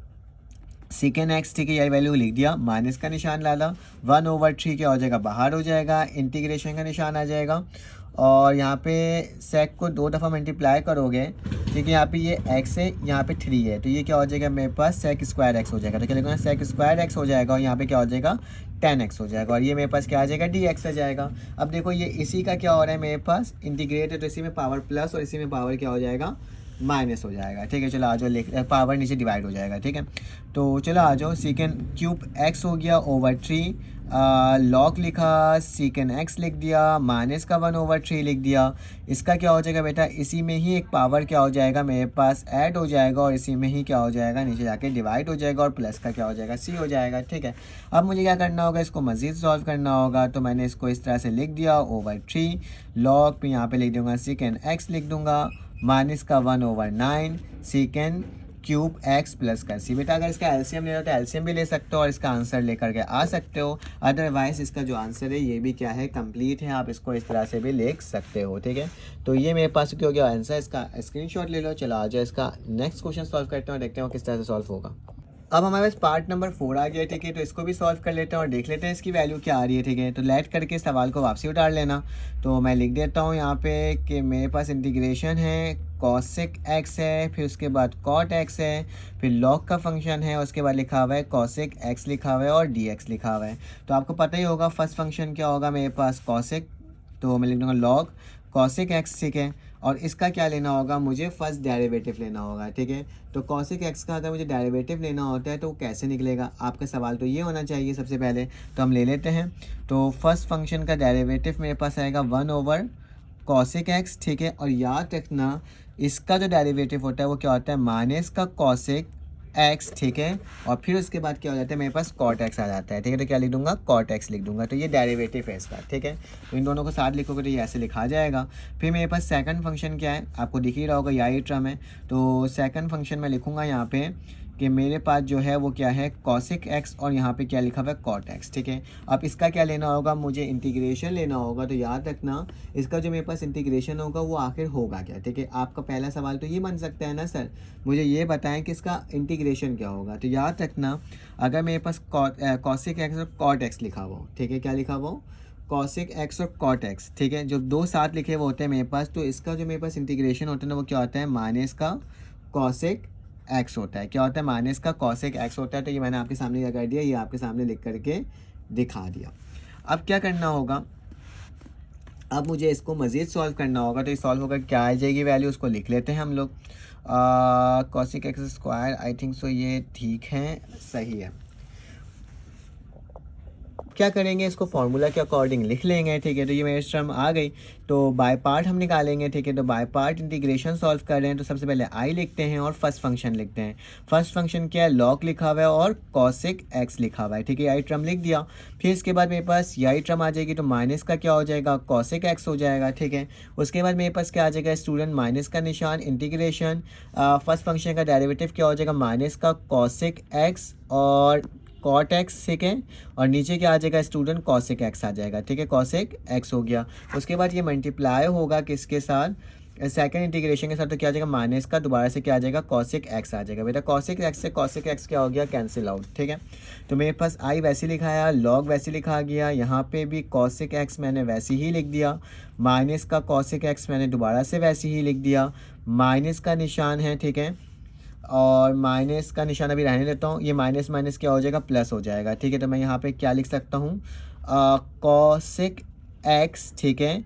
secant x, ठीक है, यही वैल्यू लिख दिया, माइनस का निशान डाला, 1/3 क्या हो जाएगा, बाहर हो जाएगा, इंटीग्रेशन का निशान आ जाएगा, और यहाँ पे सेक को 2 दफ़ा मल्टीप्लाई करोगे, ठीक है, यहाँ पे ये एक्स है, यहाँ पे 3 है, तो ये क्या हो जाएगा मेरे पास सेक स्क्वायर एक्स हो जाएगा। तो क्या लिखूँगा, सेक स्क्वायर एक्स हो जाएगा, और यहाँ पे क्या हो जाएगा 10x हो जाएगा, और ये मेरे पास क्या आ जाएगा, dx आ जाएगा। अब देखो ये इसी का क्या हो रहा है मेरे पास इंटीग्रेट है, तो इसी में पावर प्लस और इसी में पावर क्या हो जाएगा, माइनस हो जाएगा। ठीक है, चलो आ जाओ, लिख पावर नीचे डिवाइड हो जाएगा। ठीक है, तो चलो आ जाओ, सीकेंड क्यूब एक्स हो गया ओवर 3, लॉग लिखा, सीकेंड एक्स लिख दिया, माइनस का 1/3 लिख दिया। इसका क्या हो जाएगा बेटा, इसी में ही एक पावर क्या हो जाएगा मेरे पास ऐड हो जाएगा, और इसी में ही क्या हो जाएगा नीचे जाके डिवाइड हो जाएगा, और प्लस का क्या हो जाएगा सी हो जाएगा। ठीक है, अब मुझे क्या करना होगा, इसको मज़ीद सॉल्व करना होगा, तो मैंने इसको इस तरह से लिख दिया ओवर 3, लॉग पे यहाँ पे लिख दूंगा सीकेंड एक्स लिख दूंगा, माइनस का 1/9 सीकेंड क्यूब एक्स प्लस का सी। बेटा अगर इसका एलसीएम लेना हो तो एलसीएम भी ले सकते हो और इसका आंसर लेकर के आ सकते हो, अदरवाइज इसका जो आंसर है ये भी क्या है, कंप्लीट है, आप इसको इस तरह से भी लिख सकते हो। ठीक है, तो ये मेरे पास क्या हो गया आंसर, इसका स्क्रीनशॉट ले लो। चलो आ जाओ, इसका नेक्स्ट क्वेश्चन सॉल्व करते हैं और देखते हैं किस तरह से सॉल्व होगा। अब हमारे पास पार्ट नंबर 4 आ गया। ठीक है, तो इसको भी सॉल्व कर लेते हैं और देख लेते हैं इसकी वैल्यू क्या आ रही है। ठीक है, तो लेट करके सवाल को वापसी उतार लेना। तो मैं लिख देता हूँ यहाँ पे कि मेरे पास इंटीग्रेशन है, कॉसेक एक्स है, फिर उसके बाद कॉट एक्स है, फिर लॉग का फंक्शन है, उसके बाद लिखा हुआ है कॉसेक एक्स लिखा हुआ है और डी एक्स लिखा हुआ है। तो आपको पता ही होगा फर्स्ट फंक्शन क्या होगा मेरे पास, कॉसेक, तो मैं लिख दूँगा लॉग कॉसेक एक्स। ठीक है, और इसका क्या लेना होगा, मुझे फर्स्ट डेरिवेटिव लेना होगा। ठीक है, तो कॉसेक एक्स का अगर मुझे डेरिवेटिव लेना होता है तो वो कैसे निकलेगा, आपका सवाल तो ये होना चाहिए सबसे पहले। तो हम ले लेते हैं, तो फर्स्ट फंक्शन का डेरिवेटिव मेरे पास आएगा 1 कॉसेक एक्स। ठीक है, और याद रखना इसका जो डेरिवेटिव होता है वो क्या होता है, माइनस का कॉसेक एक्स। ठीक है, और फिर उसके बाद क्या हो जाता है मेरे पास कॉट एक्स आ जाता है। ठीक है, तो क्या लिख दूंगा, कॉट एक्स लिख दूंगा, तो ये डेरिवेटिव है इसका। ठीक है, तो इन दोनों को साथ लिखोगे तो ये ऐसे लिखा जाएगा। फिर मेरे पास सेकंड फंक्शन क्या है, आपको दिख ही रहा होगा, यही टर्म है। तो सेकंड फंक्शन में लिखूंगा यहाँ पे कि मेरे पास जो है वो क्या है, कॉसेक एक्स, और यहाँ पे क्या लिखा हुआ है, कॉट एक्स। ठीक है, अब इसका क्या लेना होगा, मुझे इंटीग्रेशन लेना होगा। तो याद रखना इसका जो मेरे पास इंटीग्रेशन होगा वो आखिर होगा क्या। ठीक है, आपका पहला सवाल तो ये बन सकता है ना, सर मुझे ये बताएं कि इसका इंटीग्रेशन क्या होगा। तो याद रखना अगर मेरे पास कॉसेक एक्स और कॉट एक्स लिखा हुआ हो, ठीक है, क्या लिखा हुआ हो, कॉसेक एक्स और कॉट एक्स। ठीक है, जो दो साथ लिखे हुए होते हैं मेरे पास, तो इसका जो मेरे पास इंटीग्रेशन होता है ना वो क्या होता है, माइनस का कॉसेक एक्स होता है। क्या होता है, माइनस का कॉसेक एक्स होता है। तो ये मैंने आपके सामने क्या कर दिया, ये आपके सामने लिख करके दिखा दिया। अब क्या करना होगा, अब मुझे इसको मज़ीद सॉल्व करना होगा। तो ये सॉल्व होकर क्या आ जाएगी वैल्यू, उसको लिख लेते हैं हम लोग। Cosec x square, I think so ये ठीक है, सही है। क्या करेंगे, इसको फार्मूला के अकॉर्डिंग लिख लेंगे। ठीक है, तो ये मेरी टर्म आ गई, तो बाय पार्ट हम निकालेंगे। ठीक है, तो बाय पार्ट इंटीग्रेशन सॉल्व कर रहे हैं, तो सबसे पहले आई लिखते हैं और फर्स्ट फंक्शन लिखते हैं। फर्स्ट फंक्शन क्या है, लॉग लिखा हुआ है और कॉसेक एक्स लिखा हुआ है। ठीक है, यही टर्म लिख दिया। फिर इसके बाद मेरे पास यही टर्म आ जाएगी, तो माइनस का क्या हो जाएगा, कॉसेक एक्स हो जाएगा। ठीक है, उसके बाद मेरे पास क्या आ जाएगा स्टूडेंट, माइनस का निशान, इंटीग्रेशन, फर्स्ट फंक्शन का डेरिवेटिव क्या हो जाएगा, माइनस का कॉसेक एक्स और कॉट एक्स। ठीक है, और नीचे क्या आ जाएगा स्टूडेंट, कॉसेक एक्स आ जाएगा। ठीक है, कॉसेक एक्स हो गया। उसके बाद ये मल्टीप्लाई होगा किसके साथ, सेकंड इंटीग्रेशन के साथ, तो क्या आ जाएगा, माइनस का दोबारा से क्या आ जाएगा, कॉसेक एक्स आ जाएगा। बेटा कॉसेक एक्स से कॉसेक एक्स क्या हो गया, कैंसिल आउट। ठीक है, तो मेरे पास आई वैसे लिखा है, लॉग वैसे लिखा गया, यहाँ पे भी कॉसेक एक्स मैंने वैसे ही लिख दिया, माइनस का कॉसेक एक्स मैंने दोबारा से वैसे ही लिख दिया, माइनस का निशान है। ठीक है, और माइनस का निशान अभी रहने देता हूँ, ये माइनस माइनस क्या हो जाएगा, प्लस हो जाएगा। ठीक है, तो मैं यहाँ पे क्या लिख सकता हूँ, कॉसेक एक्स। ठीक है,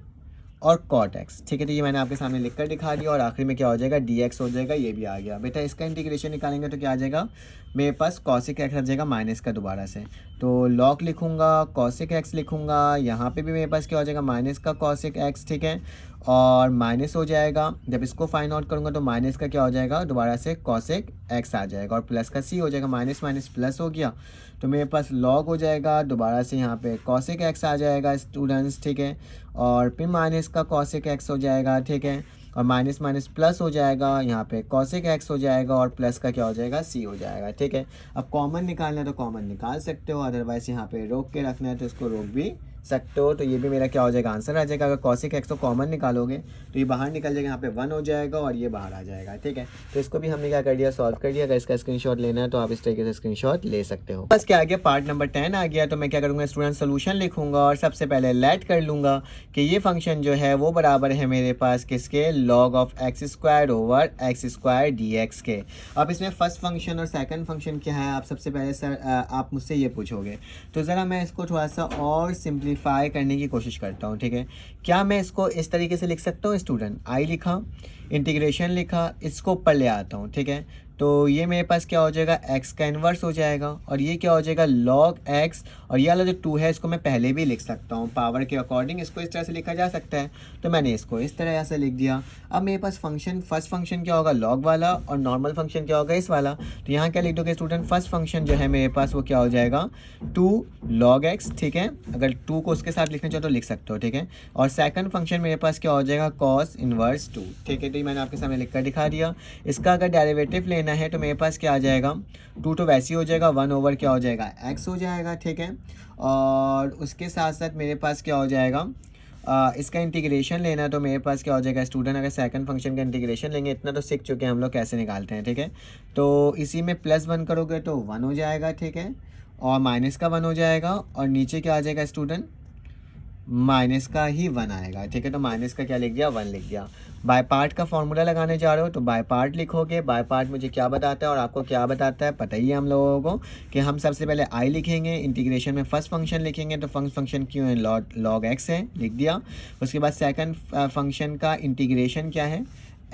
और कॉट एक्स। ठीक है, तो ये मैंने आपके सामने लिख कर दिखा दिया, और आखिर में क्या हो जाएगा, डी एक्स हो जाएगा, ये भी आ गया। बेटा इसका इंटीग्रेशन निकालेंगे तो क्या आ जाएगा, मेरे पास कॉसेक एक्स आ जाएगा माइनस का दोबारा से, तो लॉग लिखूंगा, कॉसेक एक्स लिखूंगा, यहाँ पे भी मेरे पास क्या हो जाएगा, माइनस का कॉसेक एक्स। ठीक है, और माइनस हो जाएगा, जब इसको फाइंड आउट करूँगा तो माइनस का क्या हो जाएगा, दोबारा से कॉसेक एक्स आ जाएगा, और प्लस का सी हो जाएगा, माइनस माइनस प्लस हो गया, तो मेरे पास लॉग हो जाएगा, दोबारा से यहाँ पे कॉसेक एक्स आ जाएगा स्टूडेंट्स। ठीक है, और फिर माइनस का कॉसेक एक्स हो जाएगा। ठीक है, और माइनस माइनस प्लस हो जाएगा, यहाँ पे कॉसेक एक्स हो जाएगा, और प्लस का क्या हो जाएगा, सी हो जाएगा। ठीक है, अब कॉमन निकालना है तो कॉमन निकाल सकते हो, अदरवाइज यहाँ पे रोक के रखना है तो इसको रोक भी सकते हो, तो ये भी मेरा क्या हो जाएगा आंसर आ जाएगा। अगर cosec x को कॉमन निकालोगे तो ये बाहर निकल जाएगा, यहाँ पे 1 हो जाएगा और ये बाहर आ जाएगा, ठीक है। तो इसको भी हमने क्या कर दिया, सॉल्व कर दिया। अगर इसका स्क्रीनशॉट लेना है तो आप इस तरीके से स्क्रीनशॉट ले सकते हो। बस क्या आ गया, पार्ट नंबर 10 आ गया। तो मैं क्या करूँगा, स्टूडेंट सोल्यूशन लिखूंगा और सबसे पहले लेट कर लूँगा कि ये फंक्शन जो है वो बराबर है मेरे पास किसके, log of x square over x square D x के। अब इसमें फर्स्ट फंक्शन और सेकंड फंक्शन क्या है, आप सबसे पहले सर आप मुझसे ये पूछोगे, तो ज़रा मैं इसको थोड़ा सा और सिंप्लीफाई करने की कोशिश करता हूँ, ठीक है। क्या मैं इसको इस तरीके से लिख सकता हूँ स्टूडेंट, आई लिखा, इंटीग्रेशन लिखा, इसको ऊपर ले आता हूँ, ठीक है। तो ये मेरे पास क्या हो जाएगा, x का इन्वर्स हो जाएगा और ये क्या हो जाएगा लॉग x, और ये वाला जो 2 है इसको मैं पहले भी लिख सकता हूँ, पावर के अकॉर्डिंग इसको इस तरह से लिखा जा सकता है। तो मैंने इसको इस तरह से लिख दिया। अब मेरे पास फंक्शन, फर्स्ट फंक्शन क्या होगा लॉग वाला और नॉर्मल फंक्शन क्या होगा इस वाला। तो यहाँ क्या लिख दोगे स्टूडेंट, फर्स्ट फंक्शन जो है मेरे पास वो क्या हो जाएगा 2 log x, ठीक है। अगर 2 को उसके साथ लिखना चाहो तो लिख सकते हो, ठीक है। और सेकंड फंक्शन मेरे पास क्या हो जाएगा cos इनवर्स 2, ठीक है। तो ये मैंने आपके सामने लिख कर दिखा दिया। इसका अगर डेरिवेटिव लेना है तो मेरे पास क्या आ जाएगा, 2 तो वैसे ही हो जाएगा, 1 ओवर क्या हो जाएगा x हो जाएगा, ठीक है। और उसके साथ साथ मेरे पास क्या हो जाएगा, इसका इंटीग्रेशन लेना तो मेरे पास क्या हो जाएगा स्टूडेंट, अगर सेकंड फंक्शन का इंटीग्रेशन लेंगे, इतना तो सीख चुके हैं हम लोग कैसे निकालते हैं, ठीक है। तो इसी में +1 करोगे तो 1 हो जाएगा, ठीक है। और माइनस का 1 हो जाएगा और नीचे क्या आ जाएगा स्टूडेंट, माइनस का ही 1 आएगा, ठीक है। तो माइनस का क्या लिख दिया, 1 लिख दिया। बाय पार्ट का फॉर्मूला लगाने जा रहे हो तो बाय पार्ट लिखोगे। बाय पार्ट मुझे क्या बताता है और आपको क्या बताता है पता ही है हम लोगों को, कि हम सबसे पहले आई लिखेंगे, इंटीग्रेशन में फर्स्ट फंक्शन लिखेंगे, तो फर्स्ट फंक्शन क्यों है लॉग एक्स है, लिख दिया। उसके बाद सेकंड फंक्शन का इंटीग्रेशन क्या है,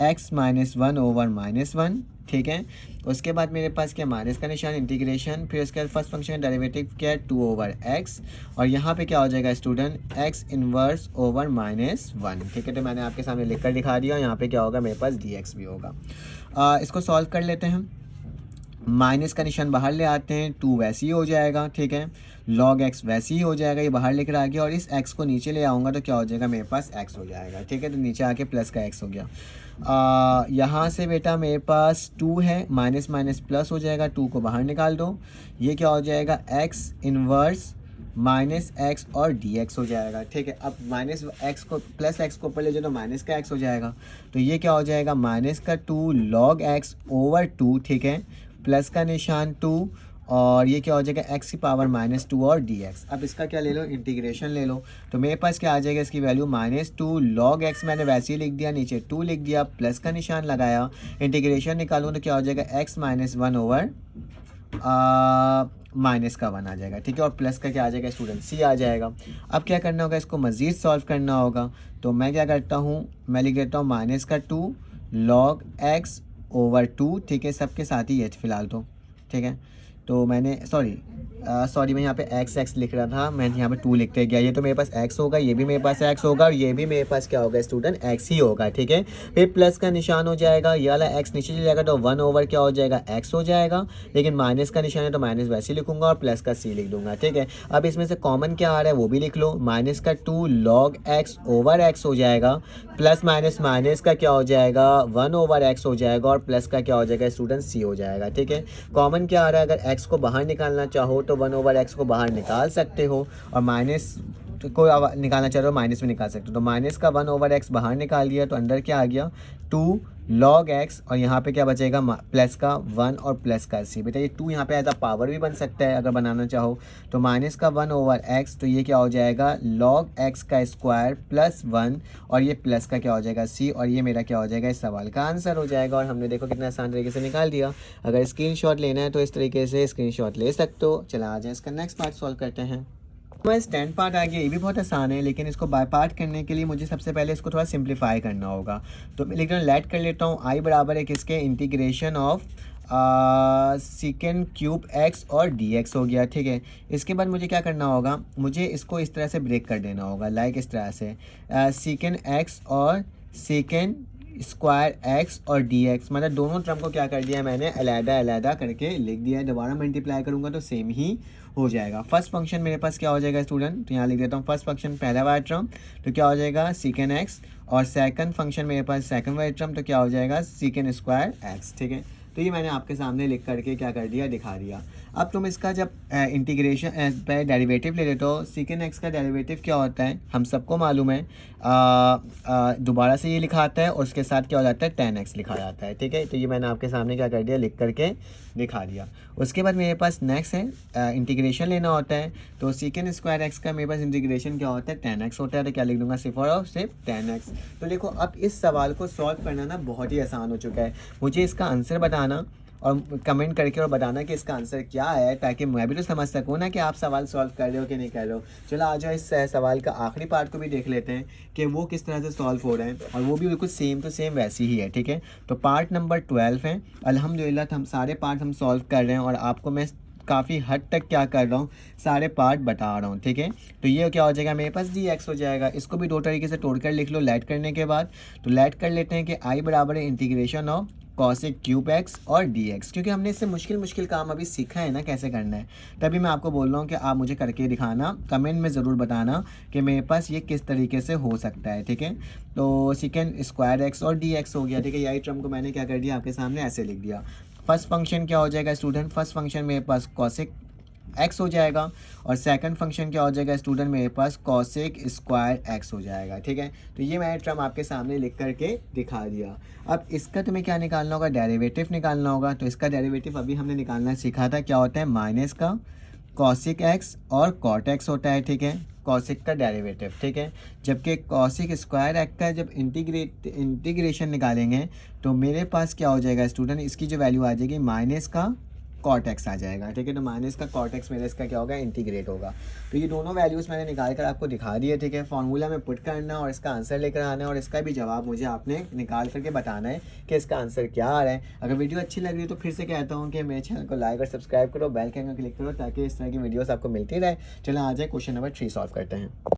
x - 1 ओवर -1, ठीक है। उसके बाद मेरे पास क्या, माइनस का निशान, इंटीग्रेशन, फिर उसके बाद फर्स्ट फंक्शन डेरिवेटिव क्या है 2 ओवर x, और यहाँ पे क्या हो जाएगा स्टूडेंट x इनवर्स ओवर -1, ठीक है। तो मैंने आपके सामने लिख कर दिखा दिया। यहाँ पे क्या होगा मेरे पास dx भी होगा। इसको सॉल्व कर लेते हैं। माइनस का निशान बाहर ले आते हैं, 2 वैसे ही हो जाएगा, ठीक है। log x वैसे ही हो जाएगा, ये बाहर लेकर आ गया, और इस x को नीचे ले आऊँगा तो क्या हो जाएगा मेरे पास x हो जाएगा, ठीक है। तो नीचे आके प्लस का x हो गया। यहाँ से बेटा मेरे पास 2 है, माइनस माइनस प्लस हो जाएगा, 2 को बाहर निकाल दो, ये क्या हो जाएगा x इनवर्स -x और dx हो जाएगा, ठीक है। अब -x को प्लस x को ऊपर ले जाओ तो माइनस का x हो जाएगा, तो ये क्या हो जाएगा माइनस का 2 log x ओवर 2, ठीक है, प्लस का निशान 2, और ये क्या हो जाएगा x की पावर -2 और dx। अब इसका क्या ले लो, इंटीग्रेशन ले लो, तो मेरे पास क्या आ जाएगा इसकी वैल्यू -2 log x, मैंने वैसे ही लिख दिया, नीचे 2 लिख दिया, प्लस का निशान लगाया, इंटीग्रेशन निकालूँ तो क्या हो जाएगा x - 1 ओवर माइनस का 1 आ जाएगा, ठीक है। और प्लस का क्या आ जाएगा स्टूडेंट, c आ जाएगा। अब क्या करना होगा, इसको मज़ीद सॉल्व करना होगा, तो मैं क्या करता हूँ, मैं लिख देता हूँ -2 log x ओवर 2, ठीक है, सबके साथ ही है फिलहाल तो, ठीक है। तो मैंने सॉरी मैं यहाँ पे x लिख रहा था, मैं यहाँ पे 2 लिखते गया, ये तो मेरे पास x होगा, ये भी मेरे पास x होगा, और ये भी मेरे पास क्या होगा स्टूडेंट x ही होगा, ठीक है। फिर प्लस का निशान हो जाएगा, ये वाला x नीचे चले जाएगा तो 1 ओवर क्या हो जाएगा x हो जाएगा, लेकिन माइनस का निशान है तो माइनस वैसे ही लिखूंगा और प्लस का c लिख दूंगा, ठीक है। अब इसमें से कॉमन क्या आ रहा है वो भी लिख लो, माइनस का 2 log x ओवर x हो जाएगा, प्लस माइनस माइनस का क्या हो जाएगा 1 ओवर x हो जाएगा, और प्लस का क्या हो जाएगा स्टूडेंट c हो जाएगा, ठीक है। कॉमन क्या आ रहा है, अगर x को बाहर निकालना चाहो तो 1 ओवर x को बाहर निकाल सकते हो, और माइनस को निकालना चाह रहे हो माइनस में निकाल सकते हो। तो माइनस का 1 ओवर x बाहर निकाल दिया तो अंदर क्या आ गया 2 log x, और यहाँ पे क्या बचेगा प्लस का 1 और प्लस का c। बेटा ये 2 यहाँ पे एज अ पावर भी बन सकता है अगर बनाना चाहो, तो माइनस का 1 ओवर x, तो ये क्या हो जाएगा log x का स्क्वायर प्लस 1, और ये प्लस का क्या हो जाएगा c, और ये मेरा क्या हो जाएगा इस सवाल का आंसर हो जाएगा। और हमने देखो कितना आसान तरीके से निकाल दिया। अगर स्क्रीनशॉट लेना है तो इस तरीके से स्क्रीनशॉट ले सकते हो। चला आ जाए इसका नेक्स्ट पार्ट सॉल्व करते हैं। बस 10 पार्ट आ गया, ये भी बहुत आसान है, लेकिन इसको बाय पार्ट करने के लिए मुझे सबसे पहले इसको थोड़ा सिंप्लीफाई करना होगा। तो मैं लेकिन लेट कर लेता हूँ, आई बराबर है किसके, integration of second cube x और dx हो गया, ठीक है। इसके बाद मुझे क्या करना होगा, मुझे इसको इस तरह से ब्रेक कर देना होगा, लाइक इस तरह से सेकेंड x और सेकेंड स्क्वायर x और dx, मतलब दोनों टर्म को क्या कर दिया है मैंने अलग-अलग करके लिख दिया है। दोबारा मल्टीप्लाई करूँगा तो सेम ही हो जाएगा। फर्स्ट फंक्शन मेरे पास क्या हो जाएगा स्टूडेंट, तो यहाँ लिख देता हूँ फर्स्ट फंक्शन पहला वाला टर्म तो क्या हो जाएगा सेकेंड x, और सेकंड फंक्शन मेरे पास सेकंड वाला टर्म तो क्या हो जाएगा सेकेंड स्क्वायर x, ठीक है। तो ये मैंने आपके सामने लिख करके क्या कर दिया, दिखा दिया। अब तुम इसका जब इंटीग्रेशन पे डेरिवेटिव ले लेते हो, सीकेंड एक्स का डेरिवेटिव क्या होता है हम सबको मालूम है, दोबारा से ये लिखा आता है और उसके साथ क्या हो जाता है, tan x लिखा जाता है, ठीक है। तो ये मैंने आपके सामने क्या कर दिया, लिख करके दिखा दिया। उसके बाद मेरे पास नेक्स्ट है इंटीग्रेशन लेना होता है, तो सीकेंड स्क्वायर एक्स का मेरे पास इंटीग्रेशन क्या होता है, tan x होता है। तो क्या लिख दूंगा, सिर्फ और सिर्फ tan x। तो देखो अब इस सवाल को सॉल्व करना ना बहुत ही आसान हो चुका है। मुझे इसका आंसर बताना और कमेंट करके और बताना कि इसका आंसर क्या है, ताकि मैं भी तो समझ सकूँ ना कि आप सवाल सॉल्व कर रहे हो कि नहीं कर रहे हो। चलो आ जाओ इस सवाल का आखिरी पार्ट को भी देख लेते हैं कि वो किस तरह से सॉल्व हो रहे हैं, और वो भी बिल्कुल सेम टू सेम वैसी ही है, ठीक है। तो पार्ट नंबर 12 है। अल्हम्दुलिल्लाह हम सारे पार्ट हम सॉल्व कर रहे हैं और आपको मैं काफ़ी हद तक क्या कर रहा हूँ, सारे पार्ट बता रहा हूँ, ठीक है। तो ये क्या हो जाएगा, मेरे पास dx हो जाएगा। इसको भी दो तरीके से तोड़ कर लिख लो लेट करने के बाद। तो लेट कर लेते हैं कि i बराबर है integration of cosec cube x और dx, क्योंकि हमने इससे मुश्किल काम अभी सीखा है ना कैसे करना है, तभी मैं आपको बोल रहा हूँ कि आप मुझे करके दिखाना, कमेंट में ज़रूर बताना कि मेरे पास ये किस तरीके से हो सकता है, ठीक है। तो सेकेंड स्क्वायर एक्स और dx हो गया, ठीक है। यही टर्म को मैंने क्या कर दिया, आपके सामने ऐसे लिख दिया। फर्स्ट फंक्शन क्या हो जाएगा स्टूडेंट, फर्स्ट फंक्शन मेरे पास कॉसेक एक्स हो जाएगा, और सेकंड फंक्शन क्या हो जाएगा स्टूडेंट, मेरे पास कॉसेक स्क्वायर एक्स हो जाएगा, ठीक है। तो ये मैंने टर्म आपके सामने लिख करके दिखा दिया। अब इसका तुम्हें क्या निकालना होगा, डेरिवेटिव निकालना होगा। तो इसका डेरिवेटिव अभी हमने निकालना सीखा था, क्या होता है, माइनस का कॉसिक एक्स और कॉट एक्स होता है, ठीक है, कॉसिक का डेरिवेटिव, ठीक है। जबकि कॉसिक स्क्वायर एक्स का जब इंटीग्रेशन निकालेंगे तो मेरे पास क्या हो जाएगा स्टूडेंट, इसकी जो वैल्यू आ जाएगी माइनस का कॉट एक्स आ जाएगा, ठीक है। तो माइनस का कॉट एक्स मेरा इसका क्या होगा, इंटीग्रेट होगा। तो ये दोनों वैल्यूज़ मैंने निकाल कर आपको दिखा दिए, ठीक है। फार्मूला में पुट करना और इसका आंसर लेकर आना है, और इसका भी जवाब मुझे आपने निकाल करके बताना है कि इसका आंसर क्या आ रहा है। अगर वीडियो अच्छी लग रही है तो फिर से कहता हूँ कि मेरे चैनल को लाइक और सब्सक्राइब करो, बेल के आइकन क्लिक करो, ताकि इस तरह की वीडियोज़ आपको मिलती रहे। चलो आ जाए क्वेश्चन नंबर 3 सॉल्व करते हैं।